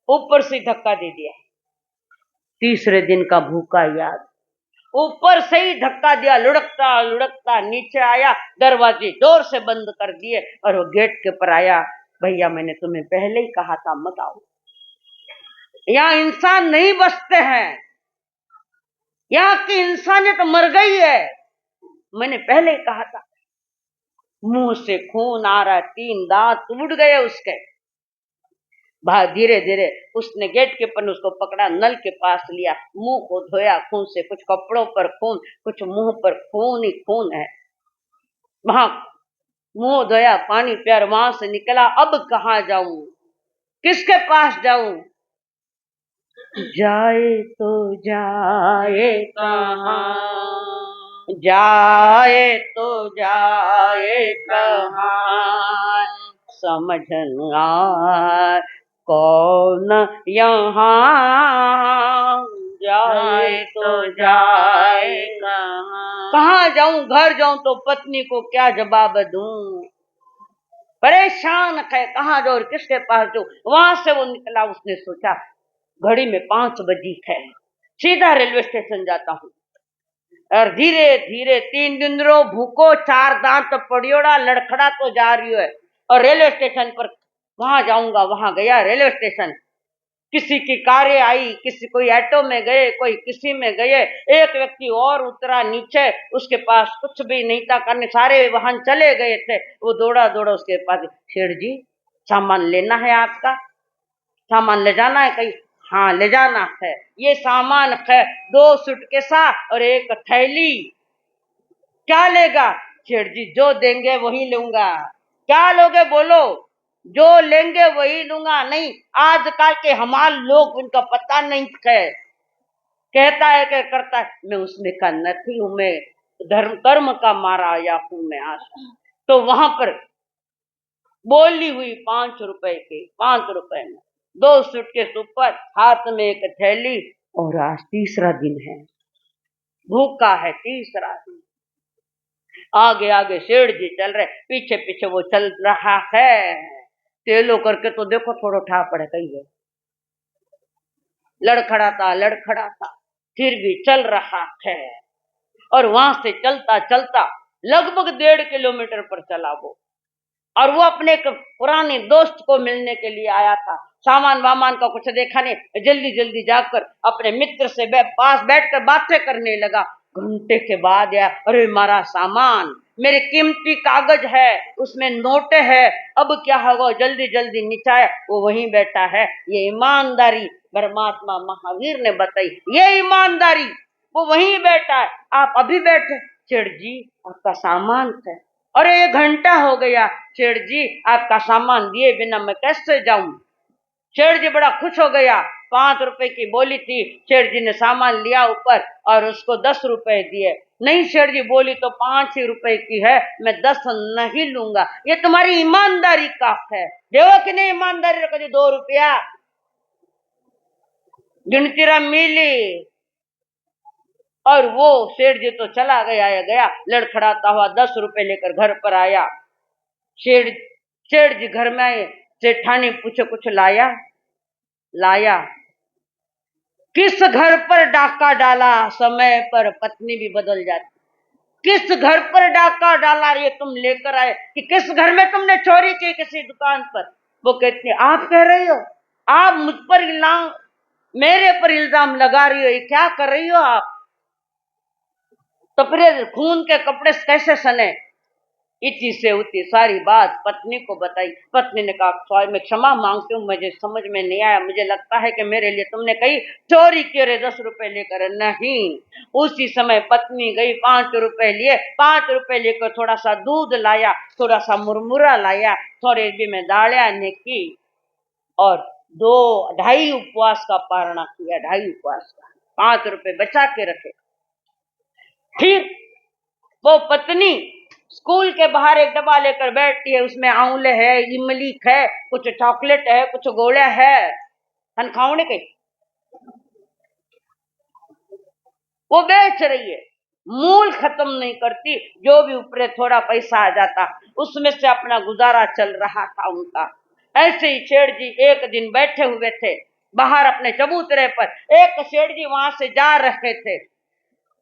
ऊपर से धक्का दे दिया। तीसरे दिन का भूखा याद, ऊपर से ही धक्का दिया, लुढ़कता लुढ़कता नीचे आया, दरवाजे जोर से बंद कर दिए और वो गेट के पर आया। भैया मैंने तुम्हें पहले ही कहा था मत आओ, यहाँ इंसान नहीं बसते हैं, यहाँ की इंसानियत मर गई है, मैंने पहले ही कहा था। मुंह से खून आ रहा, 3 दांत टूट गए उसके। धीरे धीरे उसने गेट के पर उसको पकड़ा, नल के पास लिया, मुंह को धोया खून से, कुछ कपड़ों पर खून, कुछ मुंह पर खून ही खून है। वहां मुंह धोया, पानी पिया, वहां से निकला। अब कहाँ जाऊं, किसके पास जाऊं? जाए तो जाए कहाँ, जाए तो जाए कहाँ, समझ न आए कौन यहाँ, जाए तो जाए कहाँ। कहाँ जाऊं, घर जाऊं तो पत्नी को क्या जवाब दूं, परेशान है, कहाँ जाऊं, किसके पास जाऊं। वहां से वो निकला, उसने सोचा घड़ी में 5 बजी है, सीधा रेलवे स्टेशन जाता हूँ। और धीरे धीरे 3 दिन रो भूखो, 4 दांत पड़ियोड़ा, लड़खड़ा तो जा रही है। और रेलवे स्टेशन पर वहां जाऊंगा। वहां गया रेलवे स्टेशन, किसी की कारें आई, किसी कोई ऑटो में गए, कोई किसी में गए। एक व्यक्ति और उतरा नीचे, उसके पास कुछ भी नहीं था, करने सारे वाहन चले गए थे। वो दौड़ा दौड़ा उसके पास, सेठ जी सामान लेना है आपका, सामान ले जाना है कहीं? हाँ ले जाना है, ये सामान है, 2 सूटकेसा और 1 थैली। क्या लेगा? सेठ जी जो देंगे वही लूंगा। क्या लोगे बोलो? जो लेंगे वही लूंगा। नहीं, आजकल के हमारे लोग उनका पता नहीं है, कहता है कि करता है। मैं उसमें का नहीं हूं, मैं धर्म कर्म का मारा आया हूं मैं आज। तो वहां पर बोली हुई 5 रुपए की, 5 रुपए में 2 सूटकेस ऊपर, हाथ में 1 थैली। और आज तीसरा दिन है, भूखा है, तीसरा दिन। आगे आगे सेठ जी चल रहे, पीछे पीछे वो चल रहा है। तेलो करके तो देखो थोड़ा ठा पड़े कहीं है, लड़खड़ाता फिर भी चल रहा है। और वहां से चलता चलता लगभग 1.5 किलोमीटर पर चला वो। और वो अपने एक पुराने दोस्त को मिलने के लिए आया था। सामान वामान का कुछ देखा नहीं, जल्दी जल्दी जाकर अपने मित्र से पास बैठकर बातें करने लगा। घंटे के बाद यार, अरे मारा सामान, मेरे कीमती कागज है, उसमें नोटे है, अब क्या होगा? जल्दी जल्दी नीचे आया, वो वहीं बैठा है। ये ईमानदारी परमात्मा महावीर ने बताई, ये ईमानदारी, वो वहीं बैठा है। आप अभी बैठे? सेठ जी आपका सामान है। अरे 1 घंटा हो गया। सेठ जी आपका सामान दिए बिना मैं कैसे जाऊं? सेठ जी बड़ा खुश हो गया। 5 रुपए की बोली थी, सेठ जी ने सामान लिया ऊपर और उसको 10 रुपए दिए। नहीं सेठ जी बोली तो 5 ही रुपए की है, मैं 10 नहीं लूंगा। ये तुम्हारी ईमानदारी का है, देवो कि नहीं ईमानदारी रखो जी। 2 रुपया गिनतीरा मिली। और वो सेठ जी तो चला गया, लड़खड़ाता हुआ 10 रुपए लेकर घर पर आया। सेठ जी घर में आए, सेठानी पूछे कुछ लाया? लाया। किस घर पर डाका डाला, समय पर पत्नी भी बदल जाती। किस घर पर डाका डाला ये तुम लेकर आए, कि किस घर में तुमने चोरी की किसी दुकान पर? वो कहती आप कह रही हो, आप मुझ पर इल्जाम मेरे पर इल्जाम लगा रही हो, ये क्या कर रही हो आप? तो फिर खून के कपड़े कैसे सने? इतनी से उतनी सारी बात पत्नी को बताई। पत्नी ने कहा, सॉरी, मैं क्षमा मांगती हूँ, मुझे समझ में नहीं आया, मुझे लगता है कि मेरे लिए तुमने कहीं चोरी किए रे 10 रुपए लेकर। नहीं, उसी समय पत्नी गई, 5 रुपए लिए, 5 रुपए लेकर थोड़ा सा दूध लाया, थोड़ा सा मुरमुरा लाया, थोड़ी भी में दालिया ने की और 2-2.5 उपवास का पारणा किया, 2.5 उपवास का, 5 रुपए बचा के रखे। फिर वो पत्नी स्कूल के बाहर एक डब्बा लेकर बैठती है, उसमें आंवले है, इमली है, कुछ चॉकलेट है, कुछ गोलियां है, खाने के वो बेच रही है, मूल खत्म नहीं करती। जो भी ऊपर थोड़ा पैसा आ जाता उसमें से अपना गुजारा चल रहा था उनका। ऐसे ही सेठ जी एक दिन बैठे हुए थे बाहर अपने चबूतरे पर। एक सेठ जी वहां से जा रहे थे।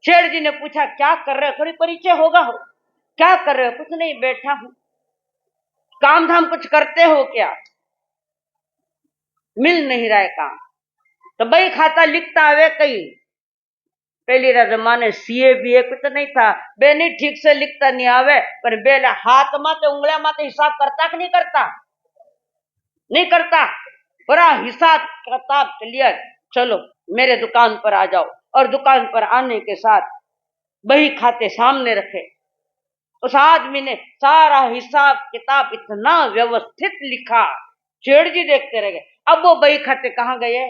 सेठ जी ने पूछा, क्या कर रहे हो? थोड़ी परिचय होगा हो। क्या कर रहे हो? कुछ नहीं, बैठा हूं। काम धाम कुछ करते हो क्या? मिल नहीं रहा है काम। तो बही खाता लिखता है कहीं। पहली जमाने सीए बीए कुछ नहीं था, बे नहीं ठीक से लिखता नहीं आवे, पर बेला हाथ माते उंगलियां माते हिसाब करता कि नहीं करता? नहीं करता। पूरा हिसाब किताब क्लियर। चलो मेरे दुकान पर आ जाओ। और दुकान पर आने के साथ बही खाते सामने रखे। उस आदमी ने सारा हिसाब किताब इतना व्यवस्थित लिखा, सेठ जी देखते रह गए। अब वो बही खाते कहाँ गए?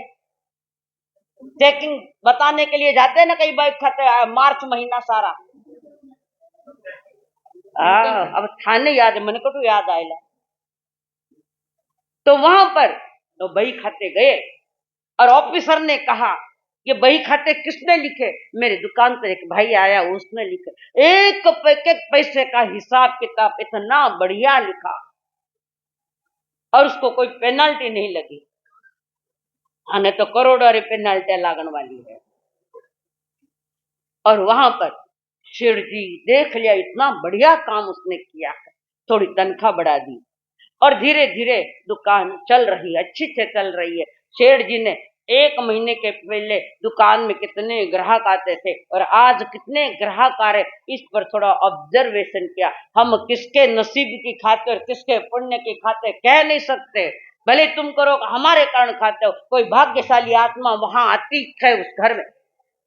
चेकिंग बताने के लिए जाते हैं ना कई बही खाते, मार्च महीना सारा। अब थाने याद है, मन को तो याद आएगा। तो वहां पर तो बही खाते गए और ऑफिसर ने कहा, ये बही खाते किसने लिखे? मेरी दुकान पर एक भाई आया, उसने लिखे। एक पैसे का हिसाब किताब इतना बढ़िया लिखा और उसको कोई पेनल्टी नहीं लगी। हाँ, तो करोड़ों रुपए पेनल्टी लागण वाली है। और वहां पर शेर जी देख लिया, इतना बढ़िया काम उसने किया है, थोड़ी तनख्वाह बढ़ा दी और धीरे धीरे दुकान चल रही है, अच्छी से चल रही है। शेठ जी ने 1 महीने के पहले दुकान में कितने ग्राहक आते थे और आज कितने ग्राहक आ रहे, इस पर थोड़ा ऑब्जर्वेशन किया। हम किसके नसीब की खाते और किसके पुण्य की खाते कह नहीं सकते। भले तुम करो हमारे कारण खाते हो, कोई भाग्यशाली आत्मा वहां आती है उस घर में,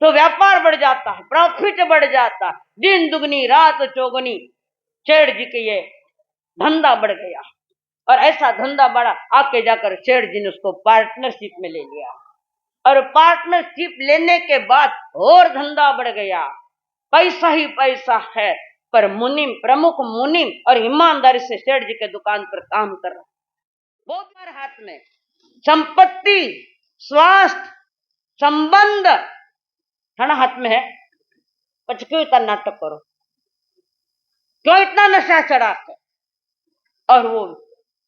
तो व्यापार बढ़ जाता है, प्रॉफिट बढ़ जाता, दिन दुगनी रात चौगुनी। शेठ जी के ये धंधा बढ़ गया और ऐसा धंधा बढ़ा, आके जाकर सेठ जी ने उसको पार्टनरशिप में ले लिया और पार्टनरशिप लेने के बाद और धंधा बढ़ गया। पैसा ही पैसा है, पर मुनीम, प्रमुख मुनीम और ईमानदारी से सेठ जी के दुकान पर काम कर रहा। वो तुम्हारे हाथ में संपत्ति, स्वास्थ्य, संबंध थाना हाथ में है। पर क्यों इतना नाटक करो? क्यों इतना नशा चढ़ाते? और वो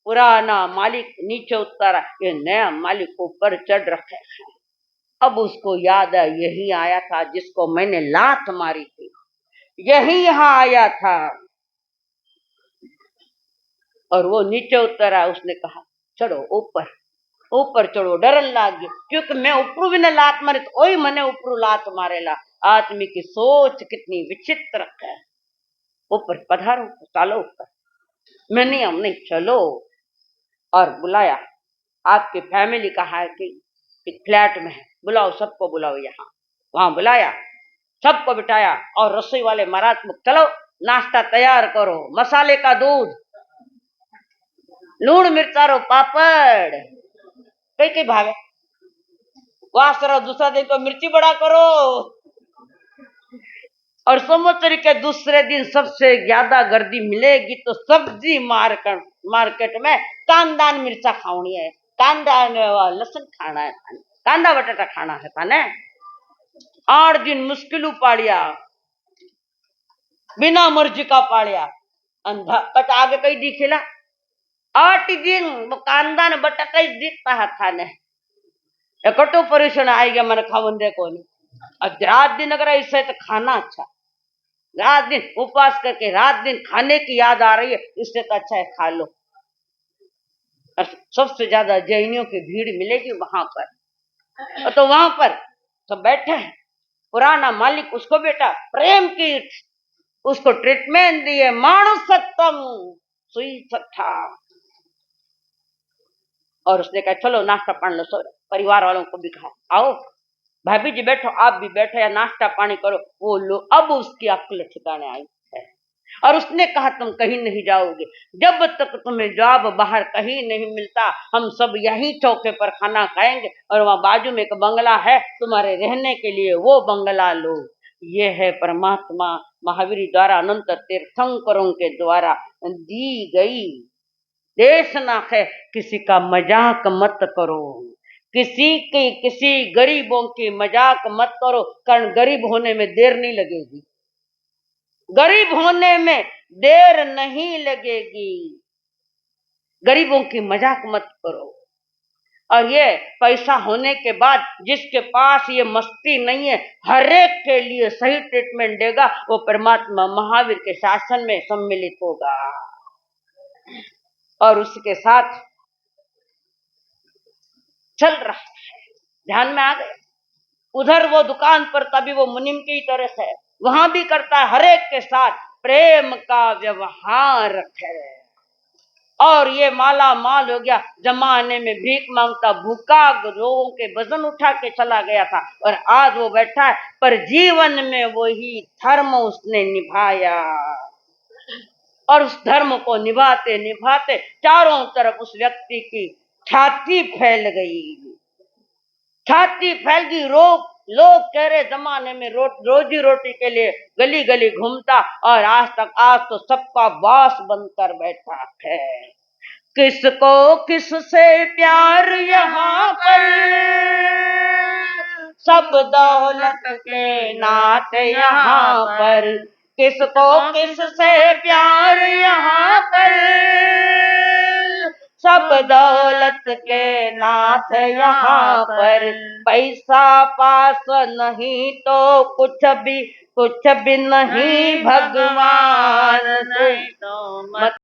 पुराना मालिक नीचे उतरा, ये नया मालिक ऊपर चढ़ रखे हैं। अब उसको याद है, यही आया था जिसको मैंने लात मारी थी, यही यहां आया था। और वो नीचे उतरा, उसने कहा, चढ़ो ऊपर, ऊपर चढ़ो। डरन लाग गयो, क्योंकि मैं ऊपर भी ने लात मारी तो ओही मने ऊपर लात मारेला। आदमी की सोच कितनी विचित्र है। ऊपर पधारो, चालो ऊपर। मैंने हम नहीं, चलो। और बुलाया, आपकी फैमिली कहाँ है? कि फ्लैट में है, बुलाओ, सबको बुलाओ यहाँ। वहां बुलाया, सबको बिठाया और रसोई वाले महाराज को, चलो नाश्ता तैयार करो, मसाले का दूध, लूण मिर्चारो पापड़, कई कई भावे वाह सर। दूसरा दिन तो मिर्ची बड़ा करो। और संवत्सरी के दूसरे दिन सबसे ज्यादा गर्दी मिलेगी तो सब्जी मार्केट में कांदा मिर्चा खावनी है, कांदा लसन खाना है, कांदा बटाटा खाना है थाने। 8 दिन मुश्किल पाड़िया, बिना मर्जी का पाड़िया। अंधा पट आगे कई दिखेला, 8 दिन वो कांदा ने बटाटा ही दिखता है थाने। कटो परेशान आ गया मन खावन दे को नहीं। अब रात दिन अगर ऐसे तो खाना अच्छा, रात दिन उपवास करके रात दिन खाने की याद आ रही है, इससे तो अच्छा है खा लो। और सबसे ज्यादा जैनियों की भीड़ मिलेगी वहां पर। तो वहां पर सब बैठे हैं, पुराना मालिक उसको बेटा प्रेम की उसको ट्रीटमेंट दिए, मानुसत्तम सुई सत्ता, और उसने कहा चलो नाश्ता पानी लो, सो परिवार वालों को भी कहा आओ भाभी जी बैठो, आप भी बैठो या नाश्ता पानी करो। वो लोग अब उसकी अक्ल ठिकाने आई है और उसने कहा तुम कहीं नहीं जाओगे जब तक तुम्हें जॉब बाहर कहीं नहीं मिलता, हम सब यहीं चौके पर खाना खाएंगे और वहां बाजू में एक बंगला है तुम्हारे रहने के लिए, वो बंगला लो। ये है परमात्मा महावीर द्वारा अनंत तीर्थंकरों के द्वारा दी गई देशना है। किसी का मजाक मत करो, किसी गरीबों की मजाक मत करो, कारण गरीब होने में देर नहीं लगेगी, गरीब होने में देर नहीं लगेगी। गरीबों की मजाक मत करो। और ये पैसा होने के बाद जिसके पास ये मस्ती नहीं है, हर एक के लिए सही ट्रीटमेंट देगा, वो परमात्मा महावीर के शासन में सम्मिलित होगा। और उसके साथ चल रहा है, ध्यान में आ गया। उधर वो दुकान पर तभी वो मुनिम की तरह है, वहां भी करता है, हर एक के साथ प्रेम का व्यवहार है। और ये माला माल हो गया, जमाने में भीख मांगता भूखा लोगों के वजन उठा के चला गया था और आज वो बैठा है, पर जीवन में वही धर्म उसने निभाया और उस धर्म को निभाते निभाते चारों तरफ उस व्यक्ति की छाती फैल गई, छाती फैल गई। लोग कह रहे जमाने में रोजी रोटी के लिए गली गली घूमता और आज तो सबका बॉस बनकर बैठा है। किसको किससे प्यार यहाँ पर, सब दौलत के नाते यहाँ पर, किसको किससे प्यार यहाँ पर, सब दौलत के नाथ यहाँ पर। पैसा पास नहीं तो कुछ भी नहीं, भगवान नहीं तो मत